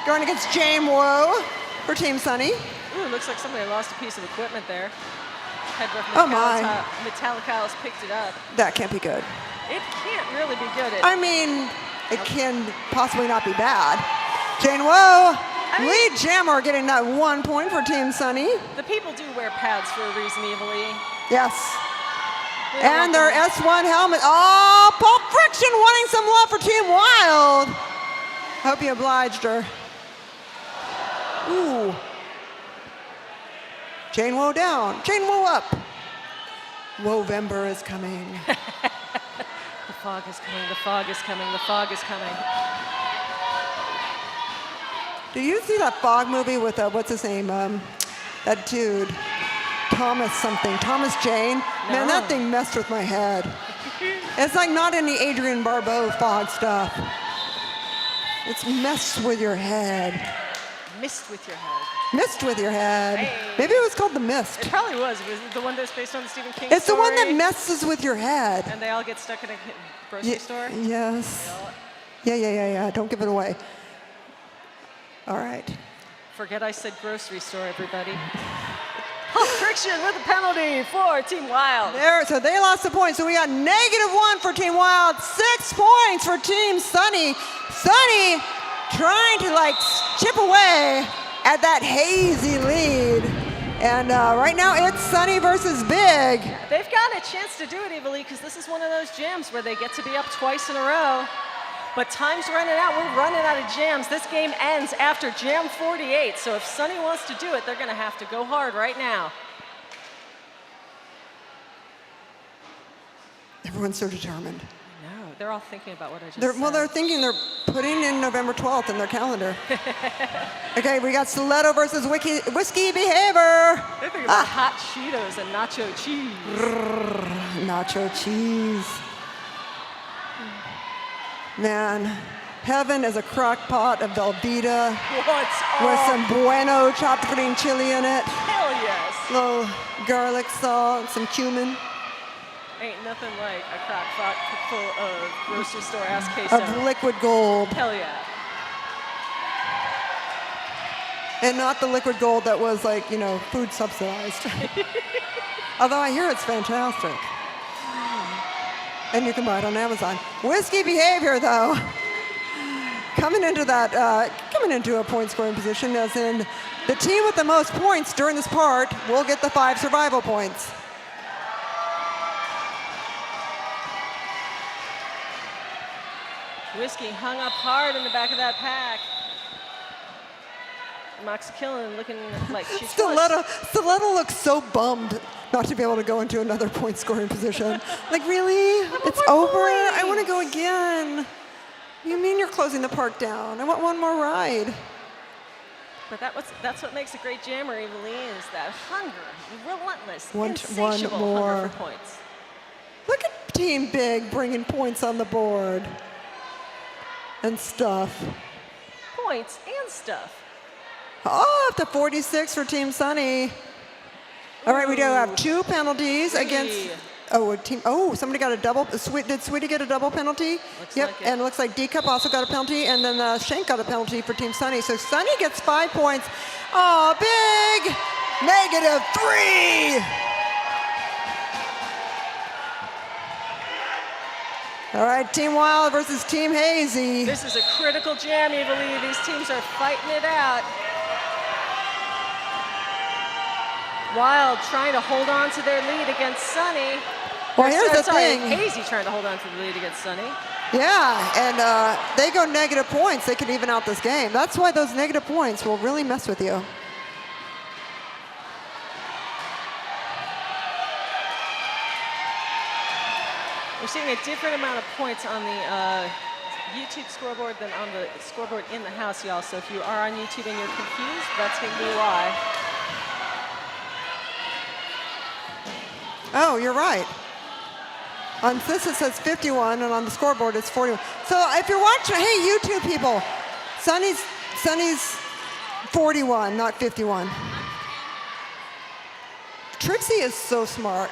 S2: Going against Jane Woe for Team Sunny.
S1: Ooh, looks like somebody lost a piece of equipment there. Head ref
S2: Oh, my.
S1: Metallicalis picked it up.
S2: That can't be good.
S1: It can't really be good.
S2: I mean, it can possibly not be bad. Jane Woe, lead jammer, getting that 1 point for Team Sunny.
S1: The people do wear pads for a reason, Evilly.
S2: Yes. And their S1 helmet. Oh, Pulp Friction wanting some love for Team Wild. Hope you obliged her. Ooh. Jane Woe down. Jane Woe up. Wovember is coming.
S1: The fog is coming, the fog is coming, the fog is coming.
S2: Do you see that fog movie with, what's his name? That dude. Thomas something. Thomas Jane.
S1: No.
S2: Man, that thing messed with my head. It's like not any Adrienne Barbeau fog stuff. It's messed with your head.
S1: Mist with your head.
S2: Mist with your head.
S1: Hey.
S2: Maybe it was called The Mist.
S1: It probably was. It was the one that's based on the Stephen King
S2: It's
S1: story.
S2: the one that messes with your head.
S1: And they all get stuck in a grocery store?
S2: Yes. Yeah. Don't give it away. All right.
S1: Forget I said grocery store, everybody. Pulp Friction with a penalty for Team Wild.
S2: There, so they lost the point. So we got -1 for Team Wild, 6 points for Team Sunny. Sunny trying to like chip away at that hazy lead. And right now it's Sunny versus Big.
S1: They've got a chance to do it, Evilly, because this is one of those jams where they get to be up twice in a row. But time's running out. We're running out of jams. This game ends after jam 48. So if Sunny wants to do it, they're going to have to go hard right now.
S2: Everyone's so determined.
S1: No, they're all thinking about what I just
S2: Well,
S1: said.
S2: they're thinking they're putting in November 12th in their calendar. Okay, we got Stiletto versus Whiskey Behavior.
S1: They're thinking about hot Cheetos and nacho cheese.
S2: Nacho cheese. Man, heaven is a crock pot of Velveeta
S1: What's
S2: with
S1: up?
S2: some bueno chopped green chili in it,
S1: Hell yes.
S2: little garlic salt, some cumin,
S1: Ain't nothing like a crock pot full of grocery store ass queso.
S2: of liquid gold.
S1: Hell yeah.
S2: And not the liquid gold that was like, you know, food subsidized. Although I hear it's fantastic. And you can buy it on Amazon. Whiskey Behavior, though, coming into a point scoring position, as in the team with the most points during this part will get the 5 survival points.
S1: Whiskey hung up hard in the back of that pack. Moxie Killen looking like she's
S2: Stiletto looks so bummed not to be able to go into another point scoring position. Like, really? It's over? I want to go again. You mean you're closing the park down? I want one more ride.
S1: But that's what makes a great jammer, Evilly, is that hunger, relentless,
S2: One
S1: insatiable
S2: more.
S1: hunger for points.
S2: Look at Team Big bringing points on the board and stuff.
S1: Points and stuff.
S2: Oh, up to 46 for Team Sunny. All right, we do have 2 penalties against. Somebody got a double. Did Sweetie get a double penalty?
S1: Looks
S2: Yep,
S1: like it.
S2: and it looks like D-Cup also got a penalty, and then Shank got a penalty for Team Sunny. So Sunny gets 5 points. Oh, Big! -3! All right, Team Wild versus Team Hazy.
S1: This is a critical jam, Evilly. These teams are fighting it out. Wild trying to hold on to their lead against Sunny.
S2: Well, here's the
S1: Sorry,
S2: thing.
S1: Hazy trying to hold on to the lead against Sunny.
S2: Yeah, and they go negative points. They can even out this game. That's why those negative points will really mess with you.
S1: We're seeing a different amount of points on the YouTube scoreboard than on the scoreboard in the house, y'all. So if you are on YouTube and you're confused, that's going to be why.
S2: Oh, you're right. On this it says 51, and on the scoreboard it's 41. So if you're watching, hey, YouTube people, Sunny's 41, not 51. Trixie is so smart.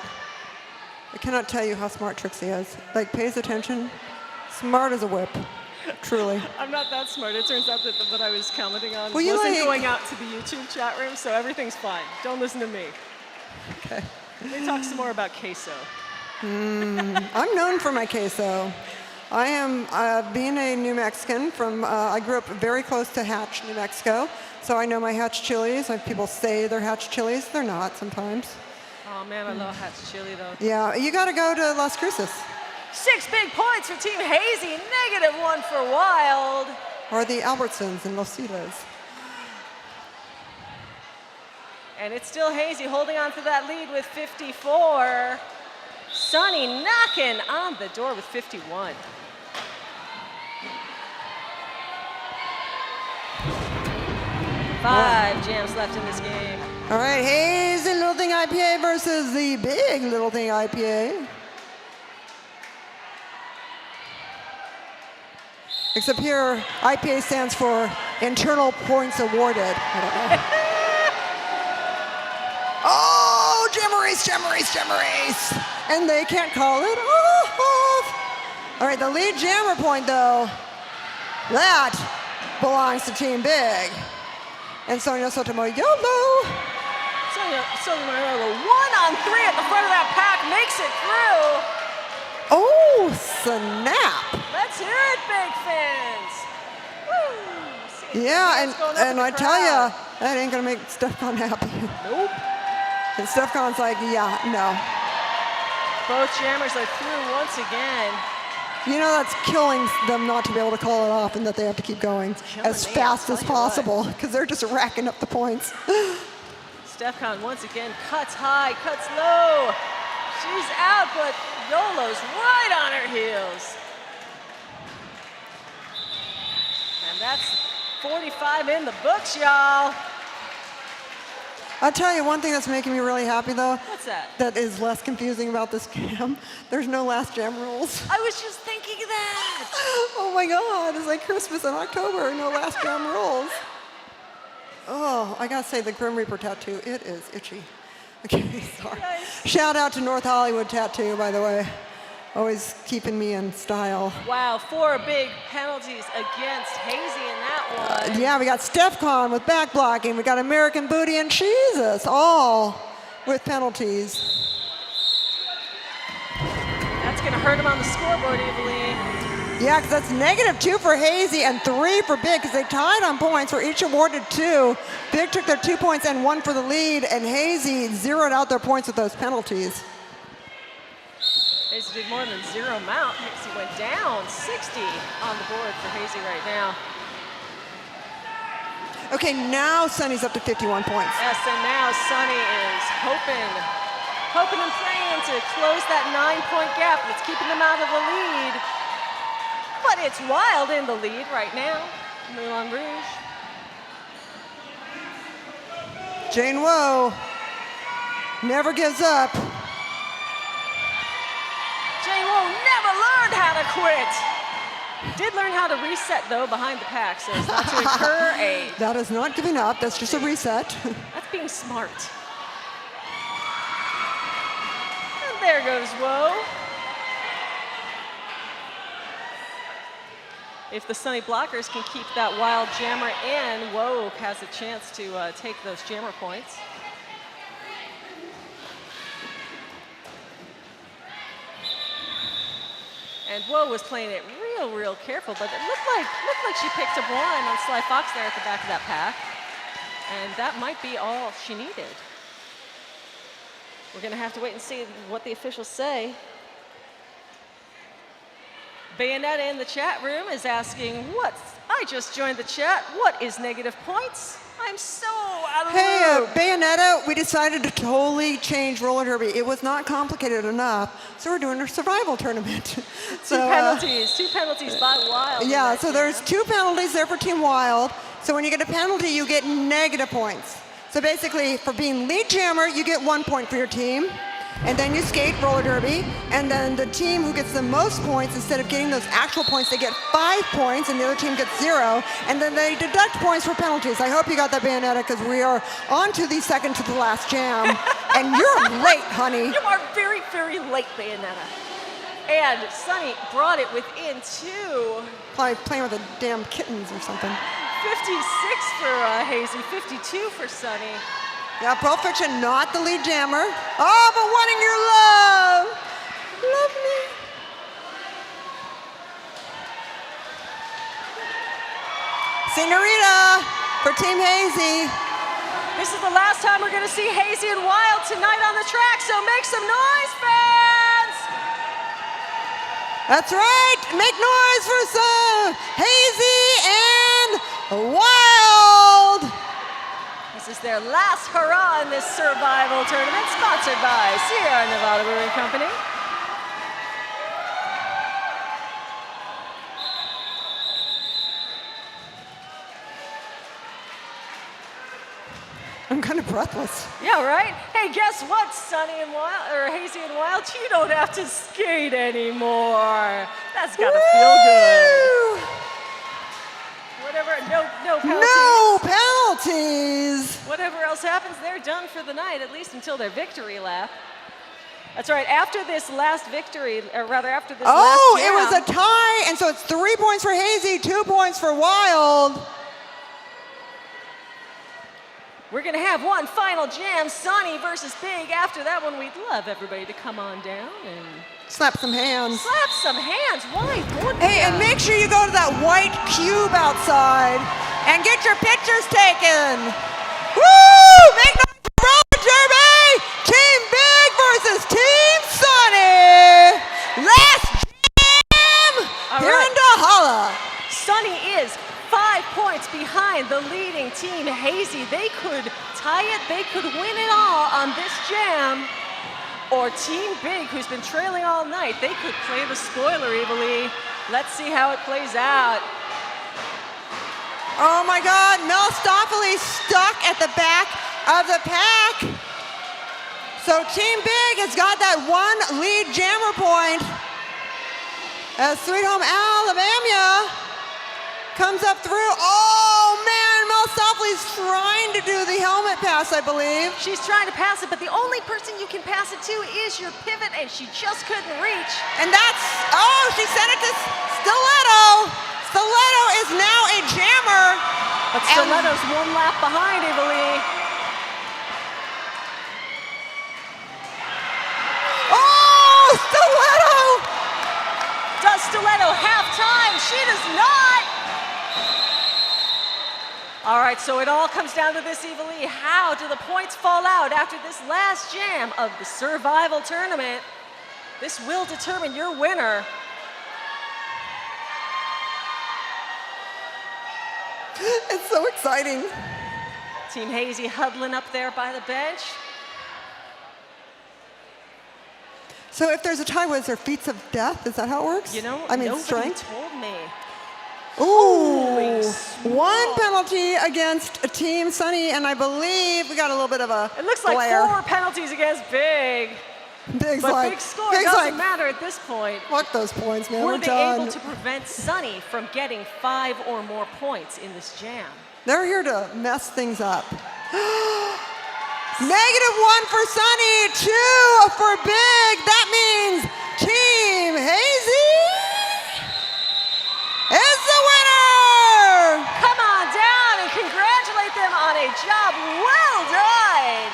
S2: I cannot tell you how smart Trixie is. Like, pays attention. Smart as a whip. Truly.
S1: I'm not that smart. It turns out that what I was commenting on
S2: Well, you
S1: wasn't
S2: like-
S1: going out to the YouTube chat room, so everything's fine. Don't listen to me.
S2: Okay.
S1: We talk some more about queso.
S2: I'm known for my queso. I am, being a New Mexican from, I grew up very close to Hatch, New Mexico, so I know my Hatch chilies. Like, people say they're Hatch chilies. They're not sometimes.
S1: Oh man, I love Hatch chili though.
S2: Yeah, you got to go to Las Cruces
S1: 6 big points for Team Hazy, -1 for Wild.
S2: or the Albertsons in Los Citos.
S1: And it's still Hazy holding on to that lead with 54. Sunny knocking on the door with 51. Five jams left in this game.
S2: All right, Hazy Little Thing IPA versus the Big Little Thing IPA. Except here, IPA stands for Internal Points Awarded. I don't know. Oh, Jammerese, Jammerese, Jammerese. And they can't call it off. All right, the lead jammer point, though, that belongs to Team Big. And Sonia Sotomayor,
S1: Sonia Sotomayor, 1-on-3 at the front of that pack, makes it through.
S2: oh, snap.
S1: Let's hear it, Big Fins. Woo! See,
S2: Yeah,
S1: hands going up in
S2: and
S1: the
S2: I tell
S1: crowd.
S2: you, that ain't gonna make Stefan happy.
S1: Nope.
S2: And Stefan's like, yeah, no.
S1: Both jammers are through once again.
S2: You know, that's killing them not to be able to call it off and that they have to keep going
S1: killing
S2: as
S1: me,
S2: fast
S1: I'll
S2: as
S1: tell you what.
S2: possible because they're just racking up the points.
S1: Stefan once again cuts high, cuts low. She's out, but Yolo's right on her heels. And that's 45 in the books, y'all.
S2: I'll tell you one thing that's making me really happy, though,
S1: What's that?
S2: that is less confusing about this jam. There's no last jam rules.
S1: I was just thinking that.
S2: Oh my God, it's like Christmas in October, no last jam rules. Oh, I gotta say, the Grim Reaper tattoo, it is itchy. Okay, sorry.
S1: Nice.
S2: Shout out to North Hollywood Tattoo, by the way. Always keeping me in style.
S1: Wow, 4 big penalties against Hazy in that one.
S2: Yeah, we got Stefcon with back blocking. We got American Booty and Jesus, all with penalties.
S1: That's gonna hurt him on the scoreboard, Eveline.
S2: Yeah, because that's -2 for Hazy and 3 for Big because they tied on points. Were each awarded 2. Big took their 2 points and 1 for the lead, and Hazy zeroed out their points with those penalties.
S1: Hazy did more than zero them out. Hazy went down 60 on the board for Hazy right now.
S2: Okay, now Sunny's up to 51 points.
S1: Yes, and now Sunny is hoping and praying to close that 9-point gap that's keeping them out of the lead. But it's Wild in the lead right now. Moulin Rouge.
S2: Jane Woe never gives up.
S1: Jane Woe never learned how to quit. Did learn how to reset though behind the pack so as not to incur a.
S2: That is not giving up, that's just a reset.
S1: That's being smart. And there goes Woe. If the Sunny blockers can keep that Wild jammer in, Woe has a chance to take those jammer points. And Woe was playing it real careful, but it looked like she picked up one on Sly Fox there at the back of that pack. And that might be all she needed. We're gonna have to wait and see what the officials say. Bayonetta in the chat room is asking, I just joined the chat. What is negative points? I'm so out of the
S2: Hey,
S1: loop.
S2: Bayonetta, we decided to totally change roller derby. It was not complicated enough, so we're doing a survival tournament.
S1: Two penalties by Wild. in
S2: Yeah,
S1: that
S2: so
S1: game.
S2: there's 2 penalties there for Team Wild. So when you get a penalty, you get negative points. So basically, for being lead jammer, you get 1 point for your team. and then you skate roller derby, and then the team who gets the most points, instead of getting those actual points, they get 5 points, and the other team gets 0, and then they deduct points for penalties. I hope you got that, Bayonetta, because we are on to the second to the last jam, and you're late, honey.
S1: You are very, very late, Bayonetta. And Sunny brought it within 2.
S2: Probably playing with the damn kittens or something.
S1: 56 for Hazy, 52 for Sunny.
S2: Yeah, Pro Fiction, not the lead jammer. Oh, but wanting your love. Love me. Senorita for Team Hazy.
S1: This is the last time we're going to see Hazy and Wild tonight on the track, so make some noise, fans!
S2: That's right. Make noise for some Hazy and Wild.
S1: This is their last hurrah in this survival tournament, sponsored by Sierra Nevada Brewing Company.
S2: I'm kind of breathless.
S1: Yeah, right? Hey, guess what, Sunny and Wild, or Hazy and Wild? You don't have to skate anymore. That's gotta feel good. Whatever, no penalties.
S2: No penalties.
S1: Whatever else happens, they're done for the night, at least until their victory lap. That's right, after this last victory, or rather after this last jam.
S2: It was a tie, and so it's 3 points for Hazy, 2 points for Wild.
S1: We're gonna have one final jam, Sunny versus Big. After that one, we'd love everybody to come on down and
S2: slap some hands.
S1: Slap some hands, why wouldn't
S2: Hey,
S1: ya?
S2: and make sure you go to that white cube outside and get your pictures taken. Woo! Make noise for roller derby! Team Big versus Team Sunny! Last jam here in Dahala.
S1: Sunny is 5 points behind the leading team, Hazy. They could tie it, they could win it all on this jam. Or Team Big, who's been trailing all night, they could play the spoiler evilly. Let's see how it plays out.
S2: Oh my God, Melstoffoli stuck at the back of the pack. So Team Big has got that one lead jammer point as Sweet Home Alabama comes up through. Oh man, Melstoffoli's trying to do the helmet pass, I believe.
S1: She's trying to pass it, but the only person you can pass it to is your pivot, and she just couldn't reach.
S2: And that's, she sent it to Stiletto. Stiletto is now a jammer.
S1: But Stiletto's one lap behind Ivali.
S2: Oh, Stiletto!
S1: Does Stiletto have time? She does not. All right, so it all comes down to this, Ivali. How do the points fall out after this last jam of the survival tournament? This will determine your winner.
S2: It's so exciting.
S1: Team Hazy huddling up there by the bench.
S2: So if there's a tie, was there feats of death? Is that how it works?
S1: You know,
S2: I mean,
S1: nobody
S2: strength?
S1: told me.
S2: Ooh,
S1: Holy
S2: 1 penalty against Team Sunny, and I believe we got a little bit of a
S1: It looks like
S2: glare.
S1: 4 penalties against Big.
S2: Big's
S1: But
S2: like,
S1: Big score
S2: Big's
S1: doesn't
S2: like,
S1: matter at this point.
S2: fuck those points, man.
S1: Were
S2: We're
S1: they
S2: done.
S1: able to prevent Sunny from getting 5 or more points in this jam?
S2: They're here to mess things up. -1 for Sunny, 2 for Big. That means Team Hazy is the winner.
S1: Come on down and congratulate them on a job well done.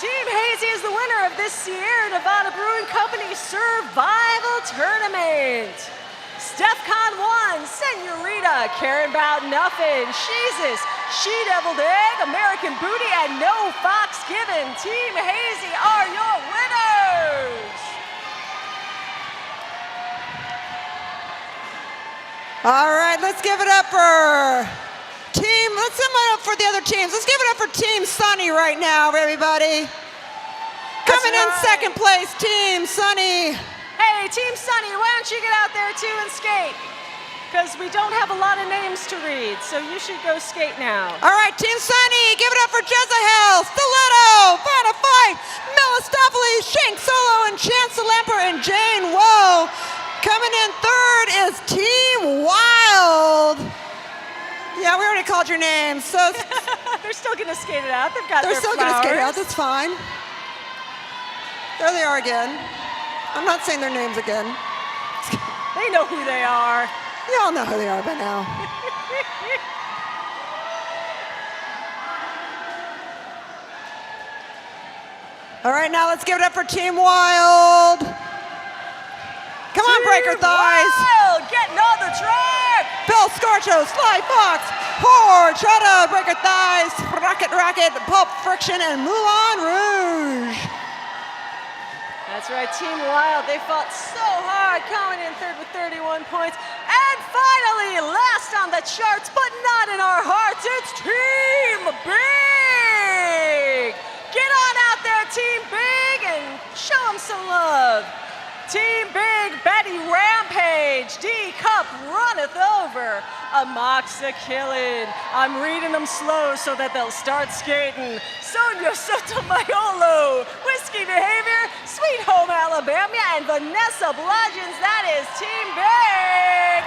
S1: Team Hazy is the winner of this Sierra Nevada Brewing Company Survival Tournament. StephCon 1, Senorita, Karen Bout Nuffin, Jesus, She-Deviled Egg, American Booty, and No Fox Given. Team Hazy are your winners.
S2: All right, let's give it up for let's give it up for the other teams. Let's give it up for Team Sunny right now, everybody. Coming in second place, Team Sunny.
S1: Hey, Team Sunny, why don't you get out there too and skate? Because we don't have a lot of names to read, so you should go skate now.
S2: All right, Team Sunny, give it up for Jezahel, Stiletto, Vanna Fight, Melistopoli, called your name. So
S1: They're still going to skate it out. They've got
S2: they're
S1: their
S2: still going to skate out.
S1: flowers.
S2: That's fine. There they are again. I'm not saying their names again.
S1: They know who they are.
S2: You all know who they are by now. All right, now let's give it up for Team Wild. Come on, breaker thighs.
S1: Wild, getting on the track.
S2: Bill Scorcho, Sly Fox, Horchata, breaker thighs, Rocket Rocket, Pulp Friction, and Moulin Rouge.
S1: That's right, Team Wild. They fought so hard, coming in third with 31 points. And finally, last on the charts, but not in our hearts, it's Team Big. Get on out there, Team Big, and show them some love. Team Big, Betty Rampage, D Cup runneth over, Amoxa Killin. I'm reading them slow so that they'll start skating. Sonia Sotomayor, Whiskey Behavior, Sweet Home Alabama, and Vanessa Bludgeons. That is Team Big.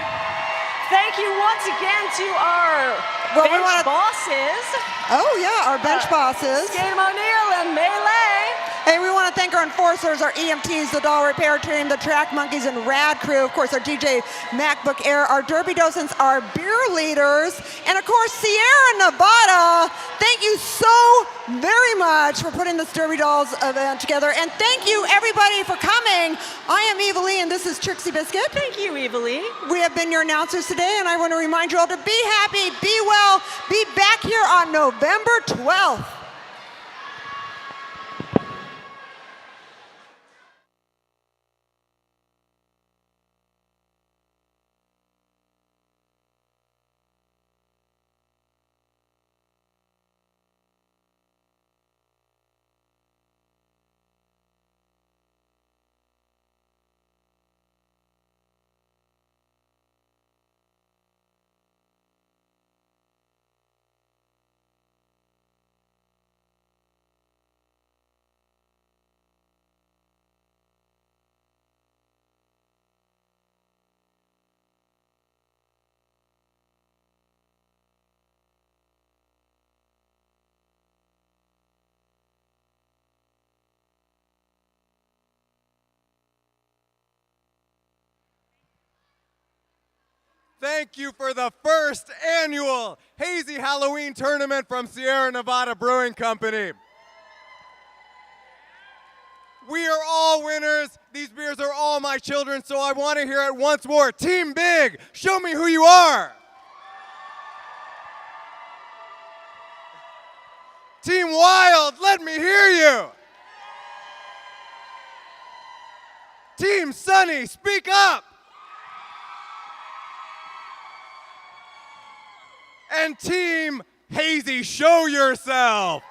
S1: Thank you once again to our bench bosses.
S2: Oh yeah, our bench bosses.
S1: Skatem O'Neill and Melee.
S2: Hey, we want to thank our enforcers, our EMTs, the doll repair team, the track monkeys, and rad crew. Of course, our DJ MacBook Air, our derby docents, our beer leaders, and of course, Sierra Nevada. Thank you so very much for putting this Derby Dolls event together. And thank you, everybody, for coming. I am Eva Lee, and this is Trixie Biscuit.
S1: Thank you, Eva Lee.
S2: We have been your announcers today, and I want to remind you all to be happy, be well, be back here on November 12th.
S3: Thank you for the first annual Hazy Halloween tournament from Sierra Nevada Brewing Company. We are all winners. These beers are all my children, so I want to hear it once more. Team Big, show me who you are. Team Wild, let me hear you. Team Sunny, speak up. And Team Hazy, show yourself.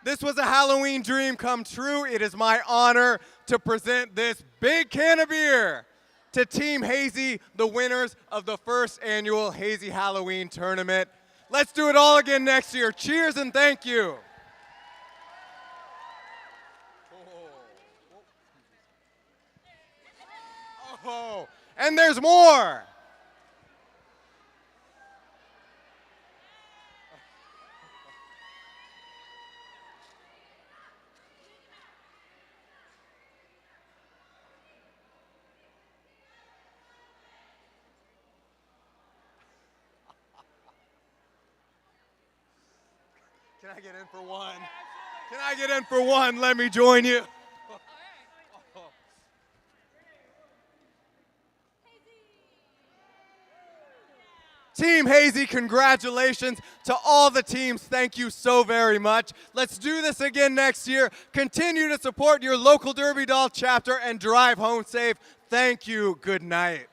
S3: This was a Halloween dream come true. It is my honor to present this big can of beer to Team Hazy, the winners of the first annual Hazy Halloween tournament. Let's do it all again next year. Cheers and thank you. Oh, and there's more. Can I get in for one? Can I get in for one? Let me join you. Team Hazy, congratulations to all the teams. Thank you so very much. Let's do this again next year. Continue to support your local Derby Doll chapter and drive home safe. Thank you. Good night.